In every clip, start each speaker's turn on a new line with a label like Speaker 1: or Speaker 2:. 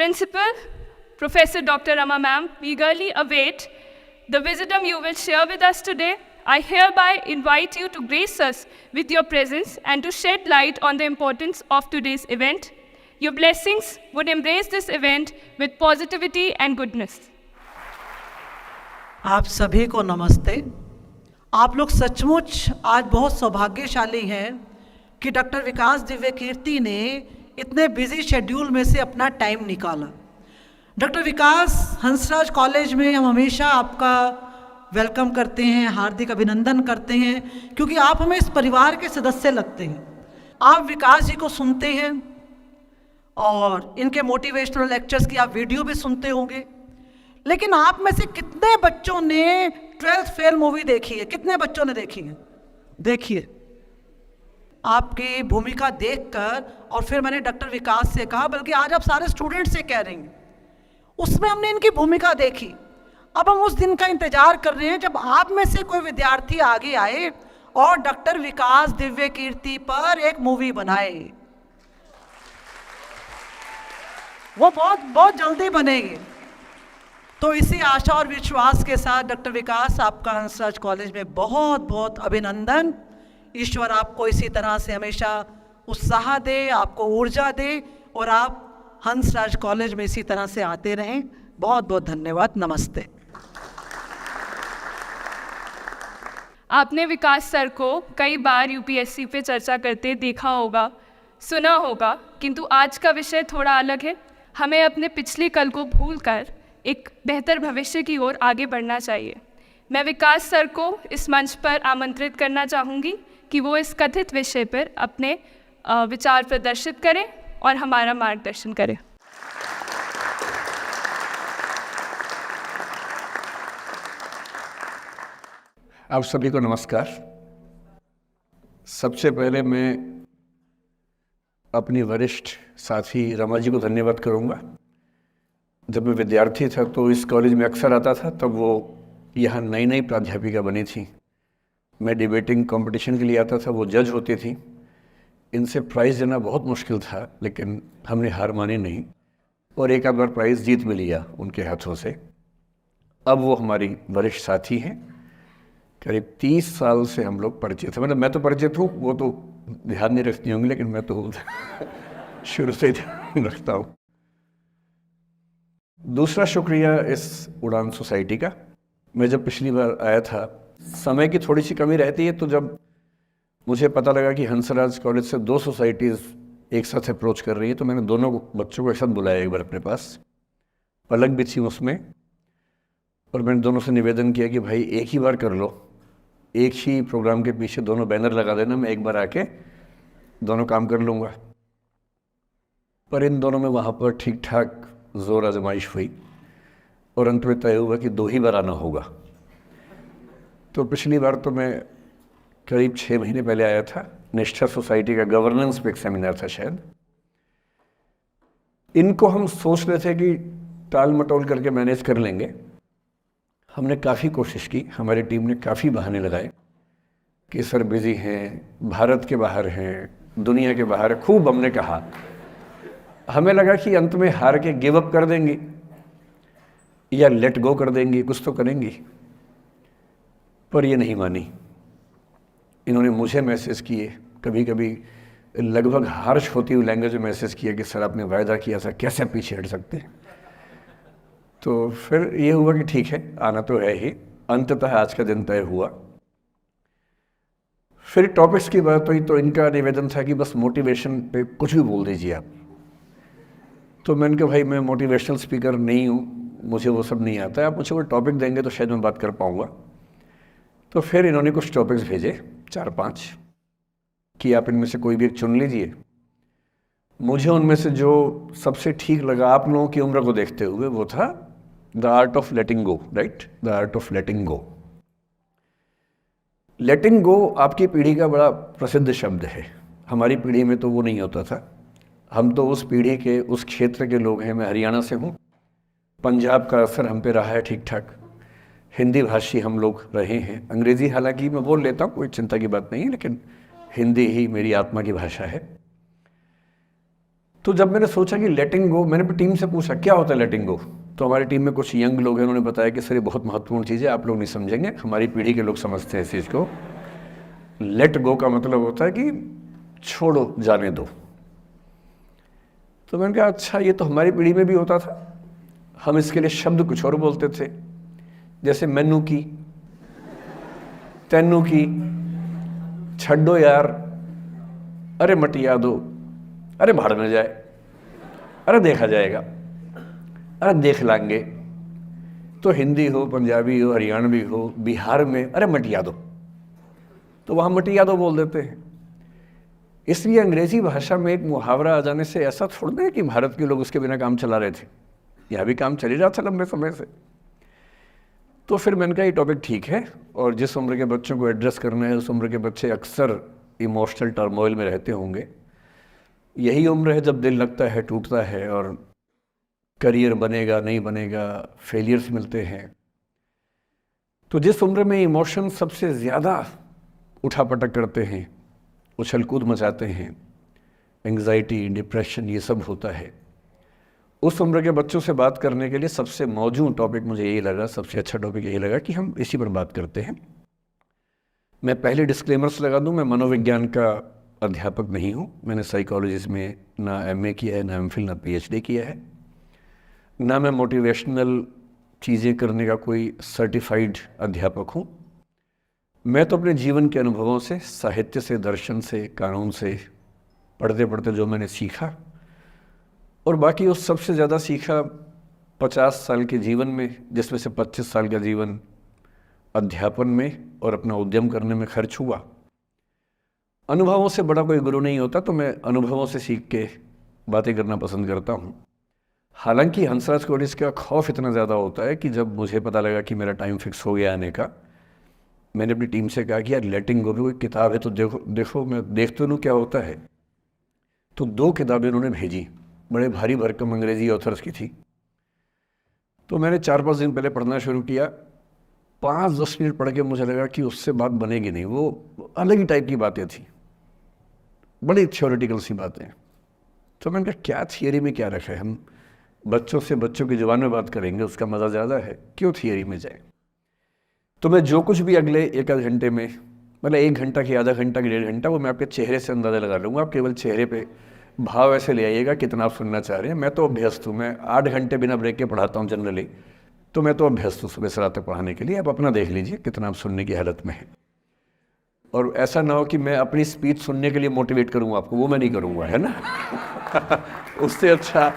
Speaker 1: Principal, Professor Dr. Rama ma'am, we eagerly await the wisdom you will share with us today. I hereby invite you to grace us with your presence and to shed light on the importance of today's event. Your blessings would embrace this event with positivity and goodness.
Speaker 2: आप सभी को नमस्ते। आप लोग सचमुच आज बहुत सौभाग्यशाली हैं कि डॉक्टर विकास दिव्य कीर्ति ने इतने बिजी शेड्यूल में से अपना टाइम निकाला। डॉक्टर विकास हंसराज कॉलेज में हम हमेशा आपका वेलकम करते हैं, हार्दिक अभिनंदन करते हैं, क्योंकि आप हमें इस परिवार के सदस्य लगते हैं। आप विकास जी को सुनते हैं और इनके मोटिवेशनल लेक्चर्स की आप वीडियो भी सुनते होंगे, लेकिन आप में से कितने बच्चों ने 12th फेल मूवी देखी है? कितने बच्चों ने देखी है? देखिए, आपकी भूमिका देखकर और फिर मैंने डॉक्टर विकास से कहा, बल्कि आज आप सारे स्टूडेंट से कह रहे हैं, उसमें हमने इनकी भूमिका देखी। अब हम उस दिन का इंतजार कर रहे हैं जब आप में से कोई विद्यार्थी आगे आए और डॉक्टर विकास दिव्य कीर्ति पर एक मूवी बनाए। वो बहुत जल्दी बनेगी। तो इसी आशा और विश्वास के साथ डॉक्टर विकास, आपका हंसराज कॉलेज में बहुत बहुत अभिनंदन। ईश्वर आपको इसी तरह से हमेशा उत्साह दे, आपको ऊर्जा दे और आप हंसराज कॉलेज में इसी तरह से आते रहें। बहुत बहुत धन्यवाद। नमस्ते।
Speaker 1: आपने विकास सर को कई बार यूपीएससी पे चर्चा करते देखा होगा, सुना होगा, किंतु आज का विषय थोड़ा अलग है। हमें अपने पिछले कल को भूलकर एक बेहतर भविष्य की ओर आगे बढ़ना चाहिए। मैं विकास सर को इस मंच पर आमंत्रित करना चाहूँगी कि वो इस कथित विषय पर अपने विचार प्रदर्शित करें और हमारा मार्गदर्शन करें।
Speaker 3: आप सभी को नमस्कार। सबसे पहले मैं अपनी वरिष्ठ साथी रमा जी को धन्यवाद करूंगा। जब मैं विद्यार्थी था तो इस कॉलेज में अक्सर आता था, तब वो यहाँ नई प्राध्यापिका बनी थी। मैं डिबेटिंग कंपटीशन के लिए आता था, वो जज होती थी। इनसे प्राइज़ देना बहुत मुश्किल था, लेकिन हमने हार मानी नहीं और एक आध बार प्राइज़ जीत भी लिया उनके हाथों से। अब वो हमारी वरिष्ठ साथी हैं। करीब 30 साल से हम लोग परिचित हैं। मतलब मैं तो परिचित हूँ, वो तो ध्यान नहीं रखती होंगी, लेकिन मैं तो शुरू से ही ध्यान रखता हूँ। दूसरा शुक्रिया इस उड़ान सोसाइटी का। मैं जब पिछली बार आया था, समय की थोड़ी सी कमी रहती है, तो जब मुझे पता लगा कि हंसराज कॉलेज से 2 सोसाइटीज़ एक साथ अप्रोच कर रही है, तो मैंने दोनों बच्चों को एक साथ बुलाया एक बार अपने पास। पलक भी थी उसमें, और मैंने दोनों से निवेदन किया कि भाई एक ही बार कर लो, एक ही प्रोग्राम के पीछे दोनों बैनर लगा देना, मैं एक बार आके दोनों काम कर लूँगा। पर इन दोनों में वहाँ पर ठीक ठाक जोर आजमाइश हुई और अंत में तय हुआ कि 2 ही बार आना होगा। तो पिछली बार तो मैं करीब 6 महीने पहले आया था। निष्ठा सोसाइटी का गवर्नेंस पे एक सेमिनार था शायद। इनको हम सोच रहे थे कि टाल मटोल करके मैनेज कर लेंगे। हमने काफ़ी कोशिश की, हमारी टीम ने काफ़ी बहाने लगाए कि सर बिज़ी हैं, भारत के बाहर हैं, दुनिया के बाहर है। खूब हमने कहा। हमें लगा कि अंत में हार के गिव अप कर देंगी या लेट गो कर देंगी, कुछ तो करेंगी। पर ये नहीं मानी। इन्होंने मुझे मैसेज किए, कभी कभी लगभग हार्श होती हुई लैंग्वेज में मैसेज किया कि सर आपने वायदा किया था, कैसे पीछे हट सकते हैं। तो फिर ये हुआ कि ठीक है, आना तो है ही। अंततः आज का दिन तय हुआ। फिर टॉपिक्स की बात हुई तो इनका निवेदन था कि बस मोटिवेशन पे कुछ भी बोल दीजिए आप। तो मैंने कहा भाई मैं मोटिवेशनल स्पीकर नहीं हूँ, मुझे वो सब नहीं आता है, आप मुझे वो टॉपिक देंगे तो शायद मैं बात कर पाऊँगा। तो फिर इन्होंने कुछ टॉपिक्स भेजे 4-5 कि आप इनमें से कोई भी एक चुन लीजिए। मुझे उनमें से जो सबसे ठीक लगा आप लोगों की उम्र को देखते हुए, वो था the art of letting go. Right, the art of letting go. Letting go आपकी पीढ़ी का बड़ा प्रसिद्ध शब्द है। हमारी पीढ़ी में तो वो नहीं होता था। हम तो उस पीढ़ी के, उस क्षेत्र के लोग हैं। मैं हरियाणा से हूँ। पंजाब का असर हम पे रहा है ठीक ठाक। हिंदी भाषी हम लोग रहे हैं। अंग्रेज़ी हालांकि मैं बोल लेता हूँ, कोई चिंता की बात नहीं, लेकिन हिंदी ही मेरी आत्मा की भाषा है। तो जब मैंने सोचा कि लेटिंग गो, मैंने अपनी टीम से पूछा क्या होता है लेटिंग गो। तो हमारी टीम में कुछ यंग लोग हैं, उन्होंने बताया कि सर ये बहुत महत्वपूर्ण चीज़ है, आप लोग नहीं समझेंगे, हमारी पीढ़ी के लोग समझते हैं इस चीज़ को। लेट गो का मतलब होता है कि छोड़ो, जाने दो। तो मैंने कहा अच्छा, ये तो हमारी पीढ़ी में भी होता था, हम इसके लिए शब्द कुछ और बोलते थे, जैसे मैनू की, तैनू की, छड्डो यार, अरे मटिया दो, अरे भाड़ में जाए, अरे देखा जाएगा, अरे देख लांगे। तो हिंदी हो, पंजाबी हो, हरियाणवी हो, बिहार में अरे मटिया दो, तो वहाँ मटिया दो बोल देते हैं। इसलिए अंग्रेजी भाषा में एक मुहावरा आ जाने से ऐसा थोड़ा है कि भारत के लोग उसके बिना काम चला रहे थे, यहाँ भी काम चल ही रहा था लंबे समय से। तो फिर मैंने कहा ये टॉपिक ठीक है, और जिस उम्र के बच्चों को एड्रेस करना है उस उम्र के बच्चे अक्सर इमोशनल टर्मोइल में रहते होंगे। यही उम्र है जब दिल लगता है, टूटता है, और करियर बनेगा नहीं बनेगा, फेलियर्स मिलते हैं। तो जिस उम्र में इमोशन सबसे ज़्यादा उठापटक करते हैं, उछल कूद मचाते हैं, एंग्जाइटी, डिप्रेशन, ये सब होता है, उस उम्र के बच्चों से बात करने के लिए सबसे मौजूद टॉपिक मुझे यही लगा, सबसे अच्छा टॉपिक यही लगा कि हम इसी पर बात करते हैं। मैं पहले डिस्क्लेमर्स लगा दूं, मैं मनोविज्ञान का अध्यापक नहीं हूं, मैंने साइकोलॉजी में ना एमए किया है, ना एमफिल, ना पीएचडी किया है, ना मैं मोटिवेशनल चीज़ें करने का कोई सर्टिफाइड अध्यापक हूं। मैं तो अपने जीवन के अनुभवों से, साहित्य से, दर्शन से, कानून से, पढ़ते पढ़ते जो मैंने सीखा, और बाकी उस सबसे ज़्यादा सीखा 50 साल के जीवन में, जिसमें से 25 साल का जीवन अध्यापन में और अपना उद्यम करने में खर्च हुआ। अनुभवों से बड़ा कोई गुरु नहीं होता, तो मैं अनुभवों से सीख के बातें करना पसंद करता हूँ। हालांकि हंसराज कोडिस का खौफ इतना ज़्यादा होता है कि जब मुझे पता लगा कि मेरा टाइम फिक्स हो गया आने का, मैंने अपनी टीम से कहा कि यार लेटिंग गो भी कोई किताब है तो देखो मैं देख तो लूँ क्या होता है। तो 2 किताबें उन्होंने भेजी, बड़े भारी भरकम अंग्रेजी ऑथर्स की थी। तो मैंने 4-5 दिन पहले पढ़ना शुरू किया। 5-10 मिनट पढ़ के मुझे लगा कि उससे बात बनेगी नहीं, वो अलग ही टाइप की बातें थी, बड़ी थ्योरेटिकल सी बातें। तो मैंने कहा क्या थियरी में क्या रखा है, हम बच्चों से बच्चों की ज़ुबान में बात करेंगे, उसका मज़ा ज़्यादा है, क्यों थियरी में जाए। तो मैं जो कुछ भी अगले 1 घंटे में, मतलब 1 घंटा की, आधा घंटा की, 1.5 घंटा, वो मैं आपके चेहरे से अंदाज़ा लगा लूँगा। आप केवल चेहरे पे भाव ऐसे ले आइएगा कितना आप सुनना चाह रहे हैं। मैं तो अभ्यस्त हूँ, मैं 8 घंटे बिना ब्रेक के पढ़ाता हूँ जनरली, तो मैं तो अभ्यस्त हूँ सुबह से रात तक पढ़ाने के लिए। आप अपना देख लीजिए कितना आप सुनने की हालत में है। और ऐसा ना हो कि मैं अपनी स्पीच सुनने के लिए मोटिवेट करूँगा आपको, वो मैं नहीं करूँगा, है ना। उससे अच्छा,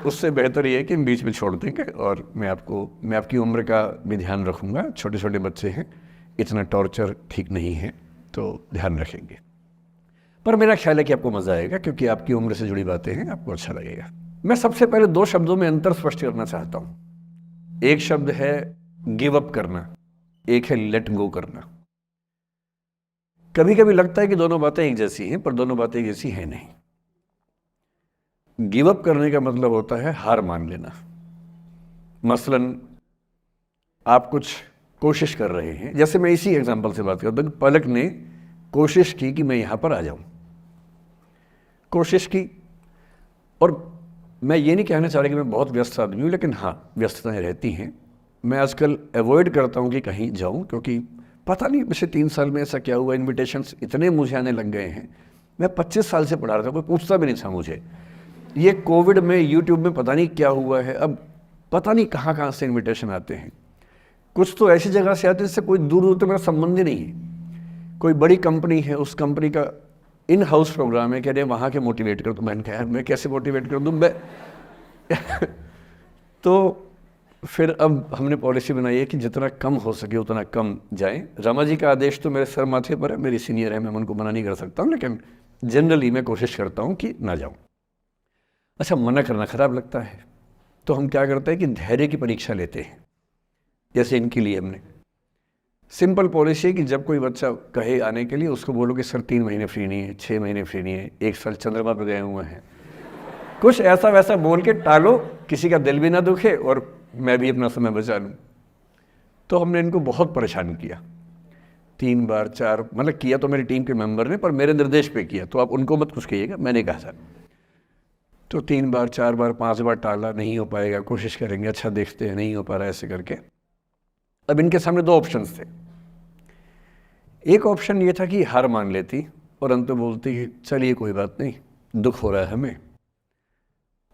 Speaker 3: उससे बेहतर ये है कि हम बीच में छोड़ देंगे, और मैं आपकी उम्र का भी ध्यान रखूँगा। छोटे छोटे बच्चे हैं, इतना टॉर्चर ठीक नहीं है, तो ध्यान रखेंगे। पर मेरा ख्याल है कि आपको मज़ा आएगा, क्योंकि आपकी उम्र से जुड़ी बातें हैं, आपको अच्छा लगेगा। मैं सबसे पहले 2 शब्दों में अंतर स्पष्ट करना चाहता हूँ। एक शब्द है गिव अप करना, एक है लेट गो करना। कभी कभी लगता है कि दोनों बातें एक जैसी हैं, पर दोनों बातें एक जैसी हैं नहीं। गिव अप करने का मतलब होता है हार मान लेना। मसलन आप कुछ कोशिश कर रहे हैं, जैसे मैं इसी एग्जांपल से बात करता हूँ। पलक ने कोशिश की कि मैं यहाँ पर आ जाऊँ, कोशिश की, और मैं ये नहीं कहना चाह रहा कि मैं बहुत व्यस्त आदमी हूँ, लेकिन हाँ व्यस्तताएं रहती हैं। मैं आजकल अवॉइड करता हूँ कि कहीं जाऊँ, क्योंकि पता नहीं पिछले 3 साल में ऐसा क्या हुआ, इन्विटेशंस इतने मुझे आने लग गए हैं। मैं 25 साल से पढ़ा रहा था, कोई पूछता भी नहीं था मुझे। ये कोविड में यूट्यूब में पता नहीं क्या हुआ है, अब पता नहीं कहाँ कहाँ से इन्विटेशन आते हैं। कुछ तो ऐसी जगह से आते हैं जिससे कोई दूर दूर तक मेरा संबंध ही नहीं है। कोई बड़ी कंपनी है, उस कंपनी का इन हाउस प्रोग्राम है, कह रहे हैं वहाँ के मोटिवेट कर। तो मैंने कहा यार मैं कैसे मोटिवेट कर दूँ मैं। तो फिर अब हमने पॉलिसी बनाई है कि जितना कम हो सके उतना कम जाएं। रमा जी का आदेश तो मेरे सर माथे पर है, मेरी सीनियर है, मैं उनको मना नहीं कर सकता हूँ, लेकिन जनरली मैं कोशिश करता हूँ कि ना जाऊँ। अच्छा, मना करना ख़राब लगता है, तो हम क्या करते हैं कि धैर्य की परीक्षा लेते हैं। जैसे इनके लिए हमने सिंपल पॉलिसी है कि जब कोई बच्चा कहे आने के लिए, उसको बोलो कि सर 3 महीने फ्री नहीं है, 6 महीने फ्री नहीं है, 1 साल चंद्रमा पर गए हुए हैं। कुछ ऐसा वैसा बोल के टालो, किसी का दिल भी ना दुखे और मैं भी अपना समय बचा लूँ। तो हमने इनको बहुत परेशान किया। 3 बार 4, मतलब किया तो मेरी टीम के मेंबर ने, पर मेरे निर्देश पे किया, तो आप उनको मत कुछ कहिएगा, मैंने कहा था। तो 3 बार 4 बार 5 बार टाला, नहीं हो पाएगा, कोशिश करेंगे, अच्छा देखते हैं, नहीं हो पा रहा है, ऐसे करके। अब इनके सामने 2 ऑप्शंस थे। एक ऑप्शन ये था कि हार मान लेती और अंत में बोलती कि चलिए कोई बात नहीं, दुख हो रहा है हमें,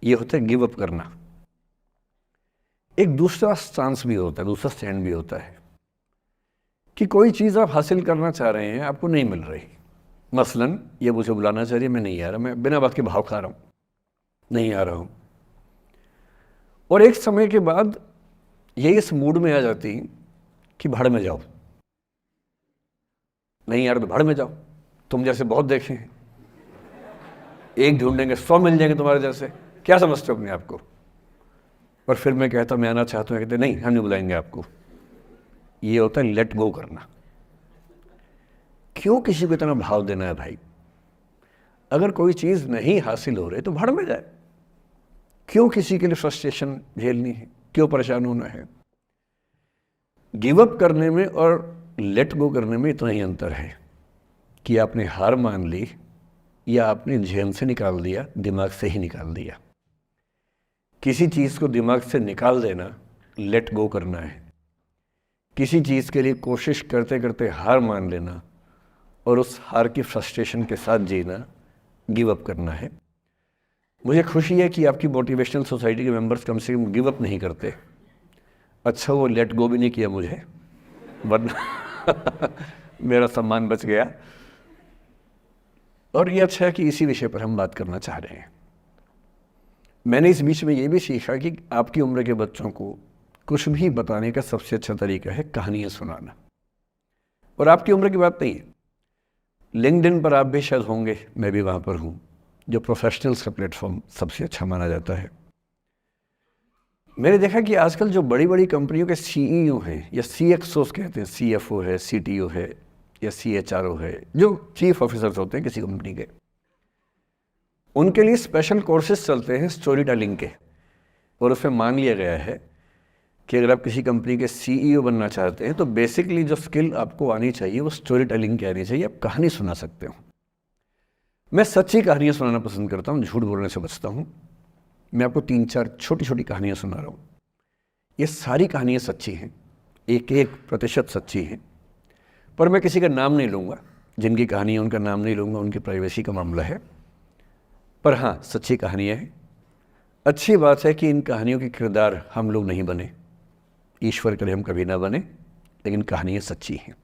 Speaker 3: ये होता है गिव अप करना। एक दूसरा चांस भी होता है, दूसरा स्टैंड भी होता है कि कोई चीज़ आप हासिल करना चाह रहे हैं, आपको नहीं मिल रही। मसलन ये मुझे बुलाना चाहिए, मैं नहीं आ रहा, मैं बिना बात के भाव खा रहा हूँ, नहीं आ रहा हूँ। और एक समय के बाद ये इस मूड में आ जाती कि भाड़ में जाओ, नहीं यार तो भाड़ में जाओ, तुम जैसे बहुत देखे हैं, एक ढूंढेंगे 100 मिल जाएंगे तुम्हारे जैसे, क्या समझते हो अपने आप को। और फिर मैं कहता मैं आना चाहता हूँ, कहते नहीं हम नहीं बुलाएंगे आपको। ये होता है लेट गो करना। क्यों किसी को इतना भाव देना है भाई? अगर कोई चीज़ नहीं हासिल हो रही तो भाड़ में जाए। क्यों किसी के लिए फ्रस्ट्रेशन झेलनी है, क्यों परेशान होना है? गिव अप करने में और लेट गो करने में इतना ही अंतर है कि आपने हार मान ली या आपने जेहन से निकाल दिया, दिमाग से ही निकाल दिया। किसी चीज़ को दिमाग से निकाल देना लेट गो करना है। किसी चीज़ के लिए कोशिश करते करते हार मान लेना और उस हार की फ्रस्ट्रेशन के साथ जीना गिव अप करना है। मुझे खुशी है कि आपकी मोटिवेशनल सोसाइटी के मेंबर्स कम से कम गिव अप नहीं करते। अच्छा वो लेट गो भी नहीं किया मुझे, वरना मेरा सम्मान बच गया। और ये अच्छा है कि इसी विषय पर हम बात करना चाह रहे हैं। मैंने इस बीच में ये भी सीखा कि आपकी उम्र के बच्चों को कुछ भी बताने का सबसे अच्छा तरीका है कहानियाँ सुनाना। और आपकी उम्र की बात नहीं है, लिंक्डइन पर आप भी शायद होंगे, मैं भी वहाँ पर हूँ, जो प्रोफेशनल्स का प्लेटफॉर्म सबसे अच्छा माना जाता है। मैंने देखा कि आजकल जो बड़ी बड़ी कंपनियों के CEO हैं या CXOs कहते हैं, CFO है, CTO है या CHRO है, जो चीफ ऑफिसर्स होते हैं किसी कंपनी के, उनके लिए स्पेशल कोर्सेज चलते हैं स्टोरी टेलिंग के। और उसमें मान लिया गया है कि अगर आप किसी कंपनी के CEO बनना चाहते हैं तो बेसिकली जो स्किल आपको आनी चाहिए वो स्टोरी टेलिंग की आनी चाहिए। आप कहानी सुना सकते हो। मैं सच्ची कहानियाँ सुनाना पसंद करता हूँ, झूठ बोलने से बचता हूँ। मैं आपको 3-4 छोटी छोटी कहानियाँ सुना रहा हूँ। ये सारी कहानियाँ सच्ची हैं, 1-1% सच्ची हैं, पर मैं किसी का नाम नहीं लूँगा। जिनकी कहानी है उनका नाम नहीं लूँगा, उनकी प्राइवेसी का मामला है। पर हाँ, सच्ची कहानियाँ हैं। अच्छी बात है कि इन कहानियों के किरदार हम लोग नहीं बने, ईश्वर करे हम कभी ना बने, लेकिन कहानियाँ सच्ची हैं।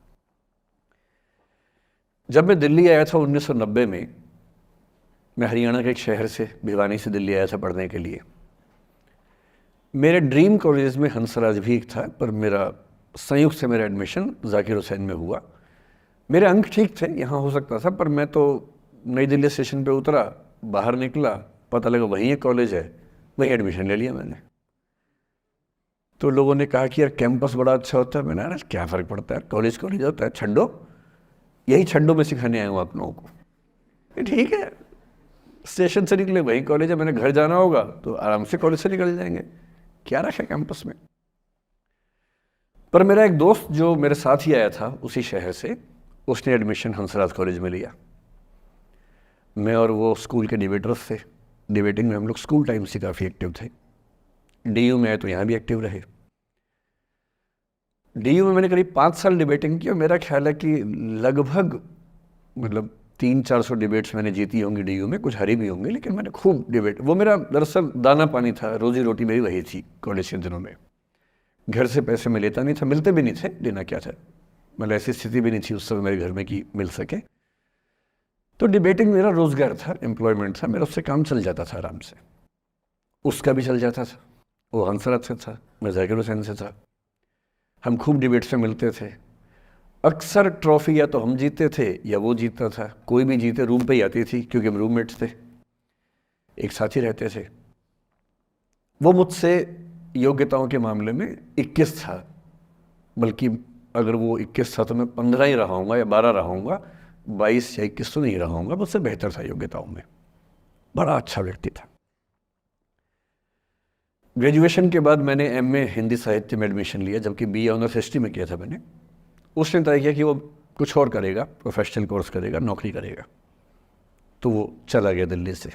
Speaker 3: जब मैं दिल्ली आया था 1990 में, मैं हरियाणा के एक शहर से, भिवानी से दिल्ली आया था पढ़ने के लिए। मेरे ड्रीम कॉलेज में हंसराज भी एक था, पर मेरा संयुक्त से मेरा एडमिशन जाकिर हुसैन में हुआ। मेरे अंक ठीक थे, यहाँ हो सकता था, पर मैं तो नई दिल्ली स्टेशन पे उतरा, बाहर निकला, पता लगा वहीं एक कॉलेज है, वहीं एडमिशन ले लिया मैंने। तो लोगों ने कहा कि यार कैंपस बड़ा अच्छा होता है। मैंने, अरे क्या फ़र्क पड़ता है, कॉलेज कॉलेज होता है, छड्डो, यही छड्डो में सिखाने आया हूँ आप लोगों को। ठीक है, स्टेशन से निकले वहीं कॉलेज है, मैंने घर जाना होगा तो आराम से कॉलेज से निकल जाएंगे, क्या रखा है कैंपस में। पर मेरा एक दोस्त जो मेरे साथ ही आया था उसी शहर से, उसने एडमिशन हंसराज कॉलेज में लिया। मैं और वो स्कूल के डिबेटर्स थे। डिबेटिंग में हम लोग स्कूल टाइम से काफ़ी एक्टिव थे। DU में आए तो यहाँ भी एक्टिव रहे। DU में मैंने करीब 5 साल डिबेटिंग की और मेरा ख्याल है कि लगभग मतलब 300-400 डिबेट्स मैंने जीती होंगी DU में, कुछ हारी भी होंगी, लेकिन मैंने खूब डिबेट, वो मेरा दरअसल दाना पानी था, रोजी रोटी मेरी वही थी कॉलेज के दिनों में। घर से पैसे मैं लेता नहीं था, मिलते भी नहीं थे, लेना क्या था, मतलब ऐसी स्थिति भी नहीं थी उस समय मेरे घर में कि मिल सके। तो डिबेटिंग मेरा रोज़गार था, एम्प्लॉयमेंट था, मेरा उससे काम चल जाता था आराम से। उसका भी चल जाता था, वो हंसराज से था, मैं जाकिर हुसैन से था। हम खूब डिबेट्स में मिलते थे। अक्सर ट्रॉफी या तो हम जीतते थे या वो जीतता था, कोई भी जीते रूम पे ही आती थी क्योंकि हम रूममेट्स थे, एक साथ ही रहते थे। वो मुझसे योग्यताओं के मामले में 21 था, बल्कि अगर वो 21 था तो मैं 15 ही रहा हूँगा या 12 रहा हूँगा, 22 या 21 तो नहीं रहा हूँगा, मुझसे बेहतर था योग्यताओं में। बड़ा अच्छा व्यक्ति था। ग्रेजुएशन के बाद मैंने MA हिंदी साहित्य में एडमिशन लिया, जबकि BA ऑनर्स हिस्ट्री में किया था मैंने। उसने तय किया कि वो कुछ और करेगा, प्रोफेशनल कोर्स करेगा, नौकरी करेगा। तो वो चला गया दिल्ली से,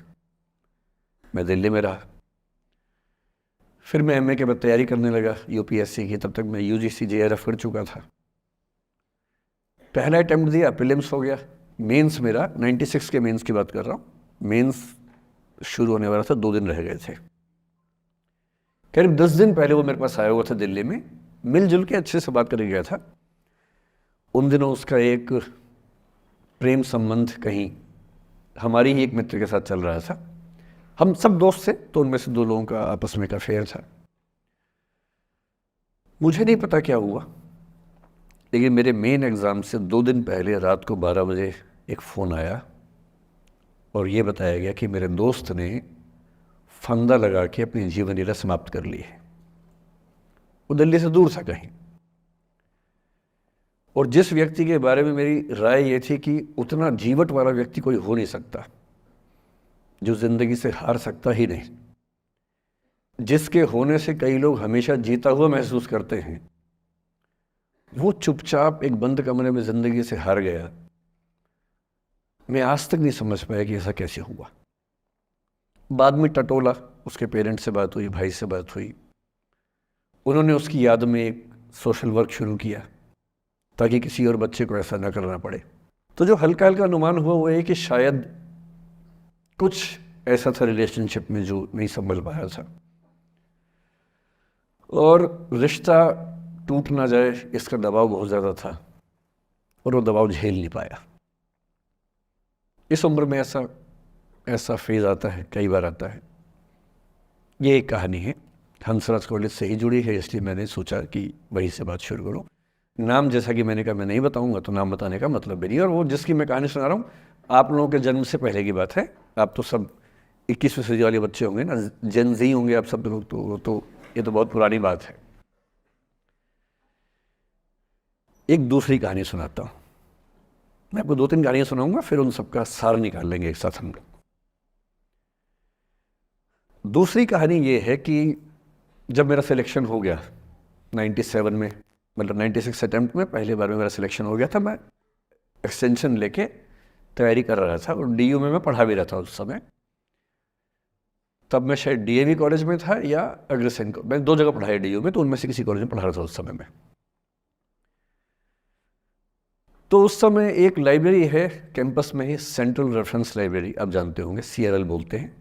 Speaker 3: मैं दिल्ली में रहा। फिर मैं एमए के बाद तैयारी करने लगा यूपीएससी की। तब तक मैं यूजीसी जेआरएफ कर चुका था। पहला अटैम्प्ट दिया, प्रीलिम्स हो गया। मेंस मेरा 96 के मेंस की बात कर रहा हूँ, मेंस शुरू होने वाला था, 2 दिन रह गए थे। करीब 10 दिन पहले वो मेरे पास आया हुआ था दिल्ली में, मिलजुल के अच्छे से बात करके गया था। उन दिनों उसका एक प्रेम संबंध कहीं हमारी ही एक मित्र के साथ चल रहा था। हम सब दोस्त थे, तो उनमें से 2 लोगों का आपस में एक अफेयर था। मुझे नहीं पता क्या हुआ, लेकिन मेरे मेन एग्ज़ाम से 2 दिन पहले रात को 12 बजे एक फ़ोन आया और ये बताया गया कि मेरे दोस्त ने फंदा लगा के अपनी जीवन लीला समाप्त कर ली है। वो दिल्ली से दूर था कहीं, और जिस व्यक्ति के बारे में मेरी राय ये थी कि उतना जीवट वाला व्यक्ति कोई हो नहीं सकता, जो ज़िंदगी से हार सकता ही नहीं, जिसके होने से कई लोग हमेशा जीता हुआ महसूस करते हैं, वो चुपचाप एक बंद कमरे में ज़िंदगी से हार गया। मैं आज तक नहीं समझ पाया कि ऐसा कैसे हुआ। बाद में टटोला, उसके पेरेंट्स से बात हुई, भाई से बात हुई। उन्होंने उसकी याद में एक सोशल वर्क शुरू किया ताकि किसी और बच्चे को ऐसा ना करना पड़े। तो जो हल्का हल्का अनुमान हुआ वो है कि शायद कुछ ऐसा था रिलेशनशिप में जो नहीं संभल पाया था, और रिश्ता टूट ना जाए इसका दबाव बहुत ज़्यादा था, और वो दबाव झेल नहीं पाया। इस उम्र में ऐसा फेज़ आता है, कई बार आता है। ये एक कहानी है, हंसराज कॉलेज से ही जुड़ी है, इसलिए मैंने सोचा कि वहीं से बात शुरू करूँ। नाम जैसा कि मैंने कहा मैं नहीं बताऊंगा, तो नाम बताने का मतलब भी नहीं। और वो जिसकी मैं कहानी सुना रहा हूँ, आप लोगों के जन्म से पहले की बात है। आप तो सब 21वीं सदी वाले बच्चे होंगे ना, जेन ज़ी होंगे आप सब लोग, तो ये तो बहुत पुरानी बात है। एक दूसरी कहानी सुनाता हूँ। मैं आपको 2-3 कहानियाँ सुनाऊंगा, फिर उन सबका सार निकाल लेंगे एक साथ हम लोग। दूसरी कहानी ये है कि जब मेरा सिलेक्शन हो गया 97 में, मतलब 96 अटैम्प्ट में पहली बार में मेरा सिलेक्शन हो गया था, मैं एक्सटेंशन लेके तैयारी कर रहा था, और डीयू में मैं पढ़ा भी रहा था उस समय। तब मैं शायद डीएवी कॉलेज में था या अग्रसेन को, मैं 2 जगह पढ़ाया डीयू में, तो उनमें से किसी कॉलेज में पढ़ा रहा था उस समय में। तो उस समय एक लाइब्रेरी है कैंपस में ही, सेंट्रल रेफरेंस लाइब्रेरी, आप जानते होंगे, CRL बोलते हैं,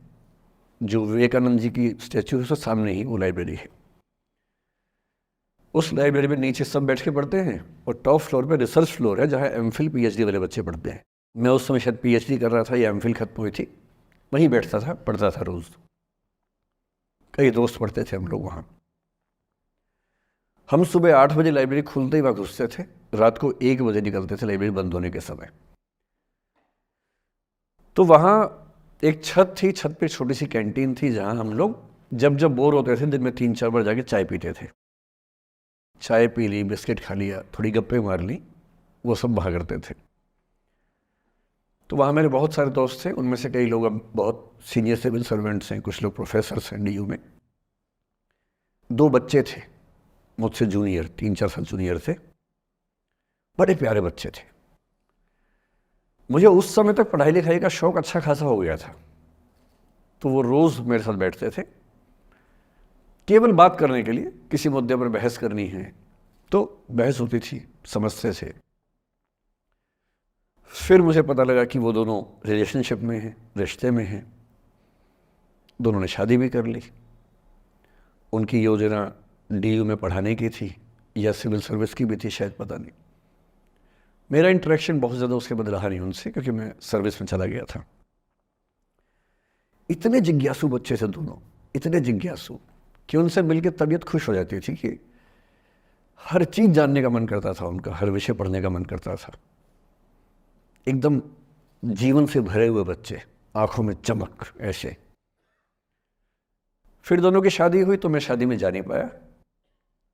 Speaker 3: जो विवेकानंद जी की स्टैचू है उसके सामने ही वो लाइब्रेरी है। उस लाइब्रेरी में नीचे सब बैठ के पढ़ते हैं, और टॉप फ्लोर पे रिसर्च फ्लोर है जहाँ MPhil PhD वाले बच्चे पढ़ते हैं। मैं उस समय शायद PhD कर रहा था या MPhil खत्म हुई थी, वहीं बैठता था, पढ़ता था रोज़। कई दोस्त पढ़ते थे हम लोग वहाँ। हम सुबह 8 बजे लाइब्रेरी खुलते ही वहाँ घुसते थे, रात को 1 बजे निकलते थे लाइब्रेरी बंद होने के समय। तो वहाँ एक छत थी, छत पे छोटी सी कैंटीन थी जहाँ हम लोग जब जब बोर होते थे दिन में 3-4 बार जाके चाय पीते थे। चाय पी ली, बिस्किट खा लिया, थोड़ी गप्पे मार ली, वो सब वहाँ करते थे। तो वहाँ मेरे बहुत सारे दोस्त थे, उनमें से कई लोग अब बहुत सीनियर सिविल सर्वेंट्स हैं, कुछ लोग प्रोफेसर्स हैं डीयू में। 2 बच्चे थे मुझसे जूनियर, 3-4 साल जूनियर थे, बड़े प्यारे बच्चे थे। मुझे उस समय तक पढ़ाई लिखाई का शौक अच्छा खासा हो गया था, तो वो रोज़ मेरे साथ बैठते थे केवल बात करने के लिए। किसी मुद्दे पर बहस करनी है तो बहस होती थी, समझते थे। फिर मुझे पता लगा कि वो दोनों रिलेशनशिप में हैं, रिश्ते में हैं, दोनों ने शादी भी कर ली। उनकी योजना डीयू में पढ़ाने की थी या सिविल सर्विस की भी थी, शायद पता नहीं। मेरा इंटरेक्शन बहुत ज़्यादा उसके बाद रहा नहीं उनसे, क्योंकि मैं सर्विस में चला गया था। इतने जिज्ञासु बच्चे थे दोनों, इतने जिज्ञासु कि उनसे मिलकर तबीयत खुश हो जाती थी, कि हर चीज़ जानने का मन करता था उनका, हर विषय पढ़ने का मन करता था। एकदम जीवन से भरे हुए बच्चे, आंखों में चमक ऐसे। फिर दोनों की शादी हुई तो मैं शादी में जा नहीं पाया,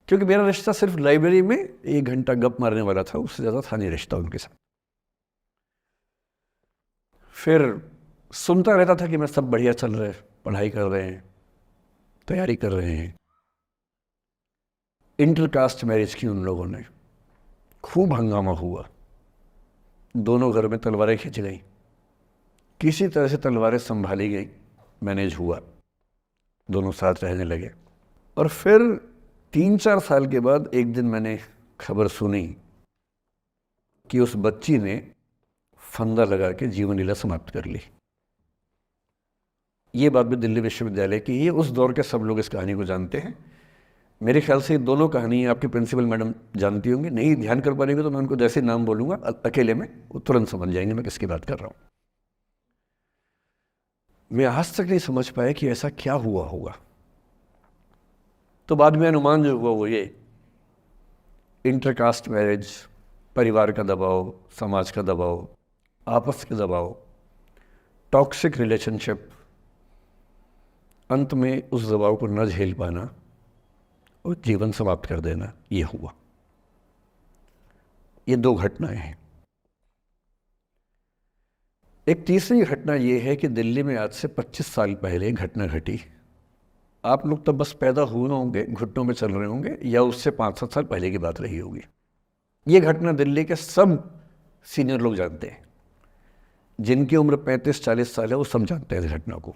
Speaker 3: क्योंकि मेरा रिश्ता सिर्फ लाइब्रेरी में 1 घंटा गप मारने वाला था, उससे ज़्यादा था नहीं रिश्ता उनके साथ। फिर सुनता रहता था कि मैं सब बढ़िया चल रहे, पढ़ाई कर रहे हैं, तैयारी कर रहे हैं। इंटरकास्ट मैरिज की उन लोगों ने, खूब हंगामा हुआ, दोनों घर में तलवारें खिंच गई, किसी तरह से तलवारें संभाली गई, मैनेज हुआ, दोनों साथ रहने लगे। और फिर 3-4 साल के बाद एक दिन मैंने खबर सुनी कि उस बच्ची ने फंदा लगा के जीवन लीला समाप्त कर ली। ये बात भी दिल्ली विश्वविद्यालय की, ये उस दौर के सब लोग इस कहानी को जानते हैं। मेरे ख्याल से ये दोनों कहानी आपकी प्रिंसिपल मैडम जानती होंगी, नहीं ध्यान कर पाएंगे तो मैं उनको जैसे नाम बोलूँगा अकेले में वो तुरंत समझ जाएंगे मैं किसकी बात कर रहा हूँ। मैं आज तक नहीं समझ पाया कि ऐसा क्या हुआ होगा। तो बाद में अनुमान जो हुआ वो ये, इंटरकास्ट मैरिज, परिवार का दबाव, समाज का दबाव, आपस के दबाव, टॉक्सिक रिलेशनशिप, अंत में उस दबाव को न झेल पाना और जीवन समाप्त कर देना, ये हुआ। ये 2 घटनाएं हैं। एक तीसरी घटना ये है कि दिल्ली में आज से 25 साल पहले घटना घटी। आप लोग तब बस पैदा हुए होंगे, घुटनों में चल रहे होंगे, या उससे 5-7 साल पहले की बात रही होगी। ये घटना दिल्ली के सब सीनियर लोग जानते हैं, जिनकी उम्र 35-40 साल है वो सब जानते हैं इस घटना को।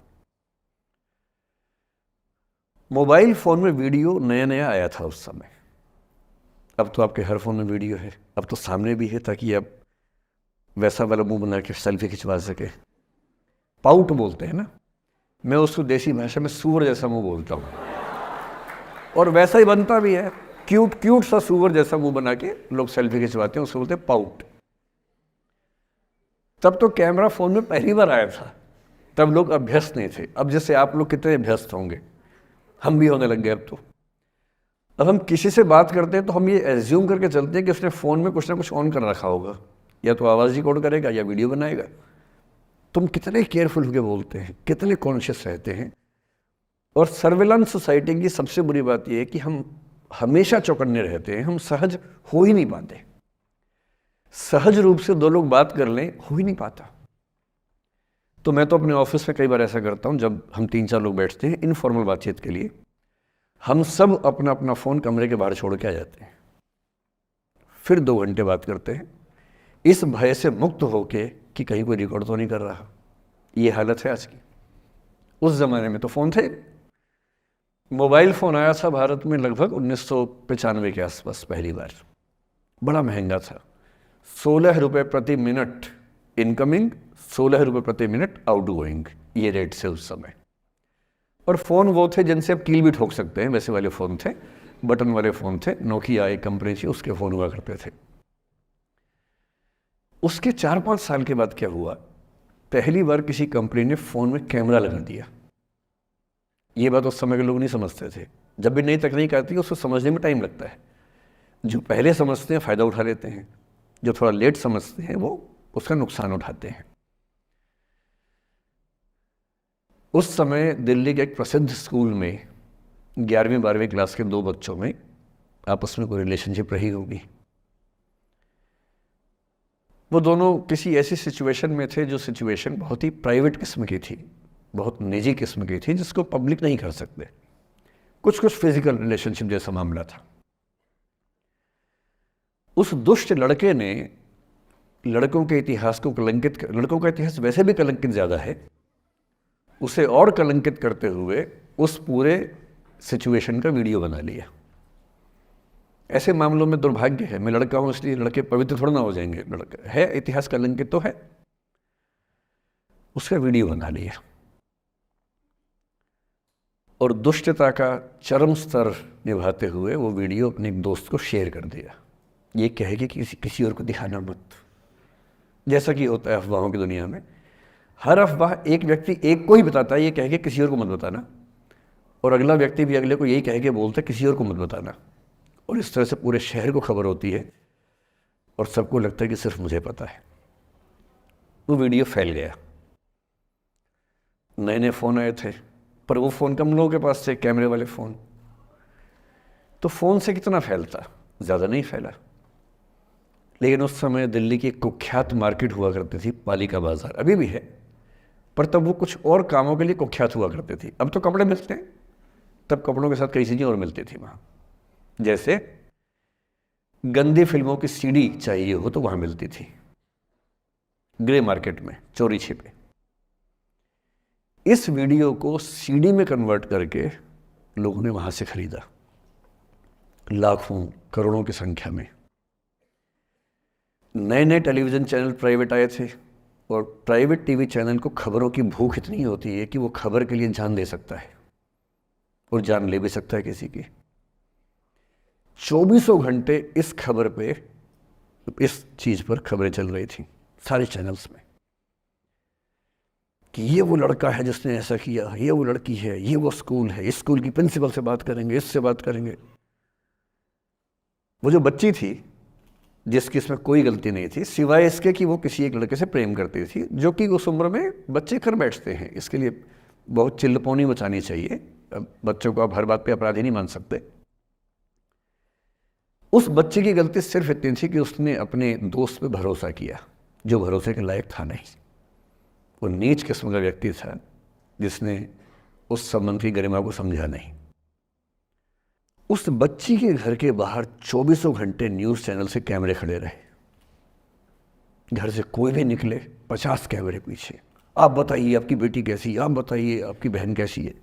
Speaker 3: मोबाइल फ़ोन में वीडियो नया नया आया था उस समय। अब तो आपके हर फ़ोन में वीडियो है, अब तो सामने भी है, ताकि आप वैसा वाला मुंह बना के सेल्फी खिंचवा सके। पाउट बोलते हैं ना, मैं उसको देसी भाषा में सूअर जैसा मुंह बोलता हूँ, और वैसा ही बनता भी है, क्यूट क्यूट सा सूअर जैसा मुंह बना के लोग सेल्फी खिंचवाते हैं, उसको बोलते हैं पाउट। तब तो कैमरा फ़ोन में पहली बार आया था, तब लोग अभ्यस्त नहीं थे। अब जैसे आप लोग कितने अभ्यस्त होंगे, हम भी होने लग गए अब हम किसी से बात करते हैं तो हम ये एज्यूम करके चलते हैं कि उसने फ़ोन में कुछ ना कुछ ऑन कर रखा होगा, या तो आवाज़ रिकॉर्ड करेगा या वीडियो बनाएगा। तुम कितने केयरफुल होकर बोलते हैं, कितने कॉन्शियस रहते हैं। और सर्विलांस सोसाइटी की सबसे बुरी बात यह है कि हम हमेशा चौकन्ने रहते हैं, हम सहज हो ही नहीं पाते। सहज रूप से 2 लोग बात कर लें, हो ही नहीं पाता। तो मैं तो अपने ऑफिस में कई बार ऐसा करता हूँ, जब हम 3-4 लोग बैठते हैं इनफॉर्मल बातचीत के लिए, हम सब अपना अपना फ़ोन कमरे के बाहर छोड़ के आ जाते हैं, फिर 2 घंटे बात करते हैं, इस भय से मुक्त होके कि कहीं कोई रिकॉर्ड तो नहीं कर रहा। ये हालत है आज की। उस ज़माने में तो फ़ोन थे। मोबाइल फ़ोन आया था भारत में लगभग 1995 के आसपास पहली बार। बड़ा महंगा था, 16 रुपये प्रति मिनट इनकमिंग, 16 रुपये प्रति मिनट आउटगोइंग, ये रेट से उस समय। और फ़ोन वो थे जिनसे आप कील भी ठोक सकते हैं, वैसे वाले फ़ोन थे, बटन वाले फ़ोन थे। नोकिया एक कंपनी थी, उसके फ़ोन हुआ करते थे। उसके 4-5 साल के बाद क्या हुआ, पहली बार किसी कंपनी ने फ़ोन में कैमरा लगा दिया। ये बात उस समय के लोग नहीं समझते थे। जब भी नई तकनीक आती है उसको समझने में टाइम लगता है। जो पहले समझते हैं फ़ायदा उठा लेते हैं, जो थोड़ा लेट समझते हैं वो उसका नुकसान उठाते हैं। उस समय दिल्ली के एक प्रसिद्ध स्कूल में 11वीं-12वीं क्लास के 2 बच्चों में आपस में कोई रिलेशनशिप रही होगी। वो दोनों किसी ऐसी सिचुएशन में थे जो सिचुएशन बहुत ही प्राइवेट किस्म की थी, बहुत निजी किस्म की थी, जिसको पब्लिक नहीं कर सकते। कुछ फिजिकल रिलेशनशिप जैसा मामला था। उस दुष्ट लड़के ने लड़कों के इतिहास को कलंकित कर, लड़कों का इतिहास वैसे भी कलंकित ज़्यादा है, उसे और कलंकित करते हुए उस पूरे सिचुएशन का वीडियो बना लिया। ऐसे मामलों में दुर्भाग्य है, मैं लड़का हूं इसलिए लड़के पवित्र थोड़ा ना हो जाएंगे। लड़का है, इतिहास कलंकित तो है, उसका वीडियो बना लिया और दुष्टता का चरम स्तर निभाते हुए वो वीडियो अपने एक दोस्त को शेयर कर दिया। ये कहे कि किसी और को दिखाना मत। जैसा कि होता है अफवाहों की दुनिया में, हर अफवाह एक व्यक्ति एक को ही बताता है, ये कह के किसी और को मत बताना, और अगला व्यक्ति भी अगले को यही कह के बोलता है किसी और को मत बताना। और इस तरह से पूरे शहर को खबर होती है और सबको लगता है कि सिर्फ मुझे पता है। वो वीडियो फैल गया। नए नए फ़ोन आए थे, पर वो फ़ोन कम लोगों के पास थे, कैमरे वाले फ़ोन। तो फ़ोन से कितना फैलता, ज़्यादा नहीं फैला। लेकिन उस समय दिल्ली की एक कुख्यात मार्केट हुआ करती थी, पालिका बाज़ार, अभी भी है, पर तब वो कुछ और कामों के लिए कुख्यात हुआ करती थी। अब तो कपड़े मिलते हैं, तब कपड़ों के साथ कई चीज़ें और मिलती थी वहाँ। जैसे गंदी फिल्मों की सीडी चाहिए हो तो वहाँ मिलती थी, ग्रे मार्केट में चोरी छिपे। इस वीडियो को सीडी में कन्वर्ट करके लोगों ने वहां से खरीदा, लाखों करोड़ों की संख्या में। नए नए टेलीविज़न चैनल प्राइवेट आए थे और प्राइवेट टीवी चैनल को खबरों की भूख इतनी होती है कि वो खबर के लिए जान दे सकता है और जान ले भी सकता है किसी की। 24 घंटे इस खबर पे, इस चीज़ पर खबरें चल रही थी सारे चैनल्स में कि ये वो लड़का है जिसने ऐसा किया, ये वो लड़की है, ये वो स्कूल है, इस स्कूल की प्रिंसिपल से बात करेंगे, इससे बात करेंगे। वो जो बच्ची थी जिसकी इसमें कोई गलती नहीं थी सिवाय इसके कि वो किसी एक लड़के से प्रेम करती थी, जो कि उस उम्र में बच्चे कर बैठते हैं। इसके लिए बहुत चिल्लपौनी मचानी चाहिए। बच्चों को आप हर बात पे अपराधी नहीं मान सकते। उस बच्चे की गलती सिर्फ इतनी थी कि उसने अपने दोस्त पे भरोसा किया जो भरोसे के लायक था नहीं। वो नीच किस्म का व्यक्ति था जिसने उस संबंध की गरिमा को समझा नहीं। उस बच्ची के घर के बाहर 24 घंटे न्यूज़ चैनल से कैमरे खड़े रहे। घर से कोई भी निकले 50 कैमरे पीछे, आप बताइए आपकी बेटी कैसी है, आप बताइए आपकी बहन कैसी है।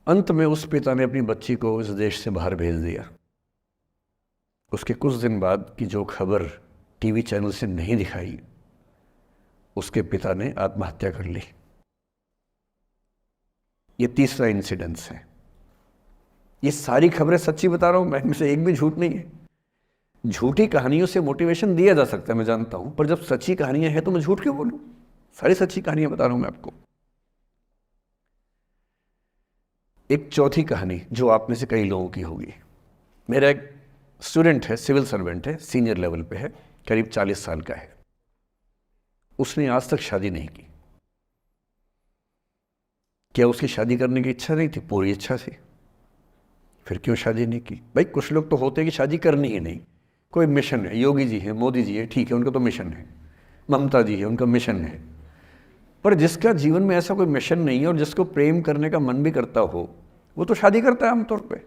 Speaker 3: अंत में उस पिता ने अपनी बच्ची को इस देश से बाहर भेज दिया। उसके कुछ दिन बाद की जो खबर टीवी चैनल से नहीं दिखाई, उसके पिता ने आत्महत्या कर ली। ये तीसरा इंसिडेंस है। ये सारी खबरें सच्ची बता रहा हूं मैं, इनमें से एक भी झूठ नहीं है। झूठी कहानियों से मोटिवेशन दिया जा सकता है, मैं जानता हूं, पर जब सच्ची कहानियां हैं तो मैं झूठ क्यों बोलूं? सारी सच्ची कहानियां बता रहा हूं मैं आपको। एक चौथी कहानी जो आप में से कई लोगों की होगी। मेरा एक स्टूडेंट है, सिविल सर्वेंट है, सीनियर लेवल पे है, करीब 40 साल का है। उसने आज तक शादी नहीं की। क्या उसकी शादी करने की इच्छा नहीं थी? पूरी इच्छा थी। फिर क्यों शादी नहीं की? भाई कुछ लोग तो होते हैं कि शादी करनी ही नहीं, कोई मिशन है। योगी जी है, मोदी जी है, ठीक है, उनका तो मिशन है। ममता जी है, उनका मिशन है। पर जिसका जीवन में ऐसा कोई मिशन नहीं है और जिसको प्रेम करने का मन भी करता हो, वो तो शादी करता है आमतौर पे।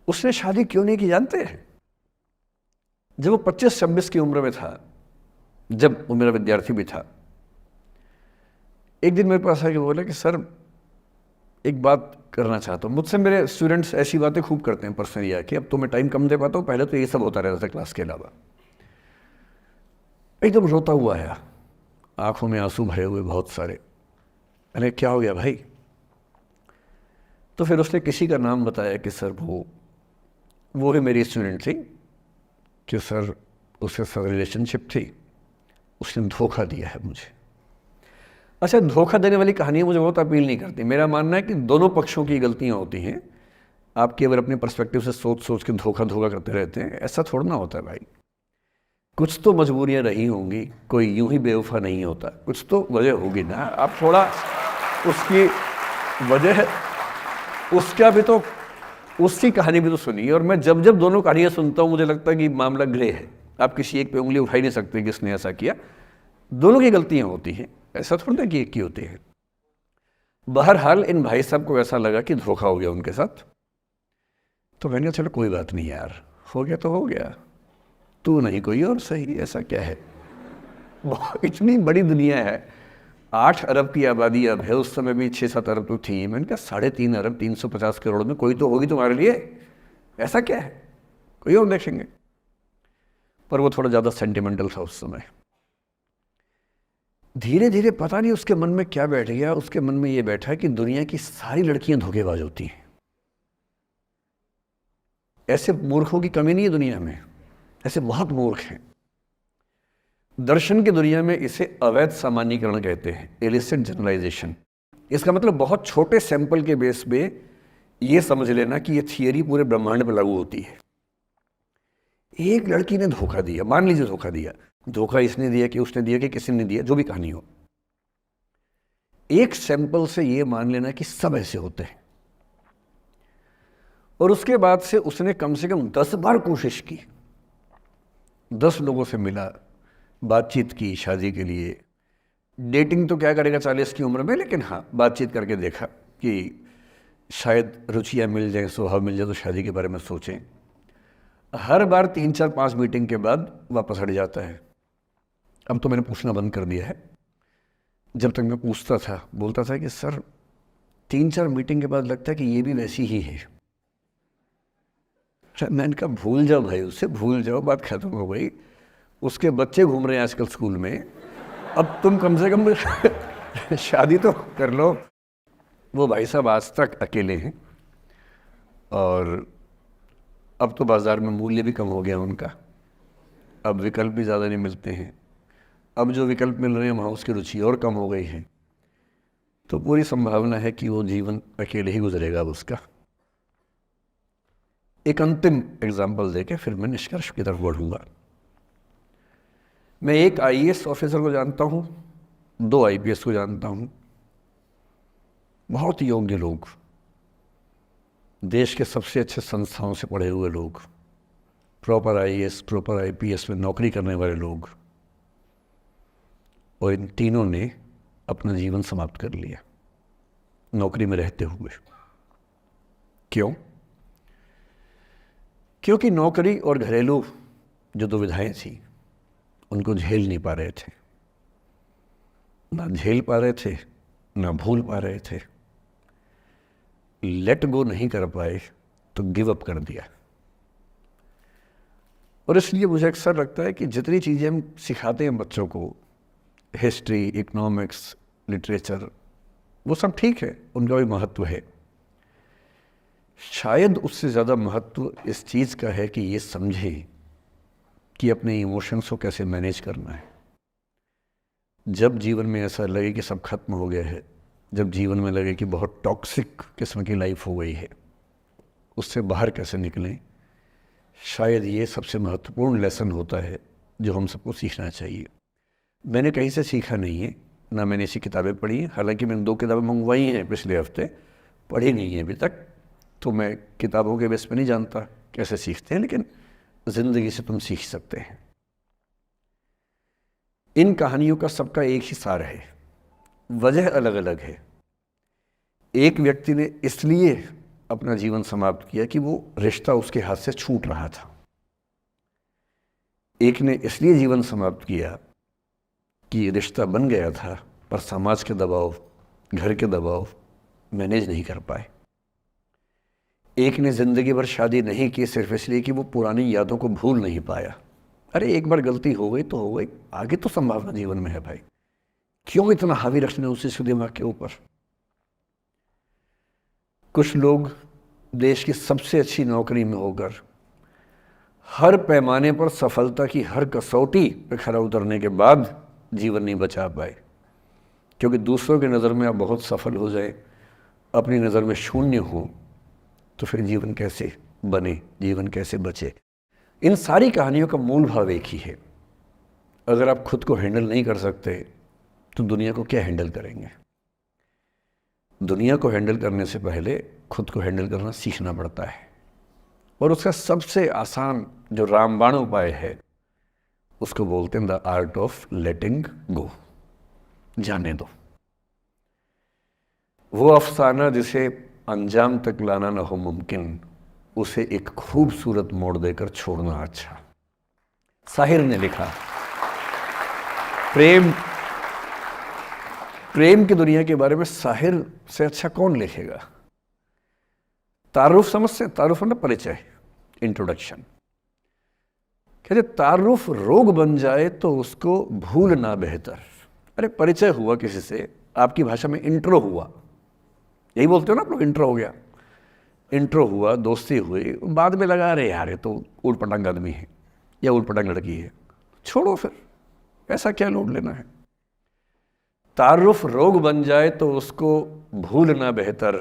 Speaker 3: उसने शादी क्यों नहीं की जानते हैं? जब वो 25-26 की उम्र में था, जब वो मेरा विद्यार्थी भी था, एक दिन मेरे पास आके बोला कि सर एक बात करना चाहता हूँ। मुझसे मेरे स्टूडेंट्स ऐसी बातें खूब करते हैं पर्सनली आके, अब तो मैं टाइम कम दे पाता हूँ, पहले तो ये सब होता रहता था क्लास के अलावा। एकदम रोता हुआ आया, आंखों में आंसू भरे हुए बहुत सारे। मैंने क्या हो गया भाई? तो फिर उसने किसी का नाम बताया कि सर वो ही मेरी स्टूडेंट थी, कि सर उसके साथ रिलेशनशिप थी, उसने धोखा दिया है मुझे। अच्छा, धोखा देने वाली कहानियाँ मुझे बहुत अपील नहीं करती। मेरा मानना है कि दोनों पक्षों की गलतियाँ होती हैं। आप केवल अपने पर्सपेक्टिव से सोच के धोखा करते रहते हैं, ऐसा थोड़ा ना होता है भाई। कुछ तो मजबूरियाँ रही होंगी, कोई यूं ही बेवफा नहीं होता, कुछ तो वजह होगी ना। आप थोड़ा उसकी वजह, उसका भी तो, उसकी कहानी भी तो सुनिए। और मैं जब दोनों कहानियाँ सुनता हूँ मुझे लगता है कि मामला ग्रे है। आप किसी एक पे उंगली उठा ही नहीं सकते कि इसने ऐसा किया। दोनों की गलतियाँ होती हैं, ऐसा थोड़ा कि एक की होती है। बहरहाल इन भाई साहब को ऐसा लगा कि धोखा हो गया उनके साथ। तो मैंने कहा चलो कोई बात नहीं यार, हो गया तो हो गया, तू नहीं कोई और सही, ऐसा क्या है। इतनी बड़ी दुनिया है, 8 अरब की आबादी अब है, उस समय भी 6-7 अरब तो थी। मैंने कहा 3.5 अरब 350 करोड़ में कोई तो होगी तुम्हारे लिए, ऐसा क्या है, कोई और देखेंगे। पर वो थोड़ा ज़्यादा सेंटिमेंटल था उस समय। धीरे धीरे पता नहीं उसके मन में क्या बैठ गया, उसके मन में ये बैठा कि दुनिया की सारी लड़कियां धोखेबाज होती हैं। ऐसे मूर्खों की कमी नहीं है दुनिया में, ऐसे बहुत मूर्ख हैं। दर्शन की दुनिया में इसे अवैध सामान्यीकरण कहते हैं, इलिसिट जनरलाइजेशन। इसका मतलब बहुत छोटे सैंपल के बेस पे ये समझ लेना कि ये थियरी पूरे ब्रह्मांड पर लागू होती है। एक लड़की ने धोखा दिया, मान लीजिए धोखा दिया, धोखा इसने दिया कि उसने दिया कि किसी ने दिया, जो भी कहानी हो, एक सैंपल से ये मान लेना कि सब ऐसे होते हैं। और उसके बाद से उसने कम से कम 10 बार कोशिश की, 10 लोगों से मिला, बातचीत की शादी के लिए। डेटिंग तो क्या करेगा 40 की उम्र में, लेकिन हाँ बातचीत करके देखा कि शायद रुचियाँ मिल जाएं, स्वभाव मिल जाए तो शादी के बारे में सोचें। हर बार 3-4-5 मीटिंग के बाद वापस हट जाता है। अब तो मैंने पूछना बंद कर दिया है। जब तक मैं पूछता था, बोलता था कि सर 3-4 मीटिंग के बाद लगता है कि ये भी वैसी ही है। मैंने कहा भूल जाओ भाई, उससे भूल जाओ, बात खत्म हो गई। उसके बच्चे घूम रहे हैं आजकल स्कूल में, अब तुम कम से कम शादी तो कर लो। वो भाई साहब आज तक अकेले हैं और अब तो बाज़ार में मूल्य भी कम हो गया उनका, अब विकल्प भी ज़्यादा नहीं मिलते हैं। अब जो विकल्प मिल रहे हैं वहाँ उसकी रुचि और कम हो गई है, तो पूरी संभावना है कि वो जीवन अकेले ही गुजरेगा अब उसका। एक अंतिम एग्जाम्पल देके फिर मैं निष्कर्ष की तरफ बढ़ूँगा। मैं एक आईएएस ऑफिसर को जानता हूँ, 2 आईपीएस को जानता हूँ, बहुत योग्य लोग, देश के सबसे अच्छे संस्थाओं से पढ़े हुए लोग, प्रॉपर आईएएस प्रॉपर आईपीएस में नौकरी करने वाले लोग, और इन तीनों ने अपना जीवन समाप्त कर लिया नौकरी में रहते हुए। क्यों? क्योंकि नौकरी और घरेलू जो दुविधाएं थी उनको झेल नहीं पा रहे थे, ना झेल पा रहे थे ना भूल पा रहे थे, लेट गो नहीं कर पाए तो गिव अप कर दिया। और इसलिए मुझे अक्सर लगता है कि जितनी चीज़ें हम सिखाते हैं बच्चों को, हिस्ट्री, इकोनॉमिक्स, लिटरेचर, वो सब ठीक है, उनका भी महत्व है। शायद उससे ज़्यादा महत्व इस चीज़ का है कि ये समझें कि अपने इमोशंस को कैसे मैनेज करना है। जब जीवन में ऐसा लगे कि सब खत्म हो गया है, जब जीवन में लगे कि बहुत टॉक्सिक किस्म की लाइफ हो गई है, उससे बाहर कैसे निकलें, शायद ये सबसे महत्वपूर्ण लेसन होता है जो हम सबको सीखना चाहिए। मैंने कहीं से सीखा नहीं है, ना मैंने ऐसी किताबें पढ़ी हैं, हालांकि मैंने 2 किताबें मंगवाई हैं पिछले हफ्ते, पढ़ी नहीं है अभी तक, तो मैं किताबों के बेस पे नहीं जानता कैसे सीखते हैं, लेकिन ज़िंदगी से तुम सीख सकते हैं। इन कहानियों का सबका एक ही सार है, वजह अलग अलग है। एक व्यक्ति ने इसलिए अपना जीवन समाप्त किया कि वो रिश्ता उसके हाथ से छूट रहा था। एक ने इसलिए जीवन समाप्त किया कि रिश्ता बन गया था पर समाज के दबाव, घर के दबाव मैनेज नहीं कर पाए। एक ने ज़िंदगी भर शादी नहीं की सिर्फ इसलिए कि वो पुरानी यादों को भूल नहीं पाया। अरे एक बार गलती हो गई तो हो गई, आगे तो संभावना जीवन में है भाई, क्यों इतना हावी रखना उसी से दिमाग के ऊपर। कुछ लोग देश की सबसे अच्छी नौकरी में होकर हर पैमाने पर सफलता की हर कसौटी पर खरा उतरने के बाद जीवन नहीं बचा पाए, क्योंकि दूसरों की नज़र में आप बहुत सफल हो जाए, अपनी नज़र में शून्य हो, तो फिर जीवन कैसे बने, जीवन कैसे बचे। इन सारी कहानियों का मूल भाव एक ही है, अगर आप खुद को हैंडल नहीं कर सकते तो दुनिया को क्या हैंडल करेंगे। दुनिया को हैंडल करने से पहले खुद को हैंडल करना सीखना पड़ता है, और उसका सबसे आसान जो रामबाण उपाय है उसको बोलते हैं द आर्ट ऑफ लेटिंग गो, जाने दो। वो अफसाना जिसे अंजाम तक लाना न हो मुमकिन, उसे एक खूबसूरत मोड़ देकर छोड़ना अच्छा। साहिर ने लिखा। प्रेम की दुनिया के बारे में साहिर से अच्छा कौन लिखेगा। तारुफ समझते, तारुफ ना परिचय, इंट्रोडक्शन। कहते तारुफ रोग बन जाए तो उसको भूलना बेहतर। अरे परिचय हुआ किसी से, आपकी भाषा में इंट्रो हुआ, यही बोलते हो ना आप लोग, इंट्रो हो गया, इंट्रो हुआ, दोस्ती हुई, बाद में लगा रहे यार ये तो ऊट पटांग आदमी है या ऊट पटांग लड़की है, छोड़ो फिर, ऐसा क्या लोड लेना है। तारुफ रोग बन जाए तो उसको भूलना बेहतर,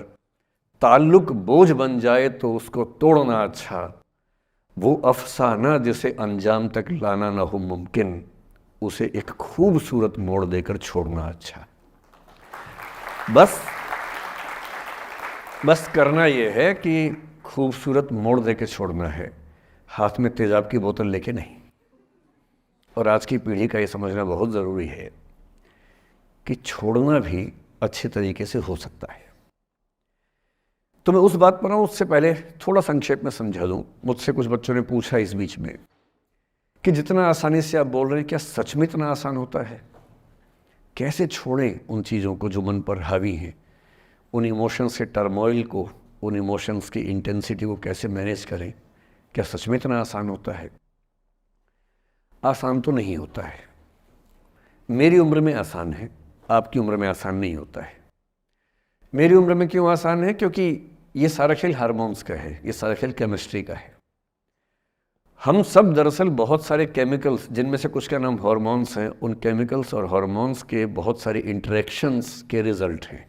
Speaker 3: ताल्लुक बोझ बन जाए तो उसको तोड़ना अच्छा, वो अफसाना जिसे अंजाम तक लाना ना हो मुमकिन, उसे एक खूबसूरत मोड़ देकर छोड़ना अच्छा। बस करना यह है कि खूबसूरत मोड़ देकर छोड़ना है, हाथ में तेजाब की बोतल लेके नहीं। और आज की पीढ़ी का ये समझना बहुत ज़रूरी है कि छोड़ना भी अच्छे तरीके से हो सकता है। तो मैं उस बात पर आऊँ उससे पहले थोड़ा संक्षेप में समझा दूँ। मुझसे कुछ बच्चों ने पूछा इस बीच में कि जितना आसानी से आप बोल रहे हैं क्या सच में इतना आसान होता है? कैसे छोड़ें उन चीज़ों को जो मन पर हावी हैं, उन इमोशंस के टर्मोइल को, उन इमोशंस की इंटेंसिटी को कैसे मैनेज करें? क्या सच में इतना आसान होता है? आसान तो नहीं होता है। मेरी उम्र में आसान है, आपकी उम्र में आसान नहीं होता है। मेरी उम्र में क्यों आसान है? क्योंकि ये सारा खेल हार्मोन्स का है, ये सारा खेल केमिस्ट्री का है। हम सब दरअसल बहुत सारे केमिकल्स, जिनमें से कुछ का नाम हार्मोन्स हैं, उन केमिकल्स और हार्मोन्स के बहुत सारे इंटरेक्शंस के रिजल्ट हैं।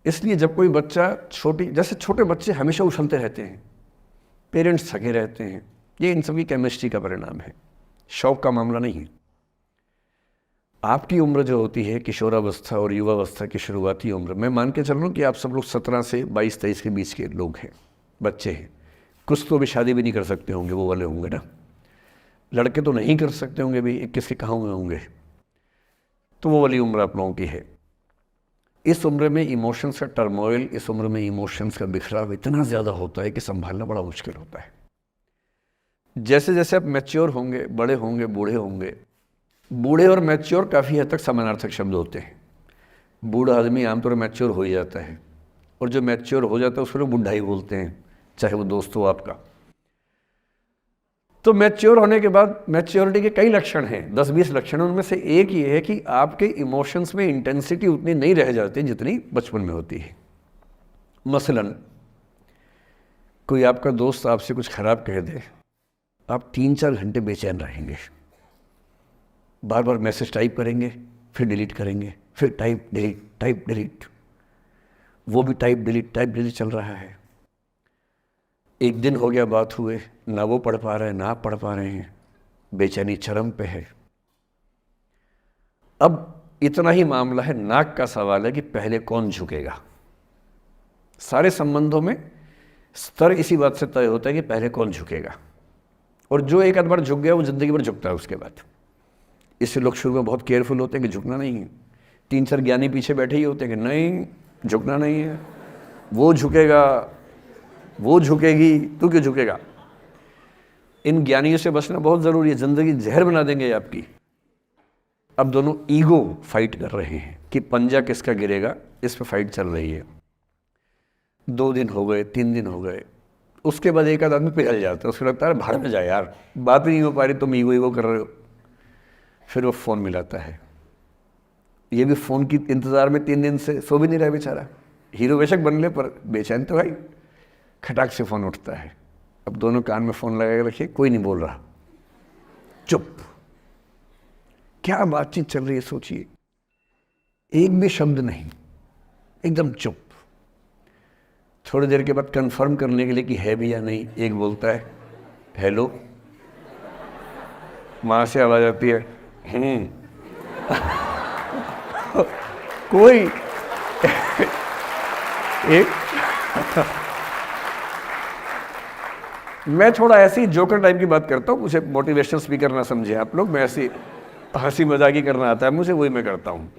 Speaker 3: इसलिए जब कोई बच्चा जैसे छोटे बच्चे हमेशा उछलते रहते हैं, पेरेंट्स थके रहते हैं, ये इन सभी केमिस्ट्री का परिणाम है, शौक का मामला नहीं है। आपकी उम्र जो होती है किशोरावस्था और युवावस्था की शुरुआती उम्र, मैं मान के चल रहा हूँ कि आप सब लोग 17 से 22-23 के बीच के लोग हैं, बच्चे हैं। कुछ तो अभी शादी भी नहीं कर सकते होंगे, वो वाले होंगे ना। लड़के तो नहीं कर सकते होंगे भी, 21 के कहाँ हुए होंगे। तो वो वाली उम्र आप लोगों की है। इस उम्र में इमोशंस का टर्मोइल, इस उम्र में इमोशंस का बिखराव इतना ज़्यादा होता है कि संभालना बड़ा मुश्किल होता है। जैसे जैसे आप मैच्योर होंगे, बड़े होंगे, बूढ़े होंगे, बूढ़े और मैच्योर काफ़ी हद तक समानार्थक शब्द होते हैं। बूढ़ा आदमी आमतौर पर मैच्योर हो ही जाता है, और जो मैच्योर हो जाता है उसको लोग बुढ़ा ही बोलते हैं, चाहे वो दोस्त हो आपका। तो मैच्योर होने के बाद मैच्योरिटी के कई लक्षण हैं, 10-20 लक्षण। उनमें से एक ये है कि आपके इमोशंस में इंटेंसिटी उतनी नहीं रह जाती जितनी बचपन में होती है। मसलन कोई आपका दोस्त आपसे कुछ खराब कह दे, आप 3-4 घंटे बेचैन रहेंगे, बार बार मैसेज टाइप करेंगे, फिर डिलीट करेंगे, फिर टाइप डिलीट, वो भी टाइप डिलीट चल रहा है। एक दिन हो गया बात हुए, ना वो पढ़ पा रहे हैं, ना आप पढ़ पा रहे हैं, बेचैनी चरम पे है। अब इतना ही मामला है, नाक का सवाल है कि पहले कौन झुकेगा। सारे संबंधों में स्तर इसी बात से तय होता है कि पहले कौन झुकेगा, और जो एक आध बार झुक गया वो जिंदगी भर झुकता है उसके बाद। इससे लोग शुरू में बहुत केयरफुल होते हैं कि झुकना नहीं है। 3-4 ज्ञानी पीछे बैठे ही होते हैं कि नहीं, झुकना नहीं है, वो झुकेगा, वो झुकेगी, तू क्यों झुकेगा। इन ज्ञानियों से बचना बहुत ज़रूरी है, ज़िंदगी जहर बना देंगे आपकी। अब दोनों ईगो फाइट कर रहे हैं कि पंजा किसका गिरेगा, इस पर फाइट चल रही है। 2 दिन हो गए, 3 दिन हो गए, उसके बाद एक आध आदमी पिघल जाता है, उसको लगता है भाड़ में जाए यार, बात ही नहीं हो पा रही, तुम ईगो कर रहे हो। फिर वो फ़ोन मिलाता है, ये भी फ़ोन की इंतज़ार में 3 दिन से सो भी नहीं रहा बेचारा। हीरो बेशक बन ले पर बेचैन तो भाई। खटाक से फ़ोन उठता है, अब दोनों कान में फ़ोन लगा के रखिए, कोई नहीं बोल रहा, चुप। क्या बातचीत चल रही है सोचिए, एक भी शब्द नहीं, एकदम चुप। थोड़ी देर के बाद कंफर्म करने के लिए कि है भी या नहीं, एक बोलता है हेलो, वहाँ से आवाज़ आती है कोई एक मैं थोड़ा ऐसी जोकर टाइप की बात करता हूँ, मुझे मोटिवेशनल स्पीकर ना समझे आप लोग, मैं ऐसी हंसी मजाक ही करना आता है मुझे, वही मैं करता हूँ।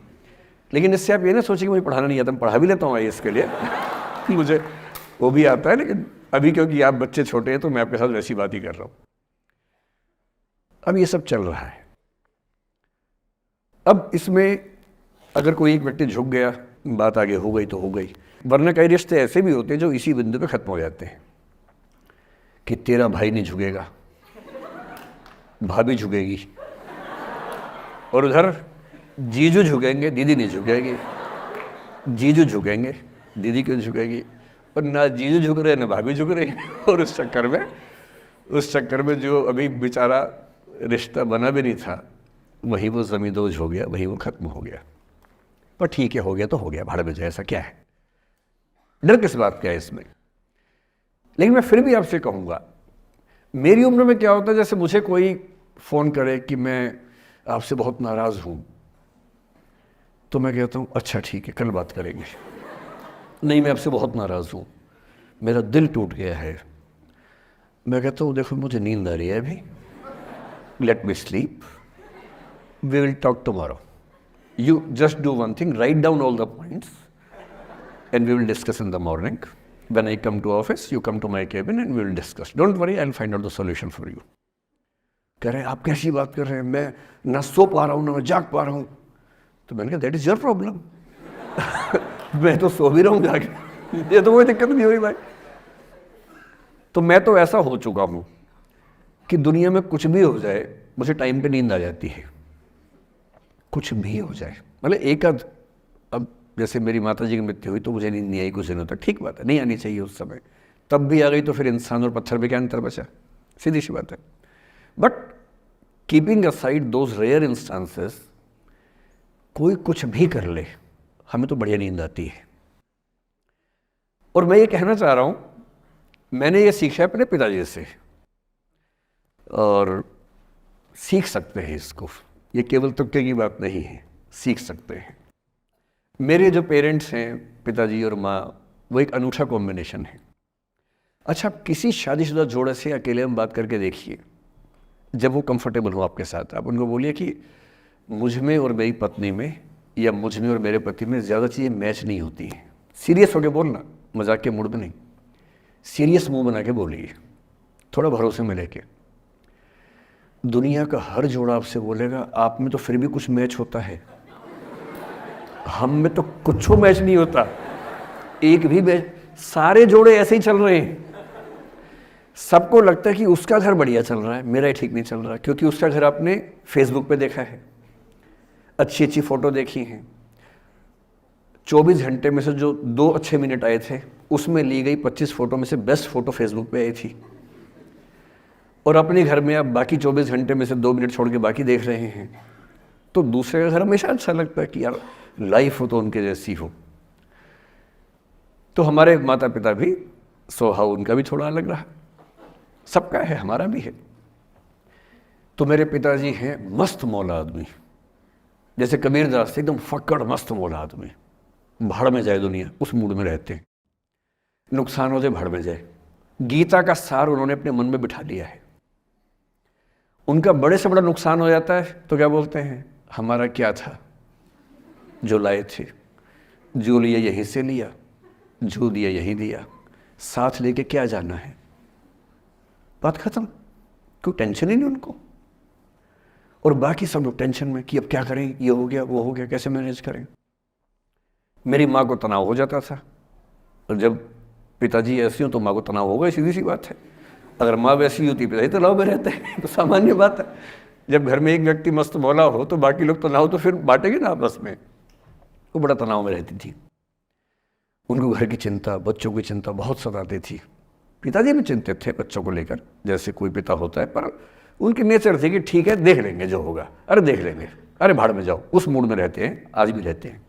Speaker 3: लेकिन इससे आप ये ना सोचिए कि मुझे पढ़ाना नहीं आता, मैं पढ़ा भी लेता हूँ इसके लिए मुझे वो भी आता है, लेकिन अभी क्योंकि आप बच्चे छोटे हैं तो मैं आपके साथ वैसी बात ही कर रहा हूँ। अब ये सब चल रहा है। अब इसमें अगर कोई एक व्यक्ति झुक गया, बात आगे हो गई तो हो गई, वरना कई रिश्ते ऐसे भी होते हैं जो इसी बिंदु पे खत्म हो जाते हैं कि तेरा भाई नहीं झुकेगा, भाभी झुकेगी, और उधर जीजू झुकेंगे, दीदी नहीं झुकेगी, जीजू झुकेंगे, दीदी क्यों झुकेगी, और ना जीजू झुक रहे ना भाभी झुक रही और उस चक्कर में जो अभी बेचारा रिश्ता बना भी नहीं था, वही वो ज़मींदोज़ हो गया, वही वो ख़त्म हो गया। पर ठीक है, हो गया तो हो गया, भाड़ में जाए, ऐसा क्या है, डर किस बात का है इसमें। लेकिन मैं फिर भी आपसे कहूँगा, मेरी उम्र में क्या होता है, जैसे मुझे कोई फ़ोन करे कि मैं आपसे बहुत नाराज़ हूँ, तो मैं कहता हूँ अच्छा ठीक है, कल बात करेंगे। नहीं, मैं आपसे बहुत नाराज़ हूँ, मेरा दिल टूट गया है। मैं कहता हूँ देखो मुझे नींद आ रही है अभी, let me sleep, we will talk tomorrow. You just do one thing, write down all the points and we will discuss in the morning. When I come to office, you come to my cabin and we will discuss. Don't worry, I'll find out the solution for you. कह रहे हैं आप कैसी बात कर रहे हैं, मैं ना सो पा रहा हूँ ना मैं जाग पा रहा हूँ. तो मैंने कहा दैट इज योर प्रॉब्लम. मैं तो सो भी रहा हूँ जाके, ये तो कोई दिक्कत नहीं हुई भाई. तो मैं तो ऐसा हो चुका हूँ कि दुनिया में कुछ भी हो जाए मुझे टाइम पे नींद आ जाती है. कुछ भी हो जाए, मतलब एक आध, अब जैसे मेरी माता जी की मृत्यु हुई तो मुझे नींद नहीं आई कुछ दिनों तक, ठीक बात है, नहीं आनी चाहिए उस समय, तब भी आ गई तो फिर इंसान और पत्थर में क्या अंतर बचा, सीधी सी बात है. But keeping aside those rare instances, कोई कुछ भी कर ले हमें तो बढ़िया नींद आती है. और मैं ये कहना चाह रहा हूँ, मैंने ये सीखा है अपने पिताजी से, और सीख सकते हैं इसको, ये केवल तुक्के की बात नहीं है, सीख सकते हैं. मेरे जो पेरेंट्स हैं, पिताजी और माँ, वो एक अनूठा कॉम्बिनेशन है. अच्छा, आप किसी शादीशुदा जोड़े से अकेले में बात करके देखिए, जब वो कंफर्टेबल हो आपके साथ, आप उनको बोलिए कि मुझ में और मेरी पत्नी में या मुझ में और मेरे पति में ज़्यादा चीज़ें मैच नहीं होती हैं. सीरियस होकर बोलना, मजाक के मूड में नहीं, सीरियस मुंह बना के बोलिए, थोड़ा भरोसे में लेके. दुनिया का हर जोड़ा आपसे बोलेगा आप में तो फिर भी कुछ मैच होता है, हम में तो कुछ मैच नहीं होता, एक भी मैच. सारे जोड़े ऐसे ही चल रहे हैं. सबको लगता है कि उसका घर बढ़िया चल रहा है, मेरा ही ठीक नहीं चल रहा, क्योंकि उसका घर आपने फेसबुक पे देखा है, अच्छी अच्छी फोटो देखी हैं. 24 घंटे में से जो 2 अच्छे मिनट आए थे, उसमें ली गई 25 फोटो में से बेस्ट फोटो फेसबुक पे आई थी. और अपने घर में आप बाकी 24 घंटे में से 2 मिनट छोड़ के बाकी देख रहे हैं. तो दूसरे का घर हमेशा अच्छा लगता है कि यार लाइफ हो तो उनके जैसी हो. तो हमारे माता पिता भी स्वभाव उनका भी थोड़ा अलग रहा, सबका है, हमारा भी है. तो मेरे पिताजी हैं मस्त मौला आदमी, जैसे कबीरदास एकदम फक्कड़ मस्त मौला आदमी, भाड़ में जाए दुनिया उस मूड में रहते हैं, नुकसान हो जाए भाड़ में जाए. गीता का सार उन्होंने अपने मन में बिठा लिया है. उनका बड़े से बड़ा नुकसान हो जाता है तो क्या बोलते हैं, हमारा क्या था जो लाए थे, जो लिया यहीं से लिया, जो दिया यहीं दिया, साथ लेके क्या जाना है, बात खत्म. कोई टेंशन ही नहीं उनको. और बाकी सब लोग टेंशन में कि अब क्या करें, ये हो गया वो हो गया, कैसे मैनेज करें. मेरी माँ को तनाव हो जाता था, और जब पिताजी ऐसे हो तो माँ को तनाव होगा, सीधी सी बात है. अगर माँ वैसी होती पिताजी तनाव में रहते हैं, तो सामान्य बात है. जब घर में एक व्यक्ति मस्त मौला हो तो बाकी लोग तनाव तो फिर बांटेंगे ना आपस में. वो बड़ा तनाव में रहती थी. उनको घर की चिंता, बच्चों की चिंता बहुत सताती थी. पिताजी भी चिंतित थे बच्चों को लेकर, जैसे कोई पिता होता है, पर उनकी नेचर थी कि ठीक है देख लेंगे जो होगा, अरे देख लेंगे, अरे भाड़ में जाओ, उस मूड में रहते हैं, आज भी रहते हैं.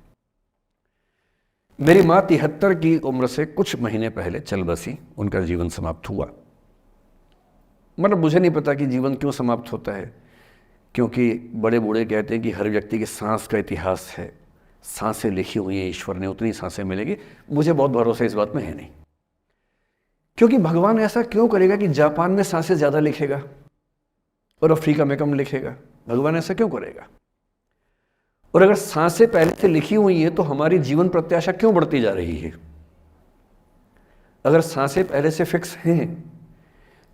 Speaker 3: मेरी माँ 73 की उम्र से कुछ महीने पहले चल बसी, उनका जीवन समाप्त हुआ. मतलब मुझे नहीं पता कि जीवन क्यों समाप्त होता है, क्योंकि बड़े बूढ़े कहते हैं कि हर व्यक्ति के सांस का इतिहास है, सांसें लिखी हुई हैं ईश्वर ने, उतनी सांसें मिलेगी. मुझे बहुत भरोसा इस बात में है नहीं, क्योंकि भगवान ऐसा क्यों करेगा कि जापान में सांसें ज़्यादा लिखेगा और अफ्रीका में कम लिखेगा, भगवान ऐसा क्यों करेगा. और अगर सांसें पहले से लिखी हुई हैं तो हमारी जीवन प्रत्याशा क्यों बढ़ती जा रही है. अगर सांसें पहले से फिक्स हैं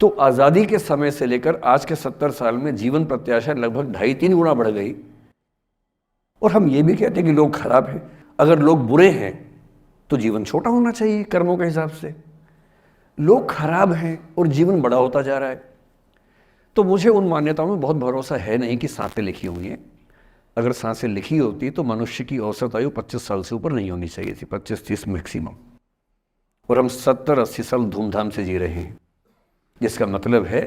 Speaker 3: तो आज़ादी के समय से लेकर आज के 70 साल में जीवन प्रत्याशा लगभग 2.5-3 गुना बढ़ गई. और हम ये भी कहते हैं कि लोग खराब हैं. अगर लोग बुरे हैं तो जीवन छोटा होना चाहिए कर्मों के हिसाब से. लोग खराब हैं और जीवन बड़ा होता जा रहा है. तो मुझे उन मान्यताओं में बहुत भरोसा है नहीं कि सांसें लिखी हुई हैं. अगर सांसें लिखी होती तो मनुष्य की औसत आयु 25 साल से ऊपर नहीं होनी चाहिए थी, 25-30 मैक्सिमम. और हम 70-80 साल धूमधाम से जी रहे हैं, जिसका मतलब है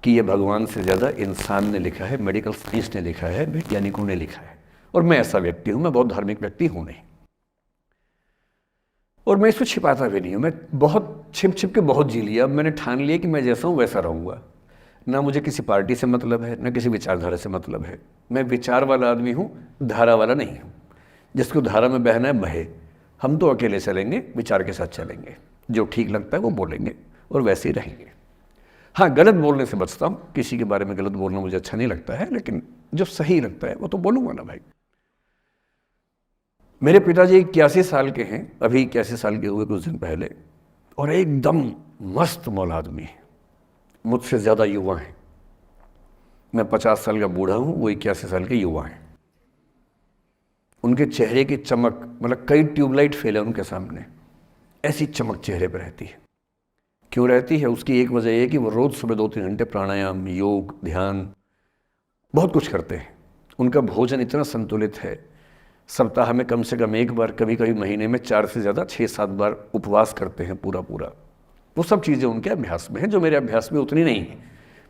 Speaker 3: कि ये भगवान से ज़्यादा इंसान ने लिखा है, मेडिकल साइंस ने लिखा है, वैज्ञानिकों ने लिखा है. और मैं ऐसा व्यक्ति हूँ, मैं बहुत धार्मिक व्यक्ति हूँ नहीं, और मैं इसको छिपाता भी नहीं हूँ. मैं बहुत छिप छिप के बहुत जी लिया. अब मैंने ठान लिया कि मैं जैसा हूँ वैसा रहूँगा. ना मुझे किसी पार्टी से मतलब है, ना किसी विचारधारा से मतलब है. मैं विचार वाला आदमी हूँ, धारा वाला नहीं हूँ. जिसको धारा में बहना है बहे. हम तो अकेले चलेंगे, विचार के साथ चलेंगे. जो ठीक लगता है वो बोलेंगे और वैसे ही रहेंगे. हाँ, गलत बोलने से बचता हूँ, किसी के बारे में गलत बोलना मुझे अच्छा नहीं लगता है, लेकिन जो सही लगता है वो तो बोलूँगा ना भाई. मेरे पिताजी 81 साल के हैं, अभी 81 साल के हुए कुछ दिन पहले, और एकदम मस्त मौला आदमी है, मुझसे ज़्यादा युवा हैं। मैं 50 साल का बूढ़ा हूँ, वो 81 साल के युवा हैं। उनके चेहरे की चमक, मतलब कई ट्यूबलाइट फेल है उनके सामने, ऐसी चमक चेहरे पर रहती है। क्यों रहती है? उसकी एक वजह यह है कि वो रोज़ सुबह 2-3 घंटे प्राणायाम, योग, ध्यान, बहुत कुछ करते हैं। उनका भोजन इतना संतुलित है, सप्ताह में कम से कम एक बार, कभी कभी महीने में 4 से ज़्यादा 6-7 बार उपवास करते हैं पूरा। वो सब चीज़ें उनके अभ्यास में हैं जो मेरे अभ्यास में उतनी नहीं है।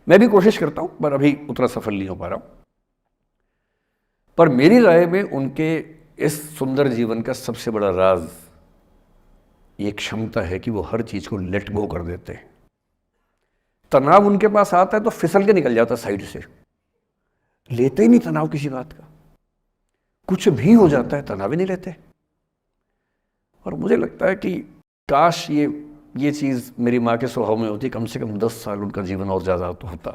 Speaker 3: मैं भी कोशिश करता हूँ पर अभी उतना सफल नहीं हो पा रहा हूँ। पर मेरी राय में उनके इस सुंदर जीवन का सबसे बड़ा राज ये क्षमता है कि वो हर चीज़ को लेट गो कर देते हैं। तनाव उनके पास आता है तो फिसल के निकल जाता साइड से, लेते ही नहीं तनाव किसी बात का। कुछ भी हो जाता है तनाव ही नहीं लेते। और मुझे लगता है कि काश ये चीज़ मेरी माँ के स्वभाव में होती, कम से कम 10 साल उनका जीवन और ज़्यादा तो होता।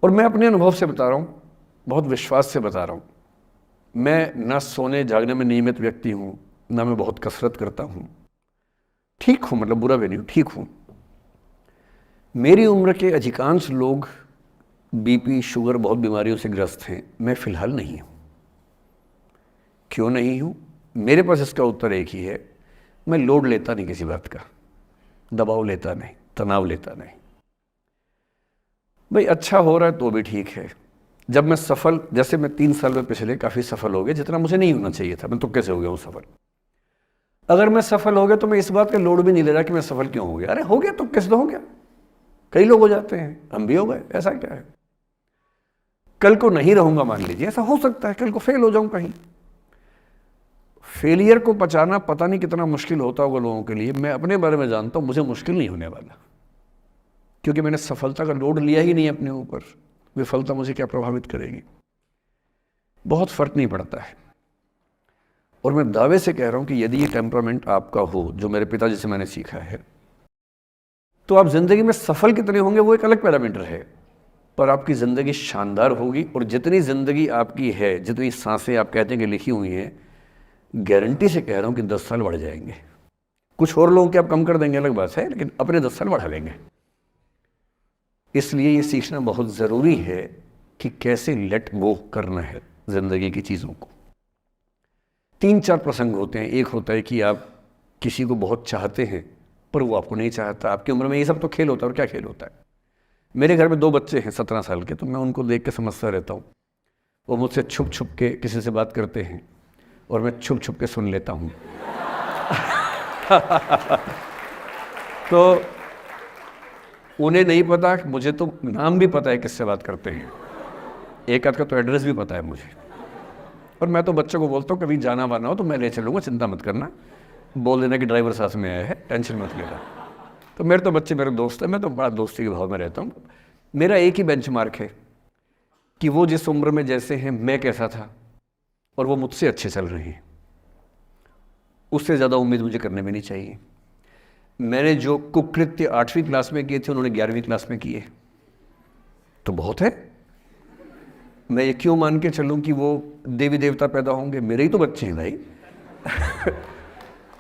Speaker 3: और मैं अपने अनुभव से बता रहा हूँ, बहुत विश्वास से बता रहा हूँ। मैं ना सोने जागने में नियमित व्यक्ति हूँ, ना मैं बहुत कसरत करता हूँ। ठीक हूँ, मतलब बुरा भी नहीं हूँ, ठीक हूँ। मेरी उम्र के अधिकांश लोग बीपी, शुगर, बहुत बीमारियों से ग्रस्त हैं। मैं फ़िलहाल नहीं हूँ। क्यों नहीं हूँ? मेरे पास इसका उत्तर एक ही है, मैं लोड लेता नहीं किसी बात का, दबाव लेता नहीं, तनाव लेता नहीं। भाई अच्छा हो रहा है तो भी ठीक है। जब मैं सफल, जैसे मैं 3 साल में पिछले काफ़ी सफल हो गया, जितना मुझे नहीं होना चाहिए था, मैं तो कैसे हो गया हूँ सफल। अगर मैं सफल हो गया तो मैं इस बात का लोड भी नहीं ले रहा कि मैं सफल क्यों हो गया। अरे हो गया तो कैसे हो गया, कई लोग हो जाते हैं, हम भी हो गए, ऐसा क्या है। कल को नहीं रहूंगा, मान लीजिए, ऐसा हो सकता है, कल को फेल हो जाऊं कहीं। फेलियर को पचाना पता नहीं कितना मुश्किल होता होगा लोगों के लिए। मैं अपने बारे में जानता हूं, मुझे मुश्किल नहीं होने वाला, क्योंकि मैंने सफलता का लोड लिया ही नहीं अपने ऊपर। विफलता मुझे क्या प्रभावित करेगी, बहुत फर्क नहीं पड़ता है। और मैं दावे से कह रहा हूं कि यदि ये टेम्परामेंट आपका हो, जो मेरे पिताजी से मैंने सीखा है, तो आप जिंदगी में सफल कितने होंगे वो एक अलग पैरामीटर है, पर आपकी ज़िंदगी शानदार होगी। और जितनी ज़िंदगी आपकी है, जितनी सांसें आप कहते हैं कि लिखी हुई हैं, गारंटी से कह रहा हूँ कि 10 साल बढ़ जाएंगे। कुछ और लोगों के आप कम कर देंगे अलग बात है, लेकिन अपने 10 साल बढ़ा लेंगे। इसलिए ये सीखना बहुत ज़रूरी है कि कैसे लेट गो करना है ज़िंदगी की चीज़ों को। 3-4 प्रसंग होते हैं। एक होता है कि आप किसी को बहुत चाहते हैं पर वो आपको नहीं चाहता। आपकी उम्र में ये सब तो खेल होता है, और क्या खेल होता है। मेरे घर में 2 बच्चे हैं 17 साल के, तो मैं उनको देख के समझता रहता हूँ। वो मुझसे छुप छुप के किसी से बात करते हैं और मैं छुप छुप के सुन लेता हूँ। तो उन्हें नहीं पता, मुझे तो नाम भी पता है किससे बात करते हैं, एक आध का तो एड्रेस भी पता है मुझे। और मैं तो बच्चों को बोलता हूँ कभी जाना वाना हो तो मैं ले चलूँगा, चिंता मत करना, बोल देना कि ड्राइवर साथ में आया है, टेंशन मत लेना। तो मेरे तो बच्चे मेरे दोस्त हैं, मैं तो बड़ा दोस्ती के भाव में रहता हूँ। मेरा एक ही बेंचमार्क है कि वो जिस उम्र में जैसे हैं मैं कैसा था, और वो मुझसे अच्छे चल रहे हैं। उससे ज़्यादा उम्मीद मुझे करने में नहीं चाहिए। मैंने जो कुकृत्य 8वीं क्लास में किए थे उन्होंने 11वीं क्लास में किए, तो बहुत है। मैं ये क्यों मान के चलूँ कि वो देवी देवता पैदा होंगे? मेरे ही तो बच्चे हैं भाई।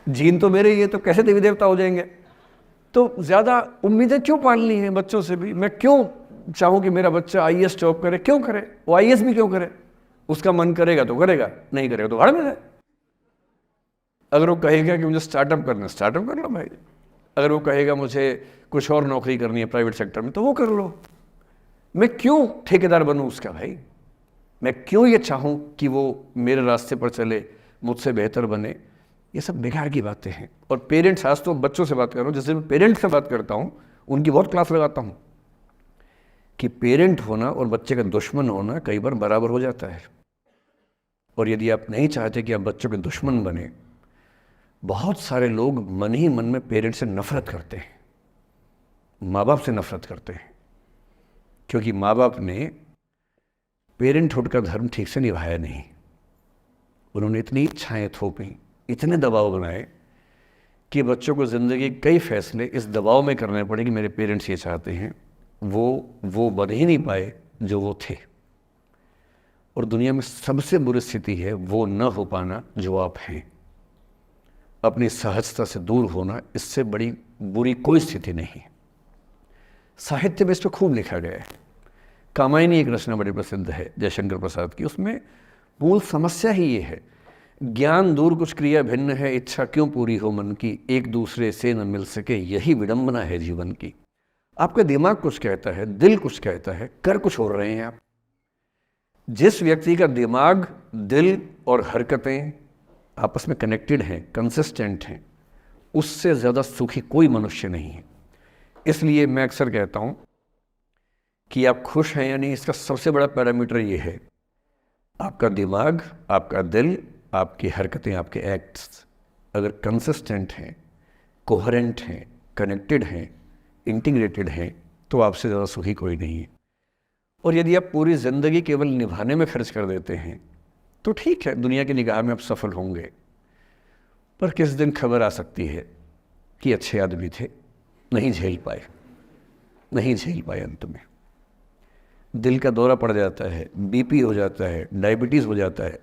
Speaker 3: जीन तो मेरे ही है, तो कैसे देवी देवता हो जाएंगे? तो ज़्यादा उम्मीदें क्यों पालनी है बच्चों से भी? मैं क्यों चाहूँ कि मेरा बच्चा IAS जॉब करे? क्यों करे? वो IAS भी क्यों करे? उसका मन करेगा तो करेगा, नहीं करेगा तो भाड़ में जाए। अगर वो कहेगा कि मुझे स्टार्टअप करना है, स्टार्टअप कर लो भाई। अगर वो कहेगा मुझे कुछ और नौकरी करनी है प्राइवेट सेक्टर में, तो वो कर लो। मैं क्यों ठेकेदार बनूं उसका भाई? मैं क्यों ये चाहूँ कि वो मेरे रास्ते पर चले, मुझसे बेहतर बने? ये सब बेकार की बातें हैं। और पेरेंट्स, आज तो बच्चों से बात कर रहा हूँ, जैसे मैं पेरेंट्स से बात करता हूँ उनकी बहुत क्लास लगाता हूँ कि पेरेंट होना और बच्चे का दुश्मन होना कई बार बराबर हो जाता है। और यदि आप नहीं चाहते कि आप बच्चों के दुश्मन बने, बहुत सारे लोग मन ही मन में पेरेंट से नफरत करते हैं, माँ बाप से नफरत करते हैं, क्योंकि माँ बाप ने पेरेंटहुड का धर्म ठीक से निभाया नहीं। उन्होंने इतनी इच्छाएं थोपी, इतने दबाव बनाए कि बच्चों को ज़िंदगी कई फैसले इस दबाव में करने पड़े कि मेरे पेरेंट्स ये चाहते हैं, वो बन ही नहीं पाए जो वो थे। और दुनिया में सबसे बुरी स्थिति है वो न हो पाना जो आप हैं। अपनी सहजता से दूर होना, इससे बड़ी बुरी कोई स्थिति नहीं। साहित्य में इस पर खूब लिखा गया है। कामायनी एक रचना बड़ी प्रसिद्ध है जयशंकर प्रसाद की, उसमें मूल समस्या ही ये है, ज्ञान दूर कुछ क्रिया भिन्न है, इच्छा क्यों पूरी हो मन की, एक दूसरे से न मिल सके यही विडंबना है जीवन की। आपका दिमाग कुछ कहता है, दिल कुछ कहता है, कर कुछ हो रहे हैं आप। जिस व्यक्ति का दिमाग, दिल और हरकतें आपस में कनेक्टेड हैं, कंसिस्टेंट हैं, उससे ज़्यादा सुखी कोई मनुष्य नहीं है। इसलिए मैं अक्सर कहता हूँ कि आप खुश हैं या नहीं, इसका सबसे बड़ा पैरामीटर ये है, आपका दिमाग, आपका दिल, आपकी हरकतें, आपके एक्ट्स अगर कंसिस्टेंट हैं, कोहेरेंट हैं, कनेक्टेड हैं, इंटीग्रेटेड हैं, तो आपसे ज़्यादा सुखी कोई नहीं है। और यदि आप पूरी ज़िंदगी केवल निभाने में खर्च कर देते हैं तो ठीक है, दुनिया की निगाह में आप सफल होंगे, पर किस दिन खबर आ सकती है कि अच्छे आदमी थे, नहीं झेल पाए, नहीं झेल पाए, अंत में दिल का दौरा पड़ जाता है, बीपी हो जाता है, डायबिटीज़ हो जाता है।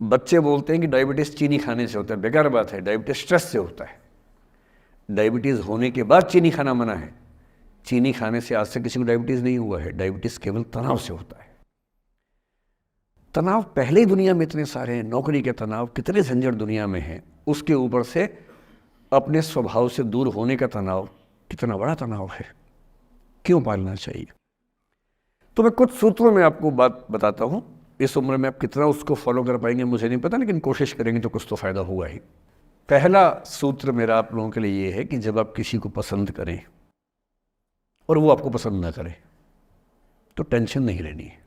Speaker 3: बच्चे बोलते हैं कि डायबिटीज़ चीनी खाने से होता है, बेकार बात है, डायबिटीज़ स्ट्रेस से होता है। डायबिटीज़ होने के बाद चीनी खाना मना है। चीनी खाने से आज तक किसी को डायबिटीज़ नहीं हुआ है। डायबिटीज़ केवल तनाव से होता है। तनाव पहले ही दुनिया में इतने सारे हैं, नौकरी के तनाव, कितने झंझट दुनिया में हैं, उसके ऊपर से अपने स्वभाव से दूर होने का तनाव, कितना बड़ा तनाव है, क्यों पालना चाहिए। तो मैं कुछ सूत्रों में आपको बात बताता हूँ। इस उम्र में आप कितना उसको फॉलो कर पाएंगे मुझे नहीं पता, लेकिन कोशिश करेंगे तो कुछ तो फ़ायदा होगा ही। पहला सूत्र मेरा आप लोगों के लिए ये है कि जब आप किसी को पसंद करें और वो आपको पसंद ना करे तो टेंशन नहीं लेनी है,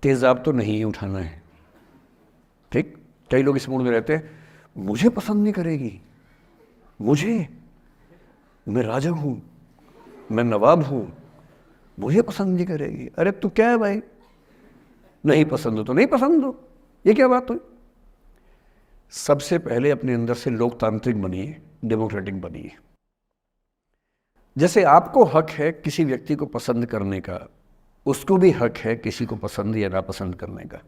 Speaker 3: तेज़ाब तो नहीं उठाना है। ठीक, कई लोग इस मूड में रहते हैं, मुझे पसंद नहीं करेगी, मुझे, मैं राजा हूँ, मैं नवाब हूँ, मुझे पसंद नहीं करेगी। अरे तू क्या है भाई, नहीं पसंद हो तो नहीं पसंद हो, ये क्या बात हुई। सबसे पहले अपने अंदर से लोकतांत्रिक बनिए, डेमोक्रेटिक बनिए। जैसे आपको हक है किसी व्यक्ति को पसंद करने का, उसको भी हक है किसी को पसंद या नापसंद करने का।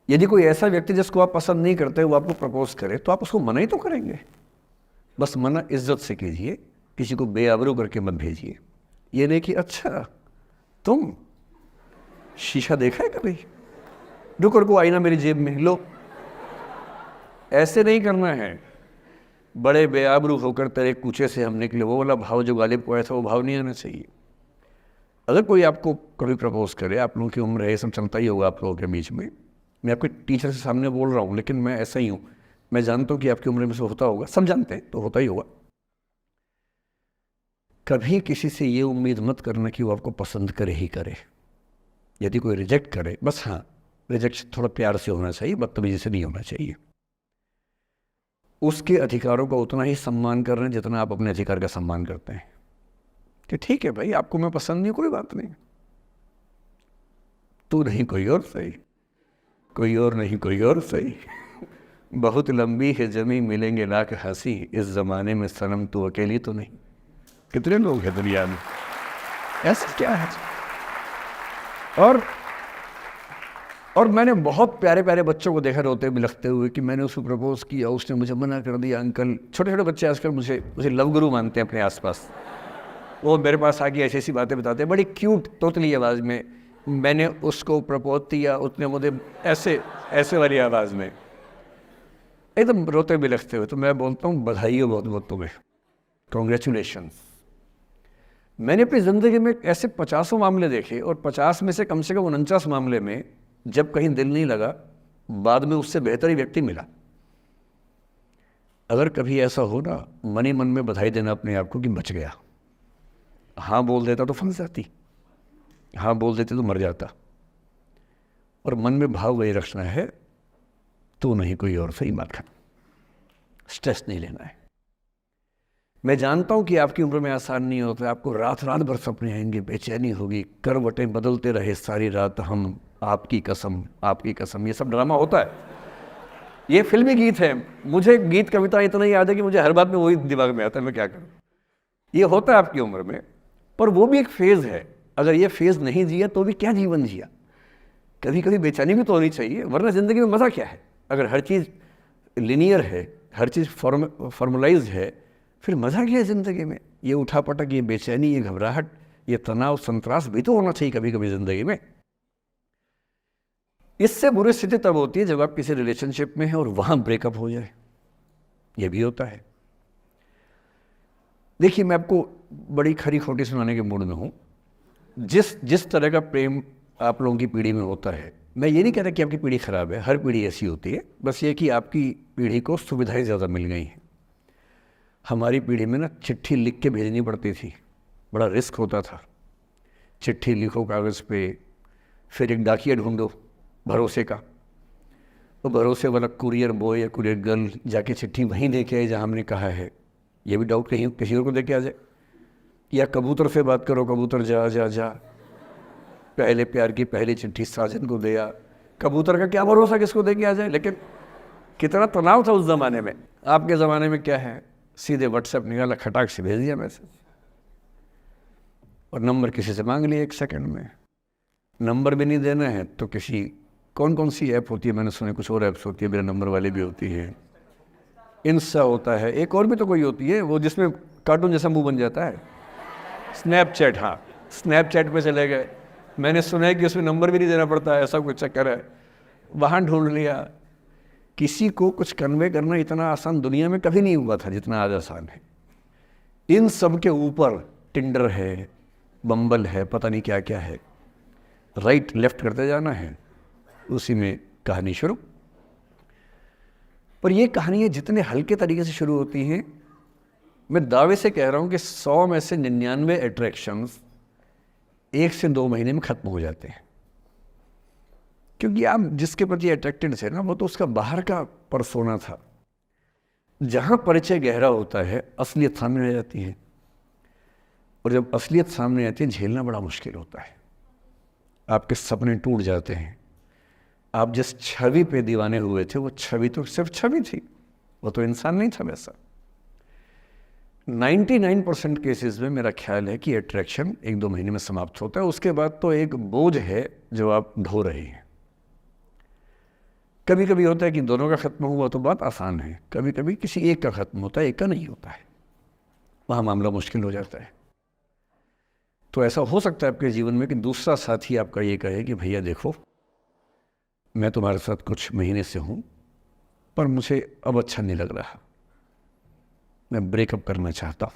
Speaker 3: यदि कोई ऐसा व्यक्ति जिसको आप पसंद नहीं करते वो आपको प्रपोज करे तो आप उसको मना ही तो करेंगे। बस मना इज्जत से कीजिए, किसी को बेआबरू करके मत भेजिए। ये नहीं कि अच्छा तुम शीशा देखा है कभी, रुको आईना मेरी जेब में लो, ऐसे नहीं करना है। बड़े बेआबरू होकर तेरे कूचे से हम निकले, वो वाला भाव जो गालिब को आया था वो भाव नहीं आना चाहिए। अगर कोई आपको कभी प्रपोज करे, आप लोगों की उम्र है, ये सब चलता ही होगा आप लोगों के बीच में, मैं आपके टीचर से सामने बोल रहा हूँ, लेकिन मैं ऐसा ही हूँ, मैं जानता हूँ कि आपकी उम्र में से होता होगा, सब जानते हैं तो होता ही होगा। कभी किसी से ये उम्मीद मत करना कि वो आपको पसंद करे ही करे। यदि कोई रिजेक्ट करे, बस हाँ, रिजेक्शन थोड़ा प्यार से होना चाहिए, बदतमीजी से नहीं होना चाहिए। उसके अधिकारों का उतना ही सम्मान कर रहे हैं जितना आप अपने अधिकार का सम्मान करते हैं। कि ठीक है भाई, आपको मैं पसंद नहीं, कोई बात नहीं, तू नहीं कोई और सही, कोई और नहीं कोई और सही, बहुत लंबी है जमी मिलेंगे लाख हंसी, इस ज़माने में सनम तू अकेली तो नहीं। कितने लोग हैं दुनिया में, ऐसा क्या है। और मैंने बहुत प्यारे प्यारे बच्चों को देखा रोते बिलखते हुए कि मैंने उसको प्रपोज किया, उसने मुझे मना कर दिया। अंकल, छोटे छोटे बच्चे आजकल मुझे लव गुरु मानते हैं अपने आसपास। वो मेरे पास आके ऐसी ऐसी बातें बताते हैं, बड़ी क्यूट तोतली आवाज़ में, मैंने उसको प्रपोज किया, उसने मुझे ऐसे वाली आवाज़ में एकदम रोते बिलखते हुए। तो मैं बोलता हूँ बधाई हो बहुत बहुत तुम्हें, कॉन्ग्रेचुलेशंस। मैंने अपनी ज़िंदगी में ऐसे 50 मामले देखे और 50 में से कम 49 मामले में जब कहीं दिल नहीं लगा, बाद में उससे बेहतर ही व्यक्ति मिला। अगर कभी ऐसा हो ना, मन ही मन में बधाई देना अपने आप को कि बच गया। हाँ बोल देता तो फंस जाती, हाँ बोल देते तो मर जाता। और मन में भाव वही रखना है, तू नहीं कोई और सही बात खाना, स्ट्रेस नहीं लेना है। मैं जानता हूँ कि आपकी उम्र में आसान नहीं होता, आपको रात रात भर सपने आएंगे, बेचैनी होगी, करवटें बदलते रहे सारी रात हम, आपकी कसम आपकी कसम, ये सब ड्रामा होता है। ये फिल्मी गीत है, मुझे गीत कविता इतना याद है कि मुझे हर बात में वही दिमाग में आता है, मैं क्या करूँ। ये होता है आपकी उम्र में, पर वो भी एक फेज़ है। अगर ये फेज़ नहीं जिया तो भी क्या जीवन जिया। कभी कभी बेचैनी भी तो होनी चाहिए, वरना ज़िंदगी में मज़ा क्या है। अगर हर चीज़ लिनियर है, हर चीज़ फॉर्मलाइज्ड है, फिर मज़ा क्या है ज़िंदगी में। ये उठापटक, ये बेचैनी, ये घबराहट, ये तनाव, संतरास भी तो होना चाहिए कभी कभी ज़िंदगी में। इससे बुरी स्थिति तब होती है जब आप किसी रिलेशनशिप में हैं और वहाँ ब्रेकअप हो जाए, ये भी होता है। देखिए, मैं आपको बड़ी खरी खोटी सुनाने के मूड में हूँ। जिस तरह का प्रेम आप लोगों की पीढ़ी में होता है, मैं ये नहीं कह रहा कि आपकी पीढ़ी ख़राब है, हर पीढ़ी ऐसी होती है, बस ये कि आपकी पीढ़ी को सुविधाएं ज़्यादा मिल गई हैं। हमारी पीढ़ी में ना चिट्ठी लिख के भेजनी पड़ती थी, बड़ा रिस्क होता था। चिट्ठी लिखो कागज़ पे, फिर एक डाकिया ढूंढो भरोसे का, तो भरोसे वाला कुरियर बॉय या कुरियर गर्ल जाके चिट्ठी वहीं दे के आए जहाँ हमने कहा है। ये भी डाउट कहीं किसी और को दे के आ जाए। या कबूतर से बात करो, कबूतर जा जा जा, पहले प्यार की पहली चिट्ठी साजन को दिया। कबूतर का क्या भरोसा किसको दे के आ जाए। लेकिन कितना तनाव था उस ज़माने में। आपके ज़माने में क्या है, सीधे व्हाट्सएप निकाला, खटाक से भेज दिया मैसेज, और नंबर किसी से मांग लिया 1 सेकंड में। नंबर भी नहीं देना है तो किसी कौन सी ऐप होती है, मैंने सुना कुछ और ऐप्स होती है, मेरे नंबर वाली भी होती है, इंस्टा होता है, एक और भी तो कोई होती है वो जिसमें कार्टून जैसा मुंह बन जाता है, स्नैपचैट। हाँ, स्नैपचैट पे चले गए। मैंने सुना है कि उसमें नंबर भी नहीं देना पड़ता है, ऐसा कुछ चक्कर है। वहाँ ढूंढ लिया। किसी को कुछ कन्वे करना इतना आसान दुनिया में कभी नहीं हुआ था जितना आज आसान है। इन सब के ऊपर टिंडर है, बम्बल है, पता नहीं क्या क्या है, राइट लेफ्ट करते जाना है, उसी में कहानी शुरू। पर ये कहानियाँ जितने हल्के तरीके से शुरू होती हैं, मैं दावे से कह रहा हूँ कि 100 में से 99 अट्रैक्शंस 1 से 2 महीने में ख़त्म हो जाते हैं। क्योंकि आप जिसके प्रति अट्रैक्टेड थे ना, वो तो उसका बाहर का परसोना था। जहाँ परिचय गहरा होता है, असलियत सामने आ जाती है, और जब असलियत सामने आती है झेलना बड़ा मुश्किल होता है। आपके सपने टूट जाते हैं। आप जिस छवि पे दीवाने हुए थे, वो छवि तो सिर्फ छवि थी, वो तो इंसान नहीं था वैसा। 99% केसेस में मेरा ख्याल है कि अट्रैक्शन 1-2 महीने में समाप्त होता है। उसके बाद तो एक बोझ है जो आप ढो रहे हैं। कभी कभी होता है कि दोनों का ख़त्म हुआ तो बात आसान है, कभी कभी किसी एक का ख़त्म होता है, एक का नहीं होता है, वहाँ मामला मुश्किल हो जाता है। तो ऐसा हो सकता है आपके जीवन में कि दूसरा साथी आपका ये कहे कि भैया देखो, मैं तुम्हारे साथ कुछ महीने से हूँ, पर मुझे अब अच्छा नहीं लग रहा, मैं ब्रेकअप करना चाहता हूँ।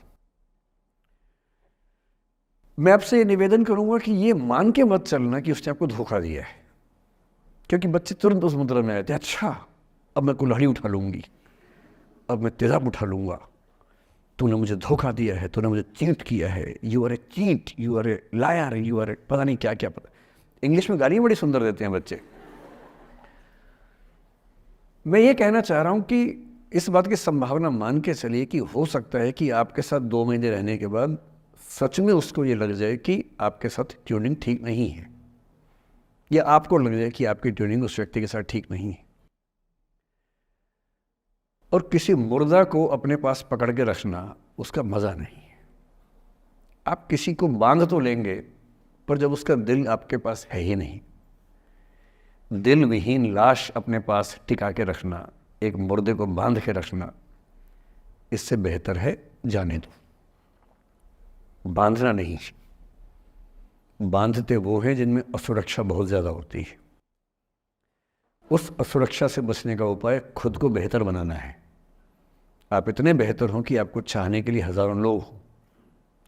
Speaker 3: मैं आपसे ये निवेदन करूँगा कि ये मान के मत चलना कि उसने आपको धोखा दिया है, क्योंकि बच्चे तुरंत उस मुद्रा में आए थे, अच्छा अब मैं कुल्हाड़ी उठा लूँगी, अब मैं तेज़ाब उठा लूँगा, तूने मुझे धोखा दिया है, तूने मुझे चीट किया है, you are a cheat, you are a liar, you are a पता नहीं क्या क्या। पता इंग्लिश में गालियाँ बड़ी सुंदर देते हैं बच्चे। मैं ये कहना चाह रहा हूँ कि इस बात की संभावना मान के चलिए कि हो सकता है कि आपके साथ 2 महीने रहने के बाद सच में उसको ये लग जाए कि आपके साथ ट्यूनिंग ठीक नहीं है, या आपको लग जाए कि आपकी ट्यूनिंग उस व्यक्ति के साथ ठीक नहीं है। और किसी मुर्दा को अपने पास पकड़ के रखना उसका मज़ा नहीं है। आप किसी को बांध तो लेंगे, पर जब उसका दिल आपके पास है ही नहीं, दिल विहीन लाश अपने पास टिका के रखना, एक मुर्दे को बांध के रखना, इससे बेहतर है जाने दो। बांधना नहीं, बांधते वो हैं जिनमें असुरक्षा बहुत ज़्यादा होती है। उस असुरक्षा से बचने का उपाय खुद को बेहतर बनाना है। आप इतने बेहतर हों कि आपको चाहने के लिए हज़ारों लोग हों।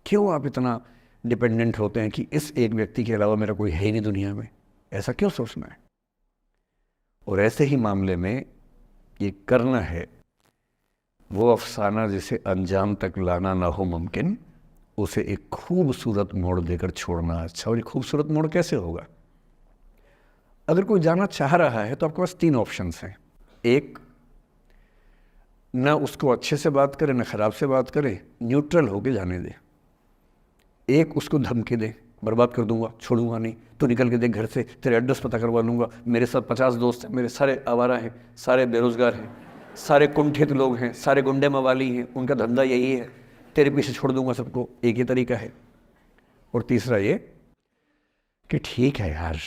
Speaker 3: क्यों आप इतना डिपेंडेंट होते हैं कि इस एक व्यक्ति के अलावा मेरा कोई है ही नहीं दुनिया में, ऐसा क्यों सोचना है। और ऐसे ही मामले में ये करना है वो अफसाना जिसे अंजाम तक लाना ना हो मुमकिन, उसे एक खूबसूरत मोड़ देकर छोड़ना अच्छा। और ये खूबसूरत मोड़ कैसे होगा? अगर कोई जाना चाह रहा है तो आपके पास 3 ऑप्शंस हैं। एक, ना उसको अच्छे से बात करे, ना ख़राब से बात करे, न्यूट्रल होके जाने दे। एक, उसको धमकी दे, बर्बाद कर दूंगा, छोड़ूंगा नहीं, तो निकल के देख घर से, तेरे एड्रेस पता करवा लूँगा, मेरे साथ 50 दोस्त हैं, मेरे सारे आवारा हैं, सारे बेरोज़गार हैं, सारे कुंठित लोग हैं, सारे गुंडे मवाली हैं, उनका धंधा यही है, तेरे पीछे छोड़ दूंगा सबको। एक ये तरीका है। और तीसरा ये कि ठीक है यार,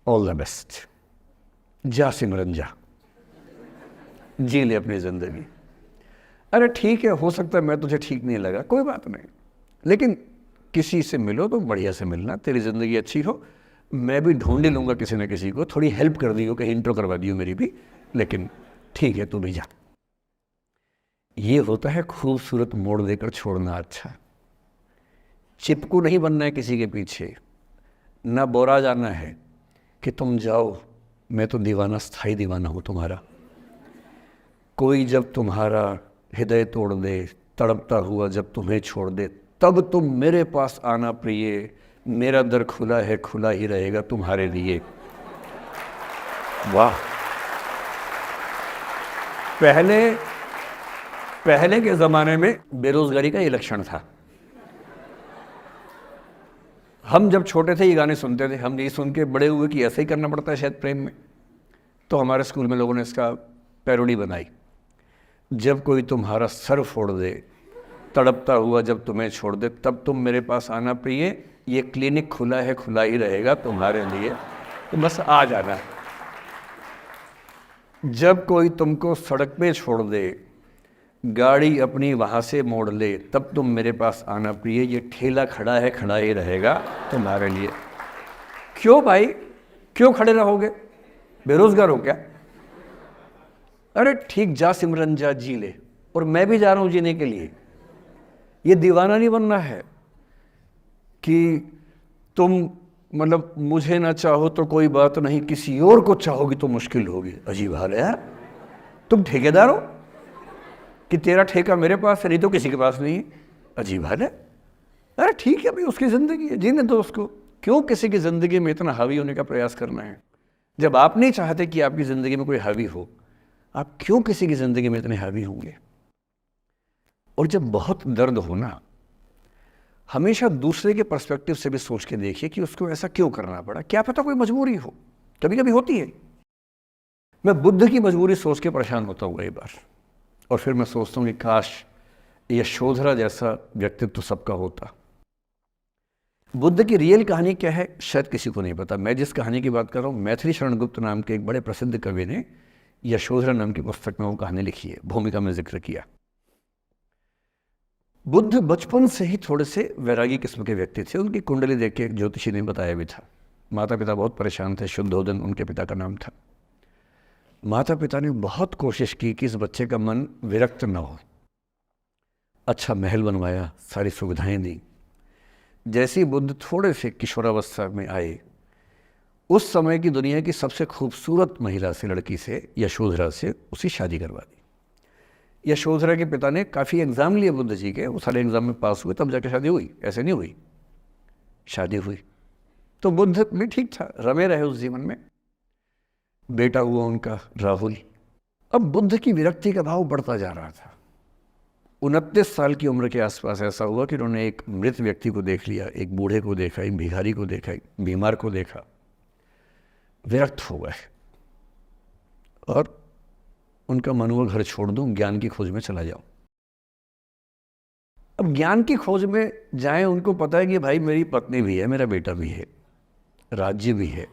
Speaker 3: ऑल द बेस्ट, जा सिमरन जा, जी ले अपनी ज़िंदगी। अरे ठीक है, हो सकता है मैं तुझे ठीक नहीं लगा, कोई बात नहीं, लेकिन किसी से मिलो तो बढ़िया से मिलना, तेरी ज़िंदगी अच्छी हो, मैं भी ढूंढ ही लूँगा किसी न किसी को, थोड़ी हेल्प कर दियो, कहीं इंट्रो करवा दियो मेरी भी, लेकिन ठीक है तू भी जा। ये होता है खूबसूरत मोड़ देकर छोड़ना। अच्छा, चिपकू नहीं बनना है किसी के पीछे, ना बोरा जाना है कि तुम जाओ, मैं तो दीवाना, स्थाई दीवाना हूँ तुम्हारा। कोई जब तुम्हारा हृदय तोड़ दे, तड़पता हुआ जब तुम्हें छोड़ दे, तब तुम मेरे पास आना प्रिय, मेरा दर खुला है, खुला ही रहेगा तुम्हारे लिए। वाह। पहले के ज़माने में बेरोज़गारी का ये लक्षण था। हम जब छोटे थे ये गाने सुनते थे, हम ये सुन के बड़े हुए कि ऐसा ही करना पड़ता है शायद प्रेम में, तो हमारे स्कूल में लोगों ने इसका पैरोडी बनाई। जब कोई तुम्हारा सर फोड़ दे, तड़पता हुआ जब तुम्हें छोड़ दे, तब तुम मेरे पास आना प्रिय, ये क्लिनिक खुला है, खुला ही रहेगा तुम्हारे लिए, तो बस आ जाना। जब कोई तुमको सड़क पे छोड़ दे, गाड़ी अपनी वहाँ से मोड़ ले, तब तुम मेरे पास आना प्रिय, ये ठेला खड़ा है, खड़ा ही रहेगा तुम्हारे लिए। क्यों भाई, क्यों खड़े रहोगे, बेरोजगार हो क्या? अरे ठीक, जा सिमरन जा, जी ले, और मैं भी जा रहा हूँ जीने के लिए। ये दीवाना नहीं बनना है कि तुम मतलब मुझे ना चाहो तो कोई बात नहीं, किसी और को चाहोगी तो मुश्किल होगी। अजीब हाल है यार, तुम ठेकेदार हो कि तेरा ठेका मेरे पास है, नहीं तो किसी के पास नहीं है। अजीब हाल है। अरे ठीक है भाई, उसकी ज़िंदगी है, जीने दो उसको। क्यों किसी की ज़िंदगी में इतना हावी होने का प्रयास करना है? जब आप नहीं चाहते कि आपकी ज़िंदगी में कोई हावी हो, आप क्यों किसी की ज़िंदगी में इतने हावी होंगे? और जब बहुत दर्द हो ना, हमेशा दूसरे के पर्सपेक्टिव से भी सोच के देखिए कि उसको ऐसा क्यों करना पड़ा। क्या पता कोई मजबूरी हो, कभी कभी होती है। मैं बुद्ध की मजबूरी सोच के परेशान होता हूँ कई बार, और फिर मैं सोचता हूँ कि काश यशोधरा जैसा व्यक्तित्व सबका होता। बुद्ध की रियल कहानी क्या है शायद किसी को नहीं पता। मैं जिस कहानी की बात कर रहा हूँ, मैथिली शरण गुप्त नाम के एक बड़े प्रसिद्ध कवि ने यशोधरा नाम की पुस्तक में वो कहानी लिखी है, भूमिका में जिक्र किया। बुद्ध बचपन से ही थोड़े से वैरागी किस्म के व्यक्ति थे। उनकी कुंडली देख के एक ज्योतिषी ने बताया भी था। माता पिता बहुत परेशान थे, शुद्धोदन उनके पिता का नाम था। माता पिता ने बहुत कोशिश की कि इस बच्चे का मन विरक्त न हो। अच्छा महल बनवाया, सारी सुविधाएं दी। जैसे ही बुद्ध थोड़े से किशोरावस्था में आए, उस समय की दुनिया की सबसे खूबसूरत महिला से, लड़की से, यशोधरा से उसकी शादी करवा दी। यशोधरा के पिता ने काफ़ी एग्ज़ाम लिए बुद्ध जी के, वो सारे एग्ज़ाम में पास हुए, तब जाके शादी हुई, ऐसे नहीं हुई। शादी हुई तो बुद्ध भी ठीक था, रमे रहे उस जीवन में। बेटा हुआ उनका राहुल। अब बुद्ध की विरक्ति का भाव बढ़ता जा रहा था। 29 साल की उम्र के आसपास ऐसा हुआ कि उन्होंने एक मृत व्यक्ति को देख लिया, एक बूढ़े को देखा, एक भिखारी को देखा, एक बीमार को देखा। विरक्त हो गए और उनका मन हुआ घर छोड़ दूं, ज्ञान की खोज में चला जाऊं। अब ज्ञान की खोज में जाएं, उनको पता है कि भाई मेरी पत्नी भी है, मेरा बेटा भी है, राज्य भी है,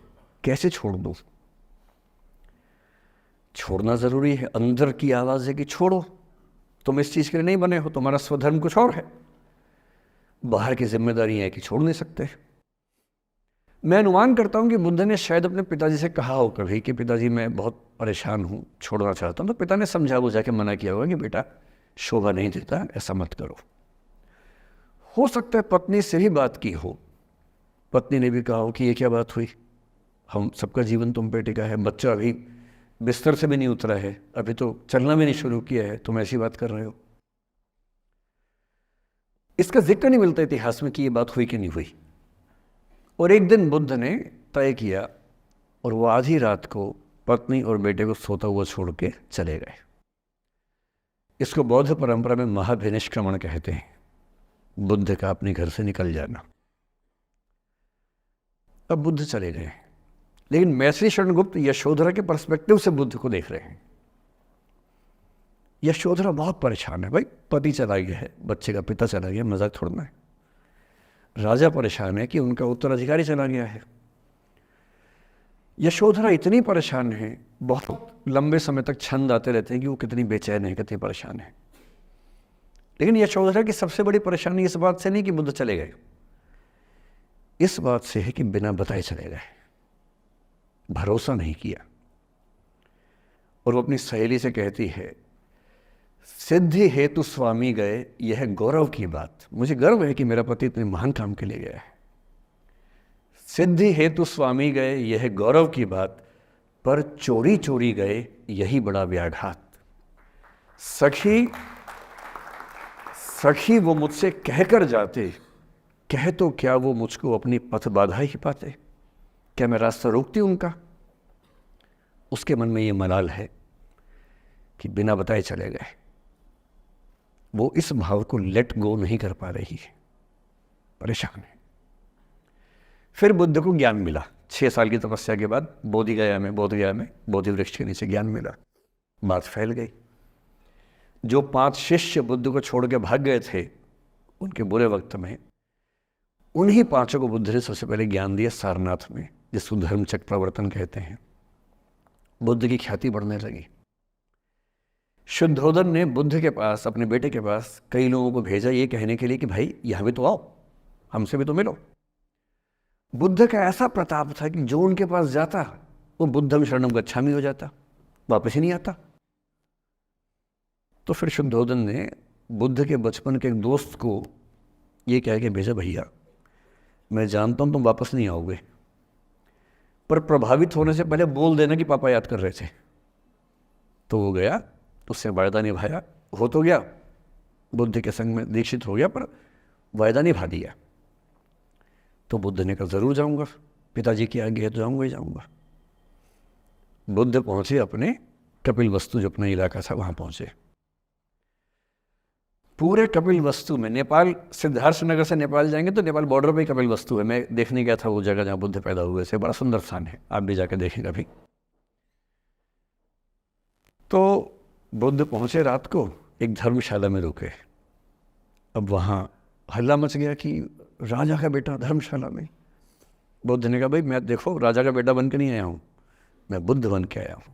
Speaker 3: कैसे छोड़ दूं? छोड़ना जरूरी है। अंदर की आवाज है कि छोड़ो, तुम इस चीज के लिए नहीं बने हो, तुम्हारा स्वधर्म कुछ और है। बाहर की जिम्मेदारी है कि छोड़ नहीं सकते। मैं अनुमान करता हूं कि बुद्ध ने शायद अपने पिताजी से कहा हो कभी कि पिताजी मैं बहुत परेशान हूं, छोड़ना चाहता हूं, तो पिता ने समझा बुझा के मना किया होगा कि बेटा शोभा नहीं देता, ऐसा मत करो। हो सकता है पत्नी से भी बात की हो, पत्नी ने भी कहा हो कि ये क्या बात हुई, हम सबका जीवन तुम पे टिका है, बच्चा अभी बिस्तर से भी नहीं उतरा है, अभी तो चलना भी नहीं शुरू किया है, तुम ऐसी बात कर रहे हो। इसका जिक्र नहीं मिलता इतिहास में कि ये बात हुई कि नहीं हुई। और एक दिन बुद्ध ने तय किया और वो आधी रात को पत्नी और बेटे को सोता हुआ छोड़ के चले गए। इसको बौद्ध परंपरा में महाभिनिष्क्रमण कहते हैं। बुद्ध का अपने घर से निकल जाना। अब बुद्ध चले गए, लेकिन मैथिली शरण गुप्त यशोधरा के पर्सपेक्टिव से बुद्ध को देख रहे हैं। यशोधरा बहुत परेशान है, भाई पति चला गया है, बच्चे का पिता चला गया, मजाक थोड़ना है। राजा परेशान है कि उनका उत्तराधिकारी चला गया है। यशोधरा इतनी परेशान है, बहुत लंबे समय तक छंद आते रहते हैं कि वो कितनी बेचैन है, कितनी परेशान है। लेकिन यशोधरा की सबसे बड़ी परेशानी इस बात से नहीं कि बुद्ध चले गए, इस बात से है कि बिना बताए चले गए, भरोसा नहीं किया। और वो अपनी सहेली से कहती है, सिद्धि हेतु स्वामी गए, यह गौरव की बात। मुझे गर्व है कि मेरा पति इतने महान काम के लिए गया है। सिद्धि हेतु स्वामी गए, यह गौरव की बात, पर चोरी चोरी गए, यही बड़ा व्याघात। सखी वो मुझसे कहकर जाते, कह तो क्या वो मुझको अपनी पथ बाधा ही पाते। क्या मैं रास्ता रोकती उनका? उसके मन में ये मलाल है कि बिना बताए चले गए। वो इस भाव को लेट गो नहीं कर पा रही है, परेशान है। फिर बुद्ध को ज्ञान मिला। 6 साल की तपस्या के बाद बोधगया में बोधि वृक्ष के नीचे ज्ञान मिला। बात फैल गई। जो 5 शिष्य बुद्ध को छोड़ के भाग गए थे उनके बुरे वक्त में, उन्हीं 5 को बुद्ध ने सबसे पहले ज्ञान दिया सारनाथ में, जिसको धर्मचक्र प्रवर्तन कहते हैं। बुद्ध की ख्याति बढ़ने लगी। शुद्धोदन ने बुद्ध के पास, अपने बेटे के पास कई लोगों को भेजा ये कहने के लिए कि भाई यहाँ भी तो आओ, हमसे भी तो मिलो। बुद्ध का ऐसा प्रताप था कि जो उनके पास जाता वो बुद्धम शरणम गच्छामि हो जाता, वापस ही नहीं आता। तो फिर शुद्धोदन ने बुद्ध के बचपन के एक दोस्त को ये कह के भेजा, भैया मैं जानता हूँ तुम वापस नहीं आओगे, पर प्रभावित होने से पहले बोल देना कि पापा याद कर रहे थे। तो वो गया, उससे वायदा निभाया, हो तो गया, बुद्ध के संग में दीक्षित हो गया, पर वायदा निभा दिया। तो बुद्ध ने कहा ज़रूर जाऊंगा, पिताजी की आज्ञा है तो जाऊंगा ही जाऊंगा। बुद्ध पहुंचे अपने कपिल वस्तु, जो अपना इलाका था वहां पहुंचे। पूरे कपिल वस्तु में, नेपाल सिद्धार्थ नगर से नेपाल जाएंगे तो नेपाल बॉर्डर पे ही कपिल वस्तु है। मैं देखने गया था वो जगह जहाँ बुद्ध पैदा हुए थे, बड़ा सुंदर स्थान है, आप भी जाकर देखें कभी। तो बुद्ध पहुंचे रात को, एक धर्मशाला में रुके। अब वहाँ हल्ला मच गया कि राजा का बेटा धर्मशाला में। बुद्ध ने कहा भाई मैं देखो राजा का बेटा बन के नहीं आया हूँ, मैं बुद्ध बन के आया हूँ।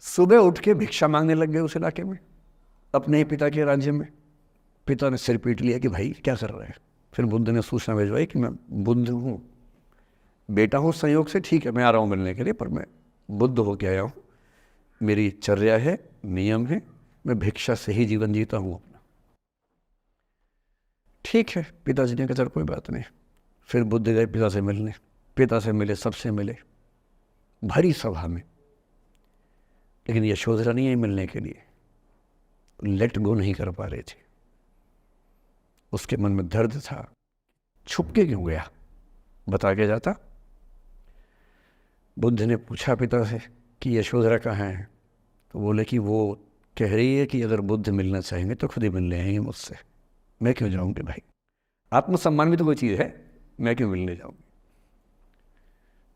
Speaker 3: सुबह उठ के भिक्षा मांगने लग गए उस इलाके में, अपने ही पिता के राज्य में। पिता ने सिर पीट लिया कि भाई क्या कर रहे हैं। फिर बुद्ध ने सूचना भिजवाई कि मैं बुद्ध हूँ, बेटा हूँ संयोग से, ठीक है मैं आ रहा हूँ मिलने के लिए, पर मैं बुद्ध होके आया हूँ, मेरी चर्या है, नियम है, मैं भिक्षा से ही जीवन जीता हूँ अपना। ठीक है, पिताजी ने कहा चल कोई बात नहीं। फिर बुद्ध गए पिता से मिलने, पिता से मिले, सबसे मिले, भरी सभा में। लेकिन यशोधरा नहीं आई मिलने के लिए, लेट गो नहीं कर पा रहे थे। उसके मन में दर्द था, छुप के क्यों गया, बता के जाता। बुद्ध ने पूछा पिता से कि यशोधरा कहाँ है, तो बोले कि वो कह रही है कि अगर बुद्ध मिलना चाहेंगे तो खुद ही मिलने आएंगे मुझसे, मैं क्यों जाऊंगी भाई, आत्मसम्मान भी तो कोई चीज़ है, मैं क्यों मिलने जाऊंगी।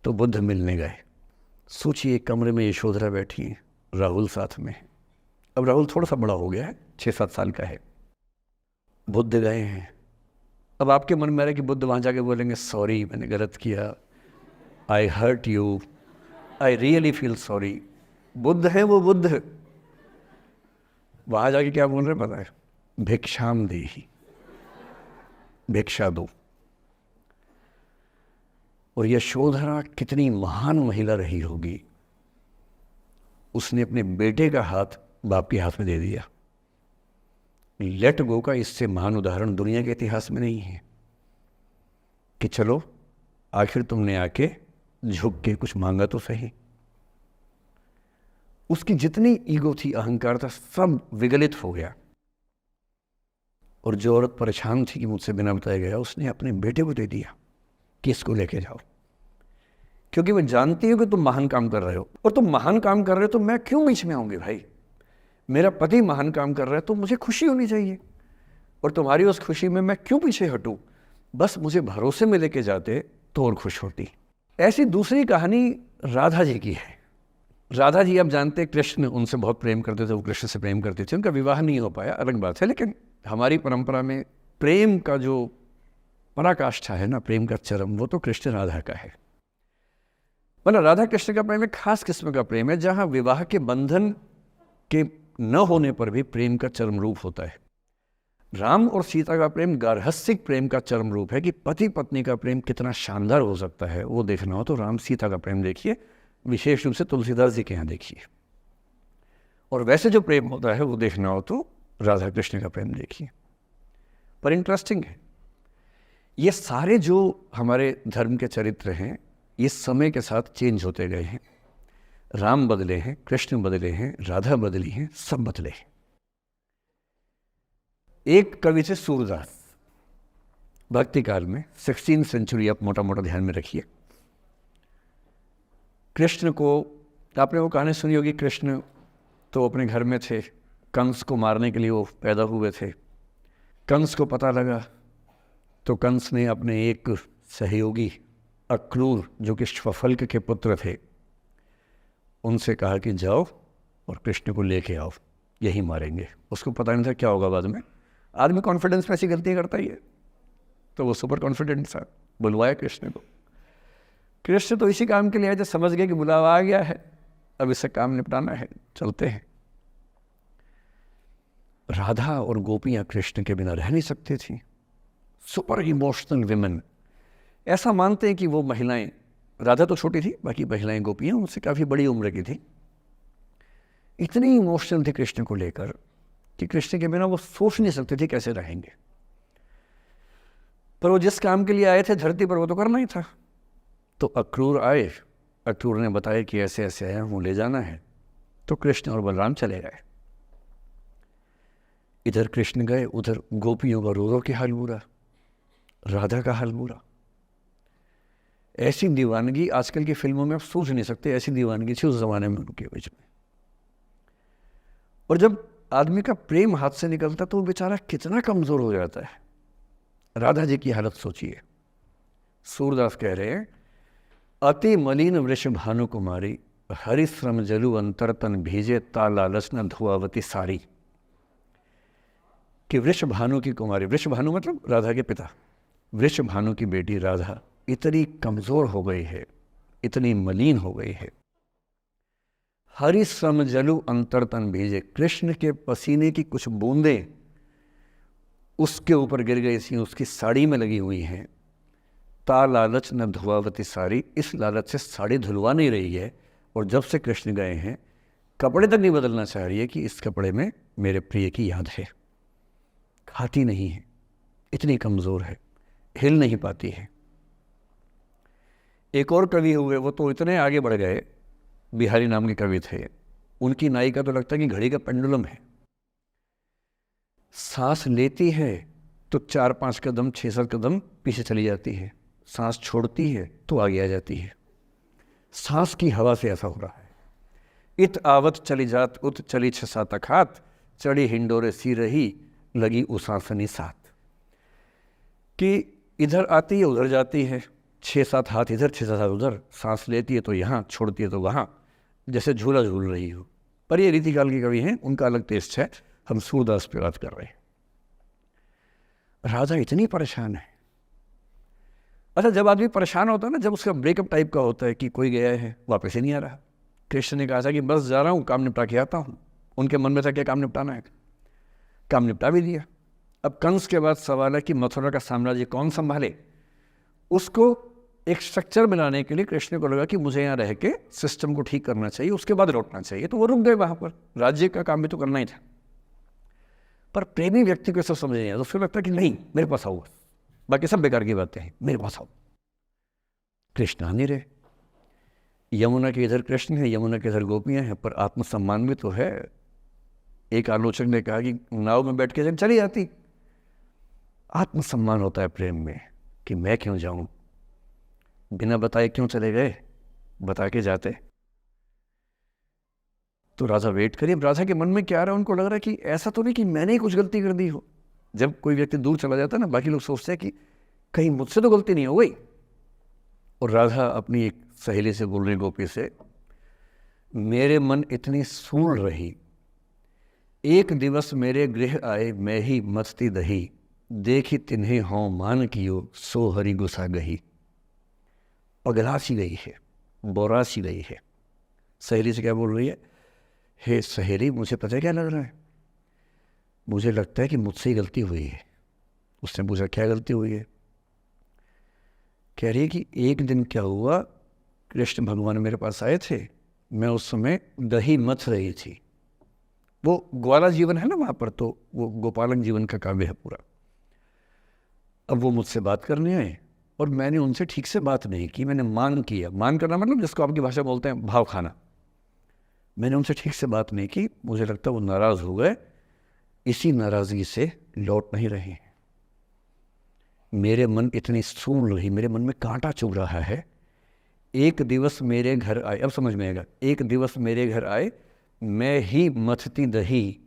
Speaker 3: तो बुद्ध मिलने गए। सोचिए कमरे में यशोधरा बैठी है, राहुल साथ में। अब राहुल थोड़ा सा बड़ा हो गया है, 6-7 साल का है। बुद्ध गए हैं। अब आपके मन में आ रहा है कि बुद्ध वहाँ जाके बोलेंगे सॉरी मैंने गलत किया, I hurt you, I really feel sorry. बुद्ध है वो बुद्ध, वहाँ जाके क्या बोल रहे पता है, भिक्षाम देहि, भिक्षा दो। और यशोधरा कितनी महान महिला रही होगी, उसने अपने बेटे का हाथ बाप के हाथ में दे दिया। लेट गो का इससे महान उदाहरण दुनिया के इतिहास में नहीं है कि चलो आखिर तुमने आके झुक के कुछ मांगा तो सही। उसकी जितनी ईगो थी, अहंकार था, सब विगलित हो गया। और जो औरत परेशान थी कि मुझसे बिना बताया गया, उसने अपने बेटे को दे दिया कि इसको लेके जाओ, क्योंकि मैं जानती हूँ कि तुम महान काम कर रहे हो, और तुम महान काम कर रहे हो तो मैं क्यों बीच में आऊँगी भाई। मेरा पति महान काम कर रहा है तो मुझे खुशी होनी चाहिए, और तुम्हारी उस खुशी में मैं क्यों पीछे हटूं। बस मुझे भरोसे में लेके जाते तो और खुश होती। ऐसी दूसरी कहानी राधा जी की है। राधा जी आप जानते हैं कृष्ण उनसे बहुत प्रेम करते थे, वो कृष्ण से प्रेम करते थे, उनका विवाह नहीं हो पाया, अलग बात है। लेकिन हमारी परंपरा में प्रेम का जो पराकाष्ठा है ना प्रेम का चरम, वो तो कृष्ण राधा का है। मतलब राधा कृष्ण का प्रेम एक खास किस्म का प्रेम है, जहाँ विवाह के बंधन के न होने पर भी प्रेम का चरम रूप होता है। राम और सीता का प्रेम गार्हस्थ्यिक प्रेम का चरम रूप है कि पति पत्नी का प्रेम कितना शानदार हो सकता है। वो देखना हो तो राम सीता का प्रेम देखिए, विशेष रूप से तुलसीदास जी के यहाँ देखिए। और वैसे जो प्रेम होता है वो देखना हो तो राधा कृष्ण का प्रेम देखिए। पर इंटरेस्टिंग है, ये सारे जो हमारे धर्म के चरित्र हैं ये समय के साथ चेंज होते गए हैं। राम बदले हैं, कृष्ण बदले हैं, राधा बदली हैं, सब बदले हैं। एक कवि थे सूरदास, भक्ति काल में 16वीं सेंचुरी, आप मोटा मोटा ध्यान में रखिए। कृष्ण को, आपने वो कहानी सुनी होगी, कृष्ण तो अपने घर में थे, कंस को मारने के लिए वो पैदा हुए थे। कंस को पता लगा तो कंस ने अपने एक सहयोगी अक्रूर, जो कि श्वफल्क के पुत्र थे, उनसे कहा कि जाओ और कृष्ण को लेके आओ, यही मारेंगे। उसको पता नहीं था क्या होगा बाद में। आदमी कॉन्फिडेंस में ऐसी गलतियाँ करता ही है, तो वो सुपर कॉन्फिडेंट था, बुलवाया कृष्ण को। कृष्ण तो इसी काम के लिए आए थे, समझ गए कि बुलावा आ गया है, अब इससे काम निपटाना है, चलते हैं। राधा और गोपियाँ कृष्ण के बिना रह नहीं सकती थी। सुपर इमोशनल विमेन, ऐसा मानते हैं कि वो महिलाएं, राधा तो छोटी थी, बाकी महिलाएं गोपियाँ उनसे काफ़ी बड़ी उम्र की थी, इतनी इमोशनल थी कृष्ण को लेकर कि कृष्ण के बिना वो सोच नहीं सकते थे कैसे रहेंगे। पर वो जिस काम के लिए आए थे धरती पर, वो तो करना ही था। तो अक्रूर आए, अक्रूर ने बताया कि ऐसे ऐसे आया हूँ, ले जाना है। तो कृष्ण और बलराम चले गए। इधर कृष्ण गए, उधर गोपियों का रो रो के हाल बुरा, राधा का हाल बुरा। ऐसी दीवानगी आजकल की फिल्मों में आप सोच नहीं सकते, ऐसी दीवानगी थी उस जमाने में उनके बीच में। और जब आदमी का प्रेम हाथ से निकलता तो वो बेचारा कितना कमजोर हो जाता है। राधा जी की हालत सोचिए। सूरदास कह रहे हैं, अति मलिन वृष भानु कुमारी, हरिश्रम जलु अंतर तन भीजे, ता लालच न धुआवती सारी। कि वृष भानु की कुमारी, वृष भानु मतलब राधा के पिता, वृष भानु की बेटी राधा इतनी कमजोर हो गई है, इतनी मलिन हो गई है। हरिश्रम जलु अंतर तन भीजे, कृष्ण के पसीने की कुछ बूंदें उसके ऊपर गिर गई थी, उसकी साड़ी में लगी हुई हैं। ता लालच न धुआवती साड़ी, इस लालच से साड़ी धुलवा नहीं रही है। और जब से कृष्ण गए हैं कपड़े तक नहीं बदलना चाह रही है कि इस कपड़े में मेरे प्रिय की याद है। खाती नहीं है, इतनी कमज़ोर है, हिल नहीं पाती है। एक और कवि हुए, वो तो इतने आगे बढ़ गए, बिहारी नाम के कवि थे। उनकी नायिका तो लगता है कि घड़ी का पेंडुलम है। सांस लेती है तो 4-5 कदम 6-7 कदम पीछे चली जाती है, सांस छोड़ती है तो आगे आ जाती है। सांस की हवा से ऐसा हो रहा है। इत आवत चली जात उत चली 6-7 अखात, चढ़ी हिंडोरे सी रही लगी उसासनी साथ। कि इधर आती है उधर जाती है, 6-7 हाथ इधर 6-7 हाथ उधर, सांस लेती है तो यहाँ, छोड़ती है तो वहाँ, जैसे झूला झूल रही हो। पर ये रीतिकाल के कवि हैं, उनका अलग टेस्ट है, हम सूरदास पे बात कर रहे हैं। राधा इतनी परेशान है। अच्छा, जब आदमी परेशान होता है ना, जब उसका ब्रेकअप टाइप का होता है कि कोई गया है वापस ही नहीं आ रहा, कृष्ण ने कहा था कि बस जा रहा हूँ, काम निपटा के आता हूँ। उनके मन में था क्या काम निपटाना है, काम निपटा भी दिया। अब कंस के बाद सवाल है कि मथुरा का साम्राज्य कौन संभाले। उसको एक स्ट्रक्चर बनाने के लिए कृष्ण को लगा कि मुझे यहाँ रह के सिस्टम को ठीक करना चाहिए, उसके बाद लौटना चाहिए। तो वो रुक गए वहाँ पर, राज्य का काम भी तो करना ही था। पर प्रेमी व्यक्ति को सब समझ नहीं आया, तो फिर लगता कि नहीं मेरे पास आओ, बाकी सब बेकार की बातें हैं, मेरे पास आओ। कृष्ण आ नहीं रहे। यमुना के इधर कृष्ण है, यमुना के इधर गोपियाँ हैं, पर आत्मसम्मान भी तो है। एक आलोचक ने कहा कि नाव में बैठ के चली जाती। आत्मसम्मान होता है प्रेम में कि मैं क्यों जाऊं, बिना बताए क्यों चले गए, बता के जाते। तो राधा वेट करिए। राधा के मन में क्या आ रहा है, उनको लग रहा है कि ऐसा तो नहीं कि मैंने ही कुछ गलती कर दी हो। जब कोई व्यक्ति दूर चला जाता है ना, बाकी लोग सोचते हैं कि कहीं मुझसे तो गलती नहीं हो गई। और राधा अपनी एक सहेली से बोल रही, गोपी से, मेरे मन इतनी सूढ़ रही, एक दिवस मेरे गृह आए मैं ही मस्ती दही, देखी तिन्हें हों मान कियो सो हरि गुसा गही। पगला सी गई है, बोरा सी गई है। सहेली से क्या बोल रही है? हे सहेली, मुझे पता है क्या लग रहा है, मुझे लगता है कि मुझसे ही गलती हुई है। उसने पूछा क्या गलती हुई है? कह रही है कि एक दिन क्या हुआ, कृष्ण भगवान मेरे पास आए थे, मैं उस समय दही मथ रही थी। वो ग्वाला जीवन है ना वहाँ पर, तो वो गोपालन जीवन का काव्य है पूरा। अब वो मुझसे बात करने आए और मैंने उनसे ठीक से बात नहीं की, मैंने मान किया। मान करना मतलब जिसको आपकी भाषा बोलते हैं भाव खाना। मैंने उनसे ठीक से बात नहीं की, मुझे लगता है वो नाराज़ हो गए, इसी नाराज़गी से लौट नहीं रहे हैं। मेरे मन इतनी सून रही, मेरे मन में कांटा चुभ रहा है। एक दिवस मेरे घर आए, अब समझ में आएगा, एक दिवस मेरे घर आए, मैं ही मथती दही,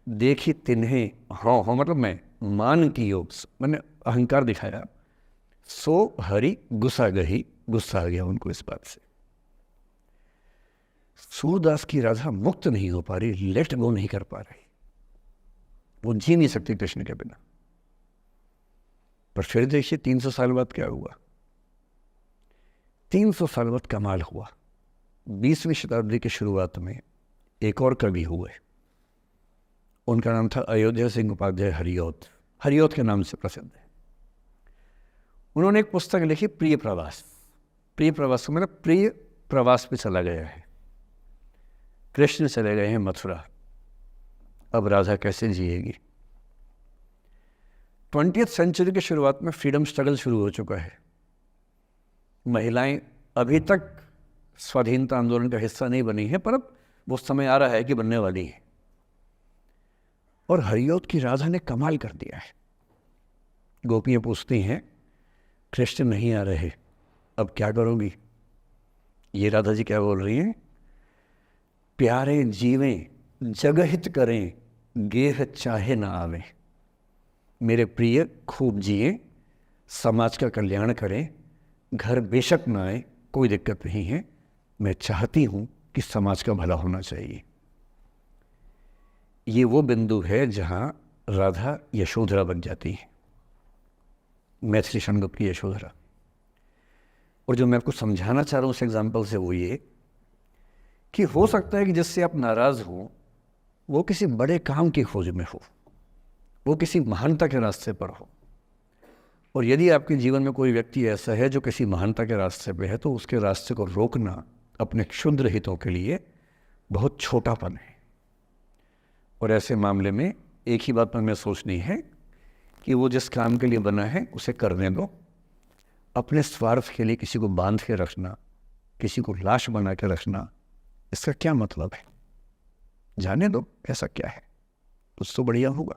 Speaker 3: देखी तिन्हें हाँ मतलब मैं मान की योग, मैंने अहंकार दिखाया, सो हरि गुस्सा गही, गुस्सा आ गया उनको इस बात से। सूरदास की राधा मुक्त नहीं हो पा रही, लेट गो नहीं कर पा रही, वो जी नहीं सकती कृष्ण के बिना। पर फिर देखिए 300 साल बाद क्या हुआ। 300 साल बाद कमाल हुआ। 20वीं शताब्दी की शुरुआत में एक और कवि हुए, उनका नाम था अयोध्या सिंह उपाध्याय हरिऔध। हरिऔध के नाम से प्रसिद्ध है। उन्होंने एक पुस्तक लिखी प्रिय प्रवास। प्रिय प्रवास मतलब प्रिय प्रवास पे चला गया है, कृष्ण चले गए हैं मथुरा, अब राधा कैसे जिएगी। 20वीं सेंचुरी की शुरुआत में फ्रीडम स्ट्रगल शुरू हो चुका है। महिलाएं अभी तक स्वाधीनता आंदोलन का हिस्सा नहीं बनी है, पर अब वो समय आ रहा है कि बनने वाली है। और हरिऔध की राधा ने कमाल कर दिया है। गोपियां पूछती हैं कृष्ण नहीं आ रहे, अब क्या करोगी? ये राधा जी क्या बोल रही हैं? प्यारे जीवें जगहित करें, गेह चाहे ना आवे। मेरे प्रिय खूब जिए, समाज का कल्याण करें, घर बेशक ना आए, कोई दिक्कत नहीं है, मैं चाहती हूं कि समाज का भला होना चाहिए। ये वो बिंदु है जहां राधा यशोधरा बन जाती है, मैथिली शरणगुप्त की यशोधरा। और जो मैं आपको समझाना चाह रहा हूं उस एग्जाम्पल से वो ये कि हो सकता है कि जिससे आप नाराज हो वो किसी बड़े काम की खोज में हो, वो किसी महानता के रास्ते पर हो। और यदि आपके जीवन में कोई व्यक्ति ऐसा है जो किसी महानता के रास्ते पे है, तो उसके रास्ते को रोकना अपने क्षुद्र हितों के लिए बहुत छोटापन है। और ऐसे मामले में एक ही बात हमें सोचनी है कि वो जिस काम के लिए बना है उसे करने दो। अपने स्वार्थ के लिए किसी को बांध के रखना, किसी को लाश बना के रखना, इसका क्या मतलब है? जाने दो, ऐसा क्या है, कुछ तो बढ़िया होगा।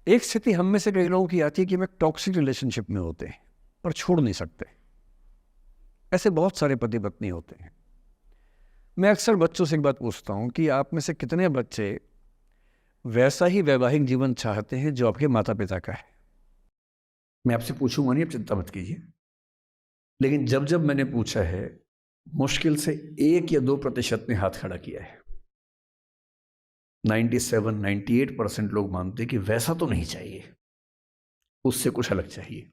Speaker 3: एक स्थिति हम में से कई लोगों की आती है कि हम एक टॉक्सिक रिलेशनशिप में होते हैं पर छोड़ नहीं सकते। ऐसे बहुत सारे पति पत्नी होते हैं। मैं अक्सर बच्चों से एक बात पूछता हूं कि आप में से कितने बच्चे वैसा ही वैवाहिक जीवन चाहते हैं जो आपके माता पिता का है? मैं आपसे पूछूंगा नहीं, आप चिंता मत कीजिए, लेकिन जब जब मैंने पूछा है, मुश्किल से 1 या 2% ने हाथ खड़ा किया है। 97-98% लोग मानते हैं कि वैसा तो नहीं चाहिए, उससे कुछ अलग चाहिए।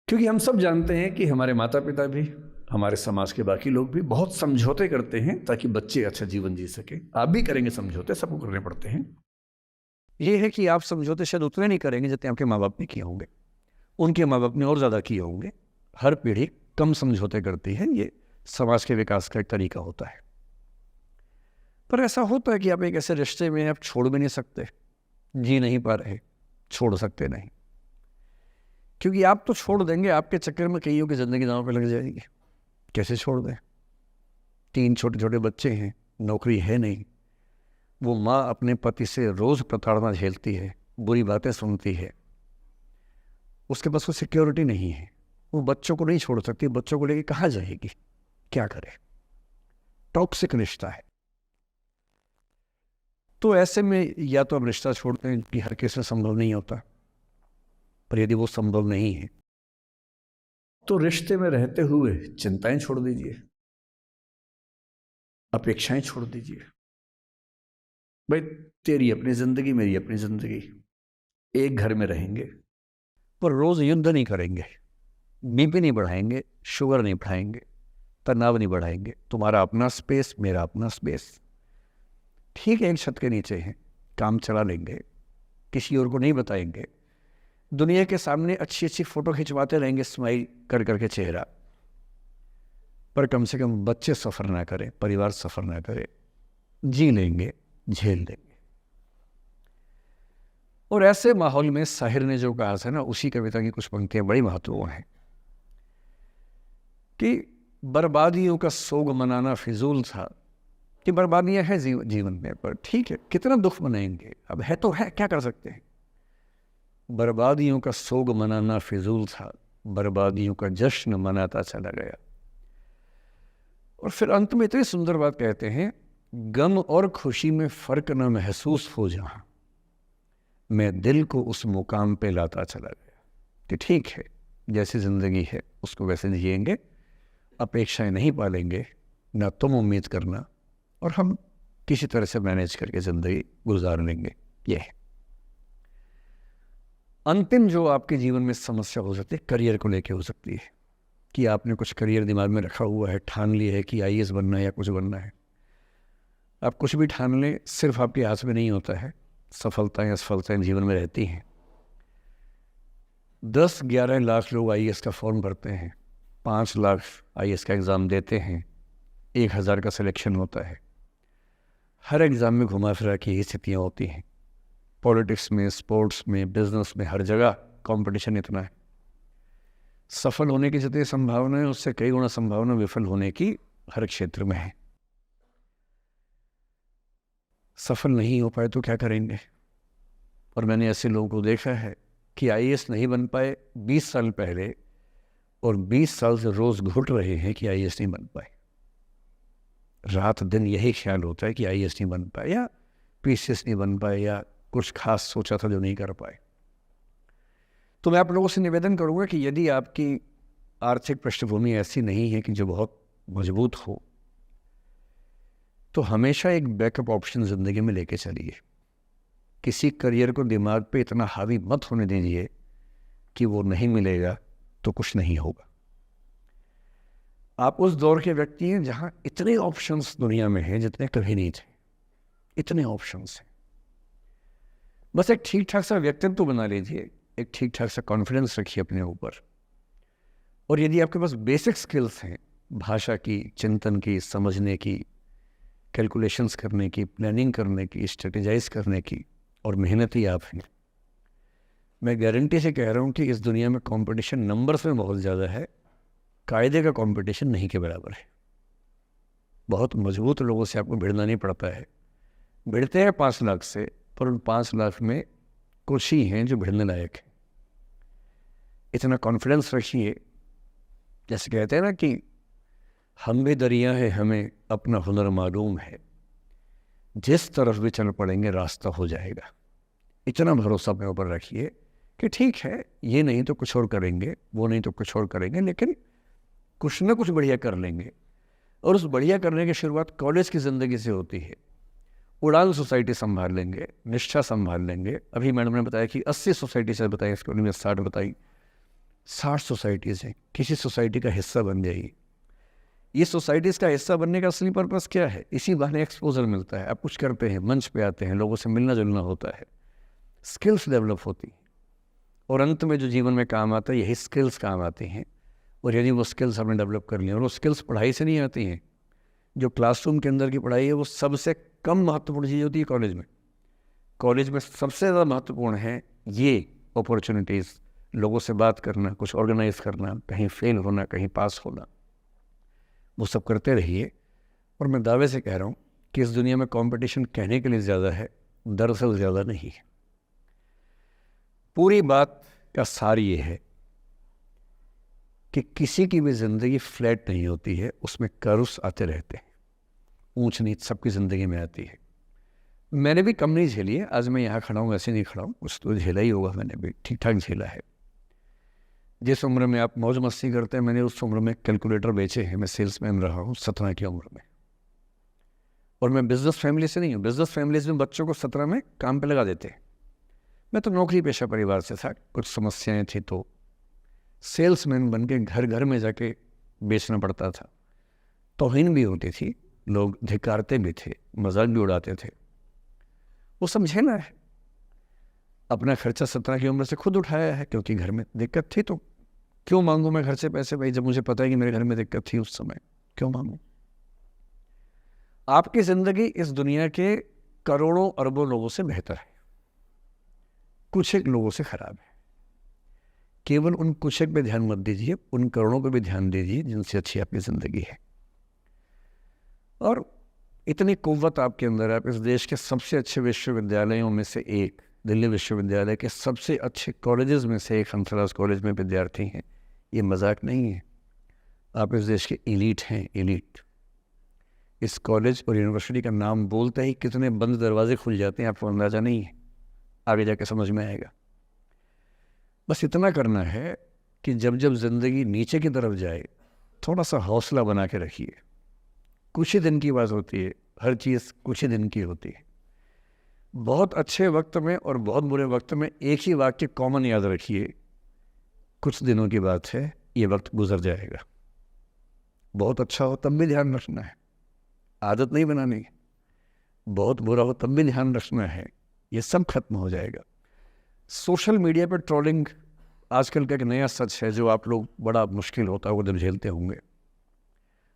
Speaker 3: क्योंकि हम सब जानते हैं कि हमारे माता पिता भी, हमारे समाज के बाकी लोग भी बहुत समझौते करते हैं ताकि बच्चे अच्छा जीवन जी सके। आप भी करेंगे समझौते, सबको करने पड़ते हैं। ये है कि आप समझौते शायद उतने नहीं करेंगे जितने आपके माँ बाप ने किए होंगे, उनके माँ बाप ने और ज़्यादा किए होंगे। हर पीढ़ी कम समझौते करती है, ये समाज के विकास का एक तरीका होता है। पर ऐसा होता है कि आप एक ऐसे रिश्ते में आप छोड़ भी नहीं सकते, जी नहीं पा रहे, छोड़ सकते नहीं, क्योंकि आप तो छोड़ देंगे, आपके चक्कर में कईयों की ज़िंदगी दांव पे लग जाएगी। कैसे छोड़ दें? 3 छोटे छोटे बच्चे हैं, नौकरी है नहीं, वो माँ अपने पति से रोज़ प्रताड़ना झेलती है, बुरी बातें सुनती है, उसके पास कोई सिक्योरिटी नहीं है, वो बच्चों को नहीं छोड़ सकती, बच्चों को लेके कहाँ जाएगी, क्या करे? टॉक्सिक रिश्ता है। तो ऐसे में या तो आप रिश्ता छोड़ते हैं कि हर केस में संभव नहीं होता, पर यदि वो संभव नहीं है तो रिश्ते में रहते हुए चिंताएं छोड़ दीजिए, अपेक्षाएं छोड़ दीजिए। भाई तेरी अपनी ज़िंदगी, मेरी अपनी ज़िंदगी, एक घर में रहेंगे पर रोज़ युद्ध नहीं करेंगे, बीपी नहीं बढ़ाएंगे, शुगर नहीं बढ़ाएंगे, तनाव नहीं बढ़ाएंगे। तुम्हारा अपना स्पेस, मेरा अपना स्पेस, ठीक है, एक छत के नीचे हैं, काम चला लेंगे, किसी और को नहीं बताएंगे, दुनिया के सामने अच्छी अच्छी फ़ोटो खिंचवाते रहेंगे स्माइल कर करके चेहरा, पर कम से कम बच्चे सफ़र ना करें, परिवार सफ़र ना करे, जी लेंगे, झेल लेंगे। और ऐसे माहौल में साहिर ने जो कहा था ना, उसी कविता की कुछ पंक्तियां बड़ी महत्वपूर्ण हैं कि बर्बादियों का सोग मनाना फिजूल था, कि बर्बादियां हैं जीवन में, पर ठीक है, कितना दुख मनाएंगे, अब है तो है, क्या कर सकते हैं। बर्बादियों का सोग मनाना फिजूल था, बर्बादियों का जश्न मनाता चला गया। और फिर अंत में इतनी सुंदर बात कहते हैं, गम और खुशी में फ़र्क न महसूस हो जहाँ, मैं दिल को उस मुकाम पे लाता चला गया। कि ठीक है, जैसी ज़िंदगी है उसको वैसे जिएंगे, अपेक्षाएं नहीं पालेंगे, ना तुम उम्मीद करना, और हम किसी तरह से मैनेज करके ज़िंदगी गुजार लेंगे। ये है अंतिम जो आपके जीवन में समस्या हो सकती है, करियर को लेके हो सकती है, कि आपने कुछ करियर दिमाग में रखा हुआ है, ठान लिया है कि आईएएस बनना है या कुछ बनना है। आप कुछ भी ठान लें, सिर्फ आपके हाथ में नहीं होता है, सफलताएं असफलताएं जीवन में रहती हैं। 10-11 लाख लोग आईएएस का फॉर्म भरते हैं, 5 लाख आईएएस का एग्ज़ाम देते हैं, 1000 का सिलेक्शन होता है। हर एग्ज़ाम में घुमा फिरा की यही स्थितियाँ होती हैं। पॉलिटिक्स में, स्पोर्ट्स में, बिजनेस में, हर जगह कंपटीशन इतना है। सफल होने की जितनी संभावना है, उससे कई गुना संभावना विफल होने की हर क्षेत्र में है। सफल नहीं हो पाए तो क्या करेंगे। और मैंने ऐसे लोगों को देखा है कि आईएएस नहीं बन पाए 20 साल पहले, और 20 साल से रोज़ घुट रहे हैं कि आईएएस नहीं बन पाए। रात दिन यही ख्याल होता है कि आईएएस नहीं बन पाए, या पीसीएस नहीं बन पाए, या कुछ खास सोचा था जो नहीं कर पाए। तो मैं आप लोगों से निवेदन करूँगा कि यदि आपकी आर्थिक पृष्ठभूमि ऐसी नहीं है कि जो बहुत मजबूत हो, तो हमेशा एक बैकअप ऑप्शन ज़िंदगी में लेके चलिए। किसी करियर को दिमाग पे इतना हावी मत होने दीजिए कि वो नहीं मिलेगा तो कुछ नहीं होगा। आप उस दौर के व्यक्ति हैं जहाँ इतने ऑप्शंस दुनिया में हैं जितने कभी नहीं थे। इतने ऑप्शंस हैं, बस एक ठीक ठाक सा व्यक्तित्व बना लीजिए, एक ठीक ठाक सा कॉन्फिडेंस रखिए अपने ऊपर। और यदि आपके पास बेसिक स्किल्स हैं, भाषा की, चिंतन की, समझने की, कैलकुलेशंस करने की, प्लानिंग करने की, स्ट्रेटेजाइज करने की, और मेहनती आप हैं, मैं गारंटी से कह रहा हूँ कि इस दुनिया में कंपटीशन नंबर्स में बहुत ज़्यादा है, कायदे का कंपटीशन नहीं के बराबर है। बहुत मजबूत लोगों से आपको भिड़ना नहीं पड़ता है। भिड़ते हैं 5 लाख से, पर उन 5 लाख में कुछ ही हैं जो भिड़ने लायक हैं। इतना कॉन्फिडेंस रखिए, जैसे कहते हैं ना कि हम भी दरिया है, हमें अपना हुनर मालूम है, जिस तरफ भी चल पड़ेंगे रास्ता हो जाएगा। इतना भरोसा अपने ऊपर रखिए कि ठीक है, ये नहीं तो कुछ और करेंगे, वो नहीं तो कुछ और करेंगे, लेकिन कुछ ना कुछ बढ़िया कर लेंगे। और उस बढ़िया करने की शुरुआत कॉलेज की ज़िंदगी से होती है। उड़ान सोसाइटी संभाल लेंगे, निष्ठा संभाल लेंगे। अभी मैडम ने बताया कि 80 सोसाइटी से बताई, इसको में 60 बताई, 60 सोसाइटीज़ हैं। किसी सोसाइटी का हिस्सा बन जाइए। ये सोसाइटीज़ का हिस्सा बनने का असली पर्पस क्या है? इसी बहाने एक्सपोजर मिलता है, आप कुछ करते हैं, मंच पे आते हैं, लोगों से मिलना जुलना होता है, स्किल्स डेवलप होती हैं, और अंत में जो जीवन में काम आता है, यही स्किल्स काम आते हैं। और यदि वो स्किल्स हमने डेवलप कर लिए, और वो स्किल्स पढ़ाई से नहीं आती हैं, जो क्लासरूम के अंदर की पढ़ाई है वो सबसे कम महत्वपूर्ण चीज़ होती है कॉलेज में। कॉलेज में सबसे ज़्यादा महत्वपूर्ण है ये अपॉर्चुनिटीज़, लोगों से बात करना, कुछ ऑर्गेनाइज करना, कहीं फेल होना, कहीं पास होना, वो सब करते रहिए। और मैं दावे से कह रहा हूँ कि इस दुनिया में कंपटीशन कहने के लिए ज़्यादा है, दरअसल ज़्यादा नहीं है। पूरी बात का सार ये है कि किसी की भी ज़िंदगी फ्लैट नहीं होती है, उसमें कर्व्स आते रहते हैं, ऊंच नीच सबकी ज़िंदगी में आती है। मैंने भी कम नहीं झेली है, आज मैं यहाँ खड़ा हूँ ऐसे नहीं खड़ा हूँ, कुछ तो झेला ही होगा, मैंने भी ठीक ठाक झेला है। जिस उम्र में आप मौज मस्ती करते हैं, मैंने उस उम्र में कैलकुलेटर बेचे हैं, मैं सेल्समैन रहा हूँ 17 की उम्र में। और मैं बिजनेस फैमिली से नहीं हूँ। बिजनेस फैमिलीज में बच्चों को 17 में काम पे लगा देते हैं। मैं तो नौकरी पेशा परिवार से था, कुछ समस्याएं थी तो सेल्समैन बन के घर घर में जाके बेचना पड़ता था। तौहीन भी होती थी, लोग धिक्कारते भी थे, मजाक भी उड़ाते थे। वो समझे ना है, अपना खर्चा 17 की उम्र से खुद उठाया है, क्योंकि घर में दिक्कत थी। तो क्यों मांगू मैं घर से पैसे भाई, जब मुझे पता है कि मेरे घर में दिक्कत थी उस समय, क्यों मांगू? आपकी जिंदगी इस दुनिया के करोड़ों अरबों लोगों से बेहतर है, कुछ एक लोगों से खराब है। केवल उन कुछ एक पे ध्यान मत दीजिए, उन करोड़ों पे भी ध्यान दीजिए जिनसे अच्छी आपकी जिंदगी है। और इतनी कुव्वत आपके अंदर है, आप इस देश के सबसे अच्छे विश्वविद्यालयों में से एक, दिल्ली विश्वविद्यालय के सबसे अच्छे कॉलेजेस में से एक हंसराज कॉलेज में विद्यार्थी हैं। ये मजाक नहीं है, आप इस देश के एलीट हैं, एलीट। इस कॉलेज और यूनिवर्सिटी का नाम बोलते ही कितने बंद दरवाजे खुल जाते हैं आपको अंदाजा नहीं है, आगे जाके समझ में आएगा। बस इतना करना है कि जब जब जिंदगी नीचे की तरफ जाए थोड़ा सा हौसला बना के रखिए। कुछ ही दिन की बात होती है, हर चीज़ कुछ ही दिन की होती है। बहुत अच्छे वक्त में और बहुत बुरे वक्त में एक ही वाक्य कॉमन याद रखिए, कुछ दिनों की बात है, ये वक्त गुजर जाएगा। बहुत अच्छा हो तब भी ध्यान रखना है, आदत नहीं बनानी। बहुत बुरा हो तब भी ध्यान रखना है, ये सब खत्म हो जाएगा। सोशल मीडिया पर ट्रोलिंग आजकल का एक नया सच है, जो आप लोग बड़ा मुश्किल होता है वो जब झेलते होंगे।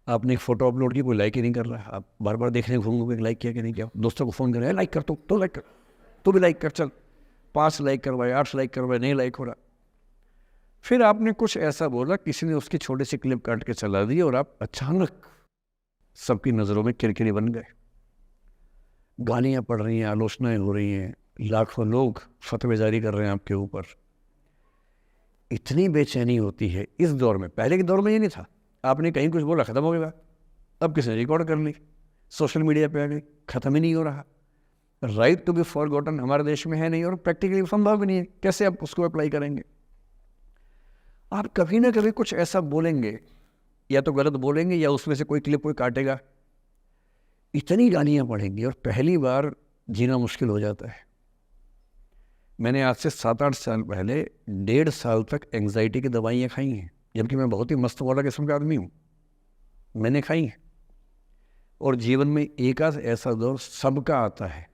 Speaker 3: आपने एक फ़ोटो अपलोड की, कोई लाइक ही नहीं कर रहा है, आप बार बार देखने घूमोगे लाइक किया कि नहीं किया। दोस्तों को फ़ोन कर रहे हैं, लाइक कर, तो लाइक कर, तो भी लाइक कर, चल 5 लाइक करवाए, 8 लाइक करवाए, नहीं लाइक हो रहा। फिर आपने कुछ ऐसा बोला, किसी ने उसकी छोटी सी क्लिप काट के चला दी और आप अचानक सबकी नज़रों में किरकिरी बन गए। गालियाँ पड़ रही हैं, आलोचनाएँ हो रही हैं, लाखों लोग फतवे जारी कर रहे हैं आपके ऊपर। इतनी बेचैनी होती है इस दौर में। पहले के दौर में ये नहीं था, आपने कहीं कुछ बोला ख़त्म हो गई बात। अब किसी ने रिकॉर्ड कर ली, सोशल मीडिया पे आ गई, ख़त्म ही नहीं हो रहा। राइट टू बी फॉरगॉटन हमारे देश में है नहीं, और प्रैक्टिकली संभव भी नहीं है। कैसे आप उसको अप्लाई करेंगे? आप कभी ना कभी कुछ ऐसा बोलेंगे, या तो गलत बोलेंगे या उसमें से कोई क्लिप कोई काटेगा, इतनी गालियाँ पड़ेंगी और पहली बार जीना मुश्किल हो जाता है। मैंने आज से 7-8 साल पहले 1.5 साल तक एंग्जाइटी की दवाइयाँ खाई हैं, जबकि मैं बहुत ही मस्त वाला किस्म का आदमी हूँ, मैंने खाई हैं। और जीवन में एक आध ऐसा दौर सबका आता है,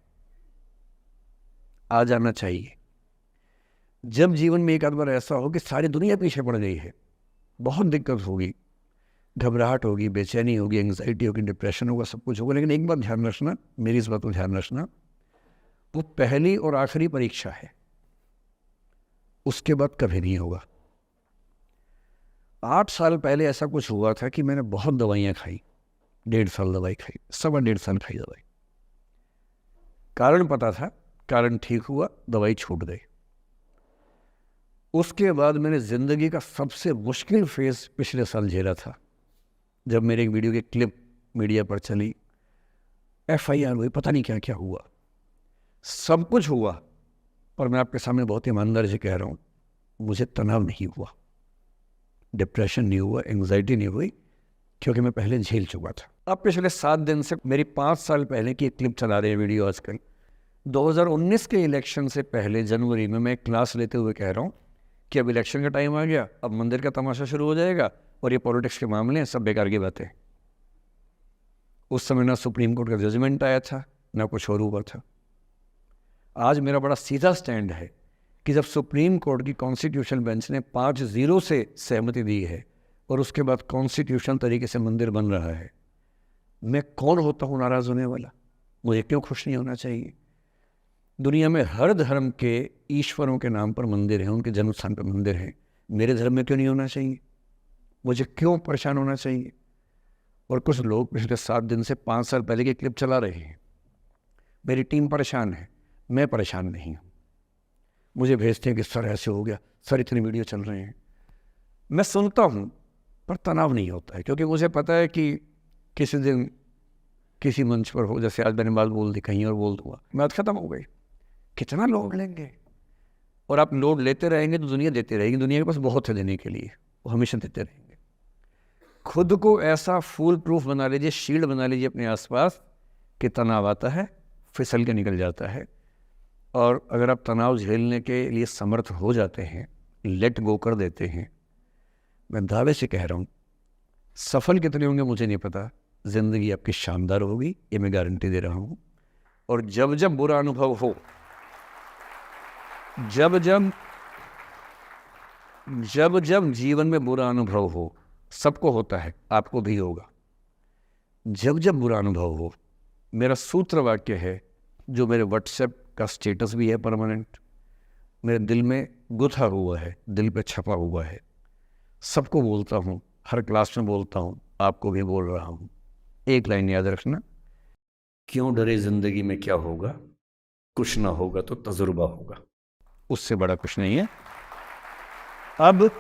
Speaker 3: आ जाना चाहिए। जब जीवन में एक आध बार ऐसा हो कि सारी दुनिया पीछे पड़ गई है, बहुत दिक्कत होगी, घबराहट होगी, बेचैनी होगी, एंग्जाइटी होगी, डिप्रेशन होगा, सब कुछ होगा। लेकिन एक बात ध्यान रखना, मेरी इस बात को ध्यान रखना, वो पहली और आखिरी परीक्षा है, उसके बाद कभी नहीं होगा। 8 साल पहले ऐसा कुछ हुआ था कि मैंने बहुत दवाइयाँ खाई, 1.5 साल दवाई खाई, 1.25 साल खाई दवाई। कारण पता था, कारण ठीक हुआ, दवाई छूट गई। उसके बाद मैंने ज़िंदगी का सबसे मुश्किल फेज़ पिछले साल झेला था, जब मेरे एक वीडियो की क्लिप मीडिया पर चली, FIR हुई, पता नहीं क्या क्या हुआ, सब कुछ हुआ। पर मैं आपके सामने बहुत ईमानदारी से कह रहा हूँ, मुझे तनाव नहीं हुआ, डिप्रेशन नहीं हुआ, एंग्जाइटी नहीं हुई, क्योंकि मैं पहले झेल चुका था। अब पिछले 7 दिन से मेरी 5 साल पहले की एक क्लिप चला रही है वीडियो आजकल। 2019 के इलेक्शन से पहले जनवरी में मैं क्लास लेते हुए कह रहा हूँ कि अब इलेक्शन का टाइम आ गया, अब मंदिर का तमाशा शुरू हो जाएगा और ये पॉलिटिक्स के मामले हैं, सब बेकार की बातें। उस समय ना सुप्रीम कोर्ट का जजमेंट आया था, ना कुछ और हुआ था। आज मेरा बड़ा सीधा स्टैंड है कि जब सुप्रीम कोर्ट की कॉन्स्टिट्यूशन बेंच ने 5-0 से सहमति दी है और उसके बाद कॉन्स्टिट्यूशन तरीके से मंदिर बन रहा है, मैं कौन होता हूँ नाराज़ होने वाला? मुझे क्यों खुश नहीं होना चाहिए? दुनिया में हर धर्म के ईश्वरों के नाम पर मंदिर हैं, उनके जन्म स्थान पर मंदिर हैं, मेरे धर्म में क्यों नहीं होना चाहिए? मुझे क्यों परेशान होना चाहिए? और कुछ लोग पिछले 7 दिन से 5 साल पहले की क्लिप चला रहे हैं। मेरी टीम परेशान है, मैं परेशान नहीं हूँ। मुझे भेजते हैं कि सर ऐसे हो गया, सर इतनी वीडियो चल रहे हैं। मैं सुनता हूँ पर तनाव नहीं होता है, क्योंकि मुझे पता है कि किसी दिन किसी मंच पर हो, जैसे आज मैंने बात बोल दी, कहीं और बोल दूँगा, बात खत्म हो गई। कितना लोड लेंगे? और आप लोड लेते रहेंगे तो दुनिया देती रहेगी। दुनिया के पास बहुत है देने के लिए, वो हमेशा देते रहेंगे। खुद को ऐसा फूल प्रूफ बना लीजिए, शील्ड बना लीजिए अपने आसपास कि तनाव आता है, फिसल के निकल जाता है, और अगर आप तनाव झेलने के लिए समर्थ हो जाते हैं, लेट गो कर देते हैं, मैं दावे से कह रहा हूँ, सफल कितने होंगे मुझे नहीं पता, ज़िंदगी आपकी शानदार होगी, ये मैं गारंटी दे रहा हूँ। और जब जब बुरा अनुभव हो, जब जब जीवन में बुरा अनुभव हो, सबको होता है, आपको भी होगा, जब जब बुरा अनुभव हो, मेरा सूत्र वाक्य है, जो मेरे व्हाट्सएप का स्टेटस भी है परमानेंट, मेरे दिल में गुथा हुआ है, दिल पे छपा हुआ है, सबको बोलता हूँ, हर क्लास में बोलता हूँ, आपको भी बोल रहा हूँ, एक लाइन याद रखना, क्यों डरे जिंदगी में क्या होगा, कुछ ना होगा तो तजुर्बा होगा, उससे बड़ा कुछ नहीं है। अब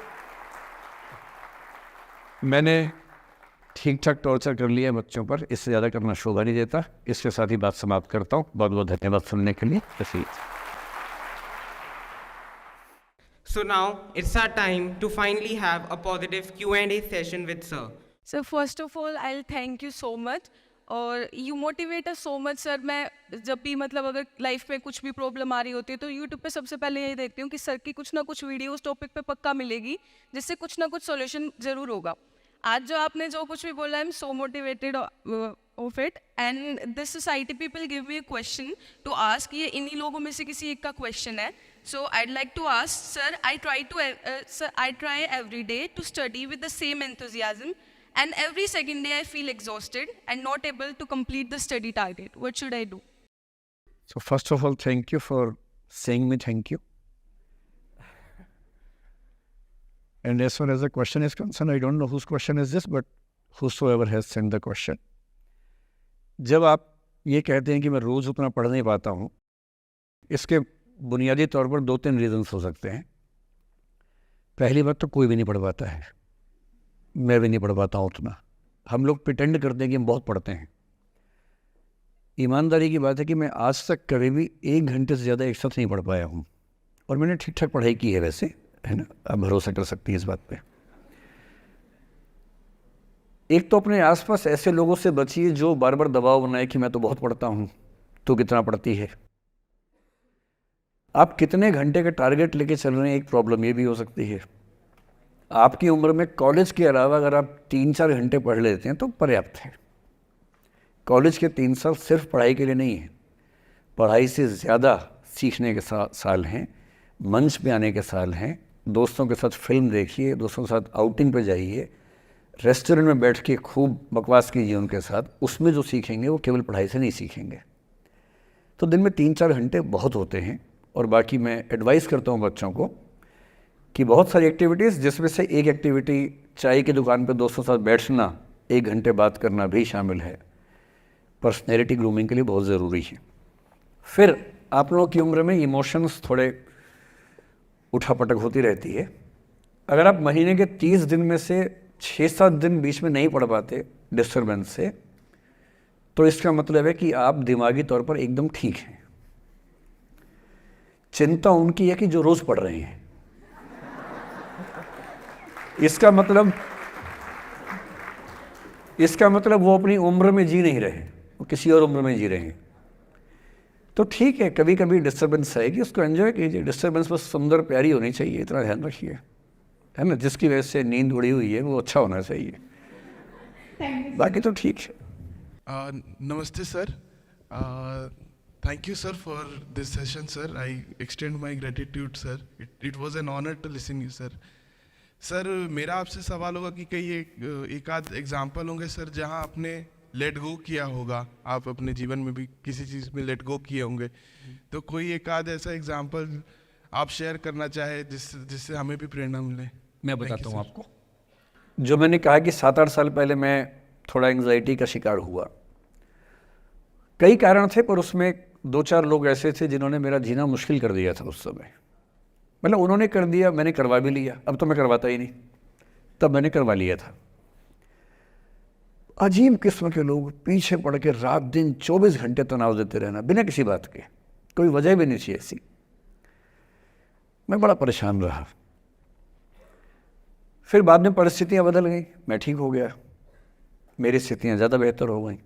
Speaker 3: मैंने ठीक ठाक टॉर्चर कर लिया बच्चों पर, इससे ज़्यादा करना शोभा नहीं देता। इसके साथ ही बात समाप्त करता हूँ। बहुत बहुत धन्यवाद सुनने के लिए।
Speaker 4: So now it's our time to finally have a positive Q&A session with sir.
Speaker 1: Sir first of all I thank you so much, और you motivate us so much sir. मैं जब भी मतलब अगर लाइफ में कुछ भी प्रॉब्लम आ रही होती है तो यूट्यूब पे सबसे पहले यही देखती हूँ कि सर की कुछ ना कुछ वीडियो उस टॉपिक पे पक्का मिलेगी, जिससे कुछ ना कुछ सॉल्यूशन ज़रूर होगा। आज जो आपने जो कुछ भी बोला, I am so motivated of it, and this society people give me a question to ask, ये इन्हीं लोगों में से किसी एक का क्वेश्चन है। So I'd like to ask sir, I try every day to study with the same enthusiasm, and every second day I feel exhausted and not able to complete the study target. What should I do?
Speaker 3: So first of all, thank you for saying me thank you. And as far as the question is concerned, I don't know whose question is this, but whosoever has sent the question. जब आप ये कहते हैं कि मैं रोज़ उतना पढ़ नहीं पाता हूँ, इसके बुनियादी तौर पर 2-3 रीजंस हो सकते हैं। पहली बात तो कोई भी नहीं पढ़ पाता है, मैं भी नहीं पढ़ पाता हूँ उतना। हम लोग प्रिटेंड करते हैं कि हम बहुत पढ़ते हैं। ईमानदारी की बात है कि मैं आज तक कभी भी 1 घंटे से ज़्यादा एक साथ नहीं पढ़ पाया हूँ, और मैंने ठीक ठाक पढ़ाई की है वैसे, है ना, आप भरोसा कर सकती हैं इस बात पे। एक तो अपने आसपास ऐसे लोगों से बचिए जो बार बार दबाव बनाए कि मैं तो बहुत पढ़ता हूँ, तो कितना पढ़ती है। आप कितने घंटे का टारगेट लेके चल रहे हैं, एक प्रॉब्लम ये भी हो सकती है। आपकी उम्र में कॉलेज के अलावा अगर आप 3-4 घंटे पढ़ लेते हैं तो पर्याप्त है। कॉलेज के 3 साल सिर्फ पढ़ाई के लिए नहीं है, पढ़ाई से ज़्यादा सीखने के साल हैं, मंच पे आने के साल हैं। दोस्तों के साथ फिल्म देखिए, दोस्तों के साथ आउटिंग पे जाइए, रेस्टोरेंट में बैठ के खूब बकवास कीजिए उनके साथ। उसमें जो सीखेंगे वो केवल पढ़ाई से नहीं सीखेंगे। तो दिन में 3-4 घंटे बहुत होते हैं। और बाकी मैं एडवाइस करता हूँ बच्चों को कि बहुत सारी एक्टिविटीज़, जिसमें से एक एक्टिविटी चाय की दुकान पे दोस्तों के साथ बैठना, 1 घंटे बात करना भी शामिल है। पर्सनैलिटी ग्रूमिंग के लिए बहुत ज़रूरी है। फिर आप लोगों की उम्र में इमोशंस थोड़े उठापटक होती रहती है। अगर आप महीने के 30 दिन में से 6-7 दिन बीच में नहीं पढ़ पाते डिस्टर्बेंस से, तो इसका मतलब है कि आप दिमागी तौर पर एकदम ठीक हैं। चिंता उनकी है कि जो रोज़ पढ़ रहे हैं। इसका मतलब वो अपनी उम्र में जी नहीं रहे, वो किसी और उम्र में जी रहे हैं। तो ठीक है, कभी कभी डिस्टर्बेंस आएगी, उसको एंजॉय कीजिए। डिस्टर्बेंस बस सुंदर प्यारी होनी चाहिए, इतना ध्यान रखिए, है ना। जिसकी वजह से नींद उड़ी हुई है वो अच्छा होना चाहिए, बाकी तो ठीक है।
Speaker 5: नमस्ते sir, thank you sir for this session sir. I extend my gratitude sir, it was an honour to listen you sir. Sir मेरा आपसे सवाल होगा कि कई एक आध एग्जाम्पल होंगे सर जहां आपने लेट गो किया होगा, आप अपने जीवन में भी किसी चीज़ में लेट गो किए होंगे, तो कोई एक आध ऐसा एग्जाम्पल आप शेयर करना चाहे जिससे हमें भी प्रेरणा मिले।
Speaker 3: मैं बताता हूँ आपको। जो मैंने कहा कि 7-8 साल पहले मैं थोड़ा एंग्जाइटी का शिकार हुआ, कई कारण थे, पर उसमें 2-4 लोग ऐसे थे जिन्होंने मेरा जीना मुश्किल कर दिया था उस समय। मतलब उन्होंने कर दिया, मैंने करवा भी लिया। अब तो मैं करवाता ही नहीं, तब मैंने करवा लिया था। अजीब किस्म के लोग, पीछे पड़ के रात दिन 24 घंटे तनाव देते रहना बिना किसी बात के, कोई वजह भी नहीं थी ऐसी। मैं बड़ा परेशान रहा। फिर बाद में परिस्थितियाँ बदल गई, मैं ठीक हो गया, मेरी स्थितियाँ ज़्यादा बेहतर हो गई।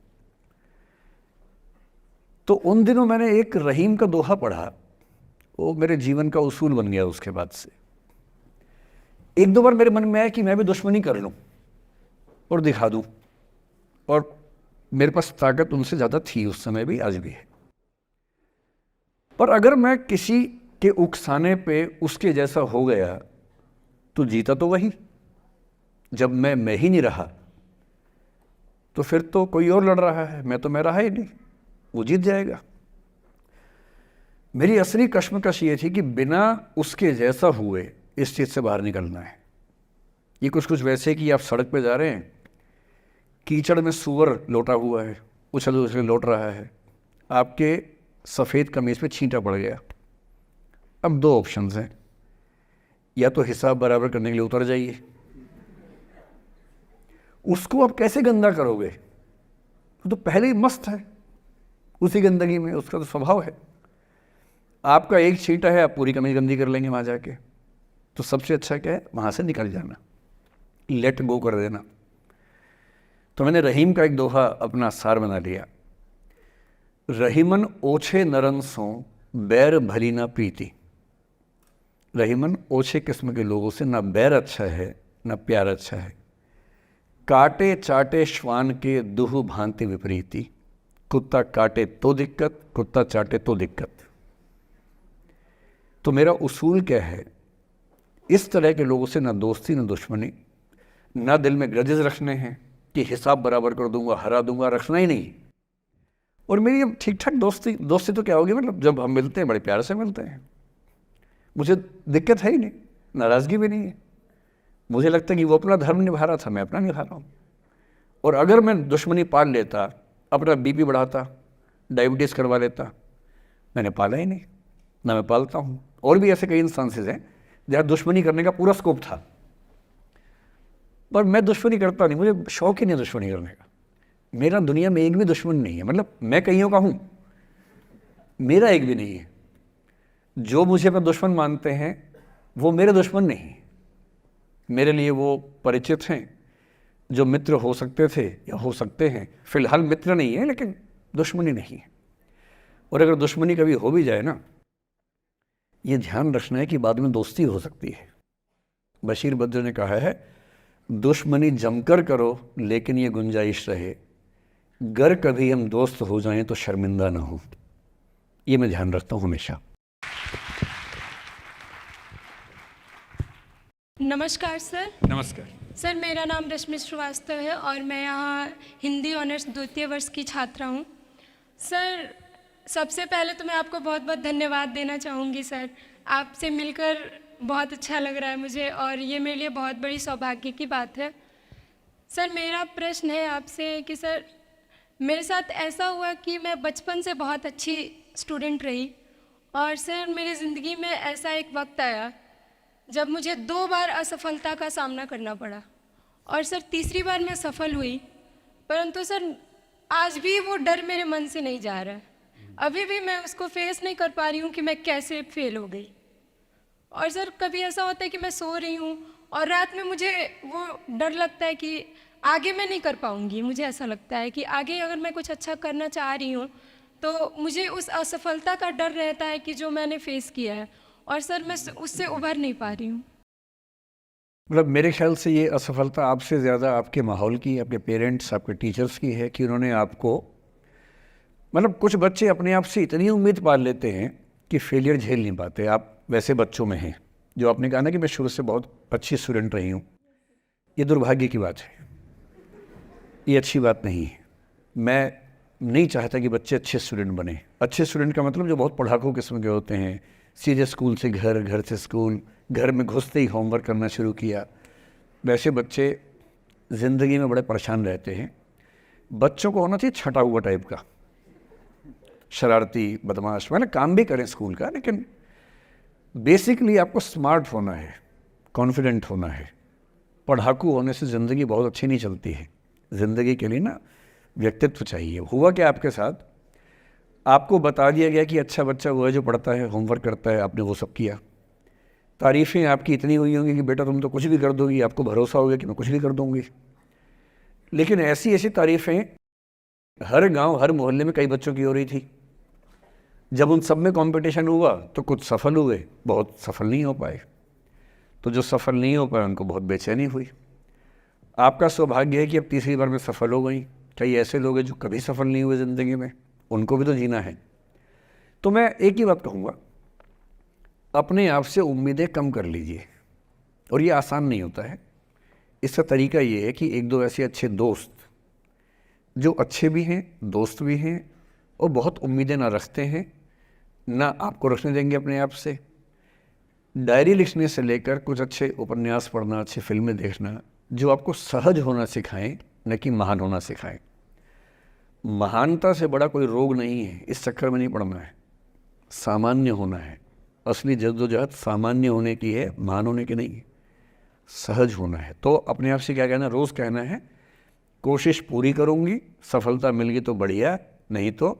Speaker 3: तो उन दिनों मैंने एक रहीम का दोहा पढ़ा, वो मेरे जीवन का उसूल बन गया उसके बाद से। एक दो बार मेरे मन में आया कि मैं भी दुश्मनी कर लूं और दिखा दूं, और मेरे पास ताकत उनसे ज़्यादा थी उस समय भी, आज भी है। पर अगर मैं किसी के उकसाने पे उसके जैसा हो गया तो जीता तो वही। जब मैं ही नहीं रहा तो फिर तो कोई और लड़ रहा है, मैं रहा ही नहीं, वो जीत जाएगा। मेरी असली कश्मकश ये थी कि बिना उसके जैसा हुए इस चीज़ से बाहर निकलना है। ये कुछ वैसे कि आप सड़क पे जा रहे हैं, कीचड़ में सूअर लोटा हुआ है, उछल उछल लौट रहा है, आपके सफ़ेद कमीज पे छींटा पड़ गया। अब दो ऑप्शंस हैं, या तो हिसाब बराबर करने के लिए उतर जाइए, उसको आप कैसे गंदा करोगे, वो तो पहले ही मस्त है उसी गंदगी में, उसका तो स्वभाव है। आपका एक छींटा है, आप पूरी कमीज गंदी कर लेंगे वहाँ जाके। तो सबसे अच्छा क्या है, वहाँ से निकल जाना, लेट गो कर देना। तो मैंने रहीम का एक दोहा अपना सार बना लिया, रहीमन ओछे नरन सो बैर भली ना प्रीति। रहीमन ओछे किस्म के लोगों से ना बैर अच्छा है ना प्यार अच्छा है। काटे चाटे श्वान के दुह भांति विपरीति। कुत्ता काटे तो दिक्कत, कुत्ता चाटे तो दिक्कत। तो मेरा उसूल क्या है, इस तरह के लोगों से ना दोस्ती ना दुश्मनी, ना दिल में ग्रजेस रखने हैं कि हिसाब बराबर कर दूंगा, हरा दूंगा, रखना ही नहीं। और मेरी अब ठीक ठाक दोस्ती तो क्या होगी, मतलब जब हम मिलते हैं बड़े प्यार से मिलते हैं, मुझे दिक्कत है ही नहीं, नाराज़गी भी नहीं है। मुझे लगता है कि वो अपना धर्म निभा रहा था, मैं अपना निभा रहा हूँ। और अगर मैं दुश्मनी पाल लेता, अपना बीपी बढ़ाता, डायबिटीज़ करवा लेता, मैंने पाला ही नहीं, ना मैं पालता हूँ। और भी ऐसे कई इंस्टांसेस हैं जहाँ दुश्मनी करने का पूरा स्कोप था, पर मैं दुश्मनी करता नहीं, मुझे शौक ही नहीं दुश्मनी करने का। मेरा दुनिया में एक भी दुश्मन नहीं है, मतलब मैं कईयों का हूँ, मेरा एक भी नहीं है। जो मुझे अपना दुश्मन मानते हैं वो मेरे दुश्मन नहीं है, मेरे लिए वो परिचित हैं, जो मित्र हो सकते थे या हो सकते हैं। फिलहाल मित्र नहीं है, लेकिन दुश्मनी नहीं है। और अगर दुश्मनी कभी हो भी जाए ना, ये ध्यान रखना है कि बाद में दोस्ती हो सकती है। बशीर बद्र ने कहा है, दुश्मनी जमकर करो लेकिन ये गुंजाइश रहे, गर कभी हम दोस्त हो जाएं तो शर्मिंदा ना हो। ये मैं ध्यान रखता हूँ हमेशा।
Speaker 6: नमस्कार सर।
Speaker 3: नमस्कार
Speaker 6: सर, मेरा नाम रश्मि श्रीवास्तव है और मैं यहाँ हिंदी ऑनर्स द्वितीय वर्ष की छात्रा हूँ। सर, सबसे पहले तो मैं आपको बहुत बहुत धन्यवाद देना चाहूँगी सर। आपसे मिलकर बहुत अच्छा लग रहा है मुझे और ये मेरे लिए बहुत बड़ी सौभाग्य की बात है। सर, मेरा प्रश्न है आपसे कि सर, मेरे साथ ऐसा हुआ कि मैं बचपन से बहुत अच्छी स्टूडेंट रही और सर मेरी ज़िंदगी में ऐसा एक वक्त आया जब मुझे 2 बार असफलता का सामना करना पड़ा और सर तीसरी बार मैं सफल हुई, परंतु सर आज भी वो डर मेरे मन से नहीं जा रहा है। अभी भी मैं उसको फेस नहीं कर पा रही हूँ कि मैं कैसे फेल हो गई। और सर कभी ऐसा होता है कि मैं सो रही हूँ और रात में मुझे वो डर लगता है कि आगे मैं नहीं कर पाऊँगी। मुझे ऐसा लगता है कि आगे अगर मैं कुछ अच्छा करना चाह रही हूँ तो मुझे उस असफलता का डर रहता है कि जो मैंने फेस किया है, और सर मैं उससे उभर नहीं पा रही हूँ।
Speaker 3: मतलब मेरे ख्याल से ये असफलता आपसे ज़्यादा आपके माहौल की, आपके पेरेंट्स, आपके टीचर्स की है कि उन्होंने आपको, मतलब कुछ बच्चे अपने आप से इतनी उम्मीद पाल लेते हैं कि फेलियर झेल नहीं पाते। आप वैसे बच्चों में हैं। जो आपने कहा ना कि मैं शुरू से बहुत अच्छी स्टूडेंट रही हूँ, ये दुर्भाग्य की बात है, ये अच्छी बात नहीं है। मैं नहीं चाहता कि बच्चे अच्छे स्टूडेंट बने। अच्छे स्टूडेंट का मतलब जो बहुत पढ़ाकू किस्म के होते हैं, सीधे स्कूल से घर, घर से स्कूल, घर में घुसते ही होमवर्क करना शुरू किया, वैसे बच्चे ज़िंदगी में बड़े परेशान रहते हैं। बच्चों को होना चाहिए छटा हुआ टाइप का, शरारती, बदमाश, मतलब काम भी करें स्कूल का, लेकिन बेसिकली आपको स्मार्ट होना है, कॉन्फिडेंट होना है। पढ़ाकू होने से ज़िंदगी बहुत अच्छी नहीं चलती है। ज़िंदगी के लिए ना व्यक्तित्व चाहिए। हुआ क्या आपके साथ, आपको बता दिया गया कि अच्छा बच्चा वो है जो पढ़ता है, होमवर्क करता है, आपने वो सब किया। तारीफ़ें आपकी इतनी हुई होंगी कि बेटा तुम तो कुछ भी कर दोगी, आपको भरोसा हो गया कि मैं कुछ भी कर दूँगी। लेकिन ऐसी ऐसी तारीफ़ें हर गांव, हर मोहल्ले में कई बच्चों की हो रही थी जब उन सब में कंपटीशन हुआ तो कुछ सफल हुए, बहुत सफल नहीं हो पाए। तो जो सफल नहीं हो पाए उनको बहुत बेचैनी हुई। आपका सौभाग्य है कि अब तीसरी बार में सफल हो गई। कई ऐसे लोग हैं जो कभी सफल नहीं हुए ज़िंदगी में, उनको भी तो जीना है। तो मैं एक ही बात कहूँगा, अपने आप से उम्मीदें कम कर लीजिए। और ये आसान नहीं होता है। इसका तरीका ये है कि एक दो ऐसे अच्छे दोस्त जो अच्छे भी हैं, दोस्त भी हैं और बहुत उम्मीदें ना रखते हैं, ना आपको रखने देंगे अपने आप से। डायरी लिखने से लेकर कुछ अच्छे उपन्यास पढ़ना, अच्छी फिल्में देखना, जो आपको सहज होना सिखाएं, न कि महान होना सिखाएं। महानता से बड़ा कोई रोग नहीं है, इस चक्कर में नहीं पड़ना है। सामान्य होना है। असली जद्दोजहद सामान्य होने की है, महान होने की नहीं है। सहज होना है। तो अपने आप से क्या कहना, रोज़ कहना है कोशिश पूरी करूँगी, सफलता मिल गई तो बढ़िया, नहीं तो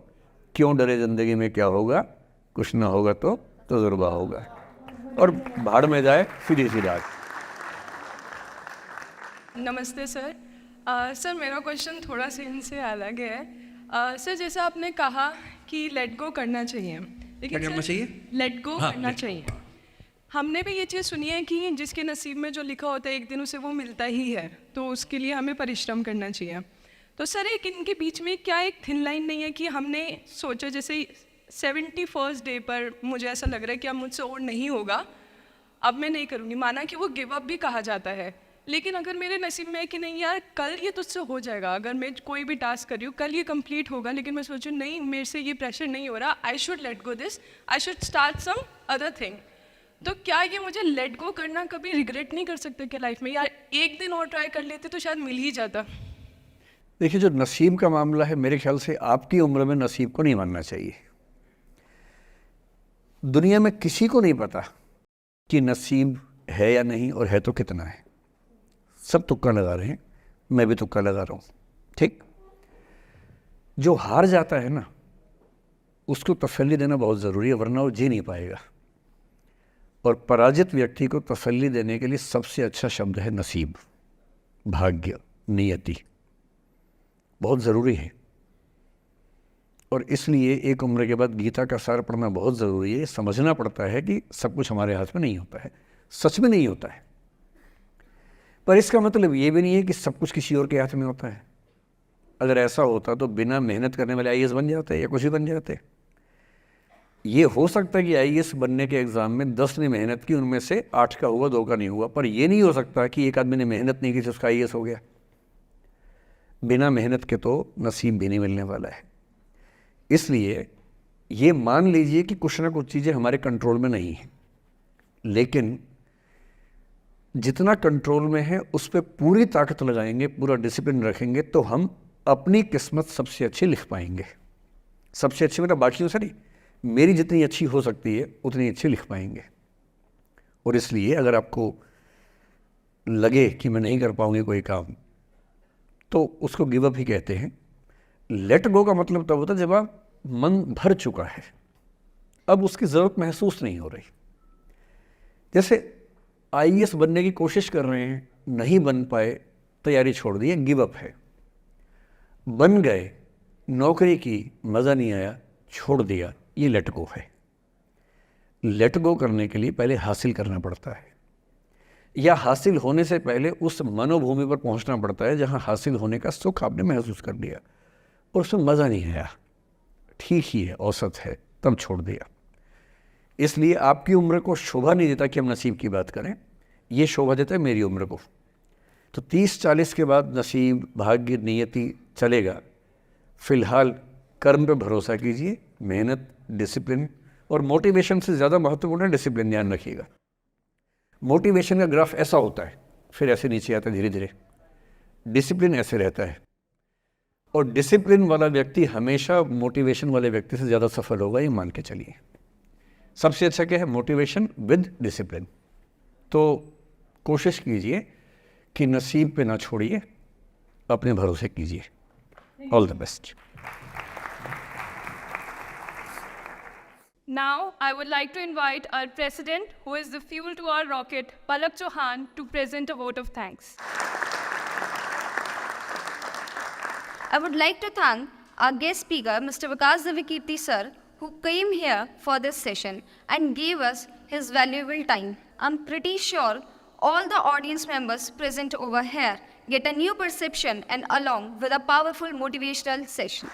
Speaker 3: क्यों डरे, ज़िंदगी में क्या होगा, कुछ ना होगा तो तजुर्बा होगा। और भाड़ में जाए सीधी सी रात।
Speaker 1: नमस्ते सर। सर मेरा क्वेश्चन थोड़ा सा इनसे अलग है। सर जैसे आपने कहा कि लेट गो करना चाहिए, लेकिन
Speaker 7: क्या करना चाहिए?
Speaker 1: लेट गो करना चाहिए। हमने भी ये चीज़ सुनी है कि जिसके नसीब में जो लिखा होता है एक दिन उसे वो मिलता ही है, तो उसके लिए हमें परिश्रम करना चाहिए। तो सर एक इनके बीच में क्या एक थिन लाइन नहीं है कि हमने सोचा जैसे 71st डे पर मुझे ऐसा लग रहा है कि अब मुझसे और नहीं होगा, अब मैं नहीं करूँगी। माना कि वो गिव अप भी कहा जाता है, लेकिन अगर मेरे नसीब में है कि नहीं यार कल ये तुझसे हो जाएगा, अगर मैं कोई भी टास्क कर रही हूँ कल ये कंप्लीट होगा, लेकिन मैं सोचूँ नहीं मेरे से ये प्रेशर नहीं हो रहा, I should let go this, I should start some other thing. तो क्या ये मुझे लेट गो करना कभी रिग्रेट नहीं कर सकते क्या लाइफ में, यार एक दिन और ट्राई कर लेते तो शायद मिल ही जाता?
Speaker 3: देखिए, जो नसीब का मामला है, मेरे ख्याल से आपकी उम्र में नसीब को नहीं मानना चाहिए। दुनिया में किसी को नहीं पता कि नसीब है या नहीं, और है तो कितना है। सब तुक्का लगा रहे हैं, मैं भी तुक्का लगा रहा हूँ। ठीक, जो हार जाता है ना उसको तसल्ली देना बहुत ज़रूरी है, वरना वो जी नहीं पाएगा। और पराजित व्यक्ति को तसल्ली देने के लिए सबसे अच्छा शब्द है नसीब, भाग्य, नियति। बहुत ज़रूरी है। और इसलिए एक उम्र के बाद गीता का सार पढ़ना बहुत ज़रूरी है। समझना पड़ता है कि सब कुछ हमारे हाथ में नहीं होता है, सच में नहीं होता है। पर इसका मतलब ये भी नहीं है कि सब कुछ किसी और के हाथ में होता है। अगर ऐसा होता तो बिना मेहनत करने वाले IAS बन जाते या कुछ भी बन जाते। ये हो सकता है कि IAS बनने के एग्ज़ाम में 10 ने मेहनत की, उनमें से 8 का हुआ, 2 का नहीं हुआ। पर ये नहीं हो सकता कि एक आदमी ने मेहनत नहीं की तो उसका IAS हो गया। बिना मेहनत के तो नसीब भी नहीं मिलने वाला है। इसलिए ये मान लीजिए कि कुछ ना कुछ चीज़ें हमारे कंट्रोल में नहीं हैं, लेकिन जितना कंट्रोल में है उस पर पूरी ताकत लगाएंगे, पूरा डिसिप्लिन रखेंगे, तो हम अपनी किस्मत सबसे अच्छी लिख पाएंगे। सबसे अच्छी मतलब बाकियों से नहीं, मेरी जितनी अच्छी हो सकती है उतनी अच्छी लिख पाएंगे। और इसलिए अगर आपको लगे कि मैं नहीं कर पाऊंगी कोई काम, तो उसको गिव अप ही कहते हैं। लेट गो का मतलब तब होता है जब आप मन भर चुका है, अब उसकी ज़रूरत महसूस नहीं हो रही। जैसे IAS बनने की कोशिश कर रहे हैं, नहीं बन पाए, तैयारी छोड़ दी, गिव अप है। बन गए, नौकरी की, मज़ा नहीं आया, छोड़ दिया, ये लेट गो है। लेट गो करने के लिए पहले हासिल करना पड़ता है, या हासिल होने से पहले उस मनोभूमि पर पहुंचना पड़ता है जहां हासिल होने का सुख आपने महसूस कर लिया और उसमें मज़ा नहीं आया, ठीक ही है, औसत है, तब छोड़ दिया। इसलिए आपकी उम्र को शोभा नहीं देता कि हम नसीब की बात करें, ये शोभा देता है मेरी उम्र को। तो 30-40 के बाद नसीब, भाग्य, नियति चलेगा। फ़िलहाल कर्म पे भरोसा कीजिए, मेहनत, डिसिप्लिन, और मोटिवेशन से ज़्यादा महत्वपूर्ण है डिसिप्लिन, ध्यान रखिएगा। मोटिवेशन का ग्राफ ऐसा होता है, फिर ऐसे नीचे आता है धीरे धीरे। डिसिप्लिन ऐसे रहता है, और डिसिप्लिन वाला व्यक्ति हमेशा मोटिवेशन वाले व्यक्ति से ज़्यादा सफल होगा, ये मान के चलिए। सबसे अच्छा क्या है? Motivation with discipline. तो कोशिश कीजिए कि नसीब पे ना छोड़िए, अपने भरोसे कीजिए। All the best.
Speaker 1: Now, I would like to invite our president, who is the fuel to our rocket, Palak Chauhan, to present a vote of thanks.
Speaker 8: I would like to thank our guest speaker, Mr. Vikas Divikirti sir,
Speaker 7: who came here for this session and gave us his valuable time. I'm pretty sure all the audience members present over here get a new perception and along with a powerful motivational session.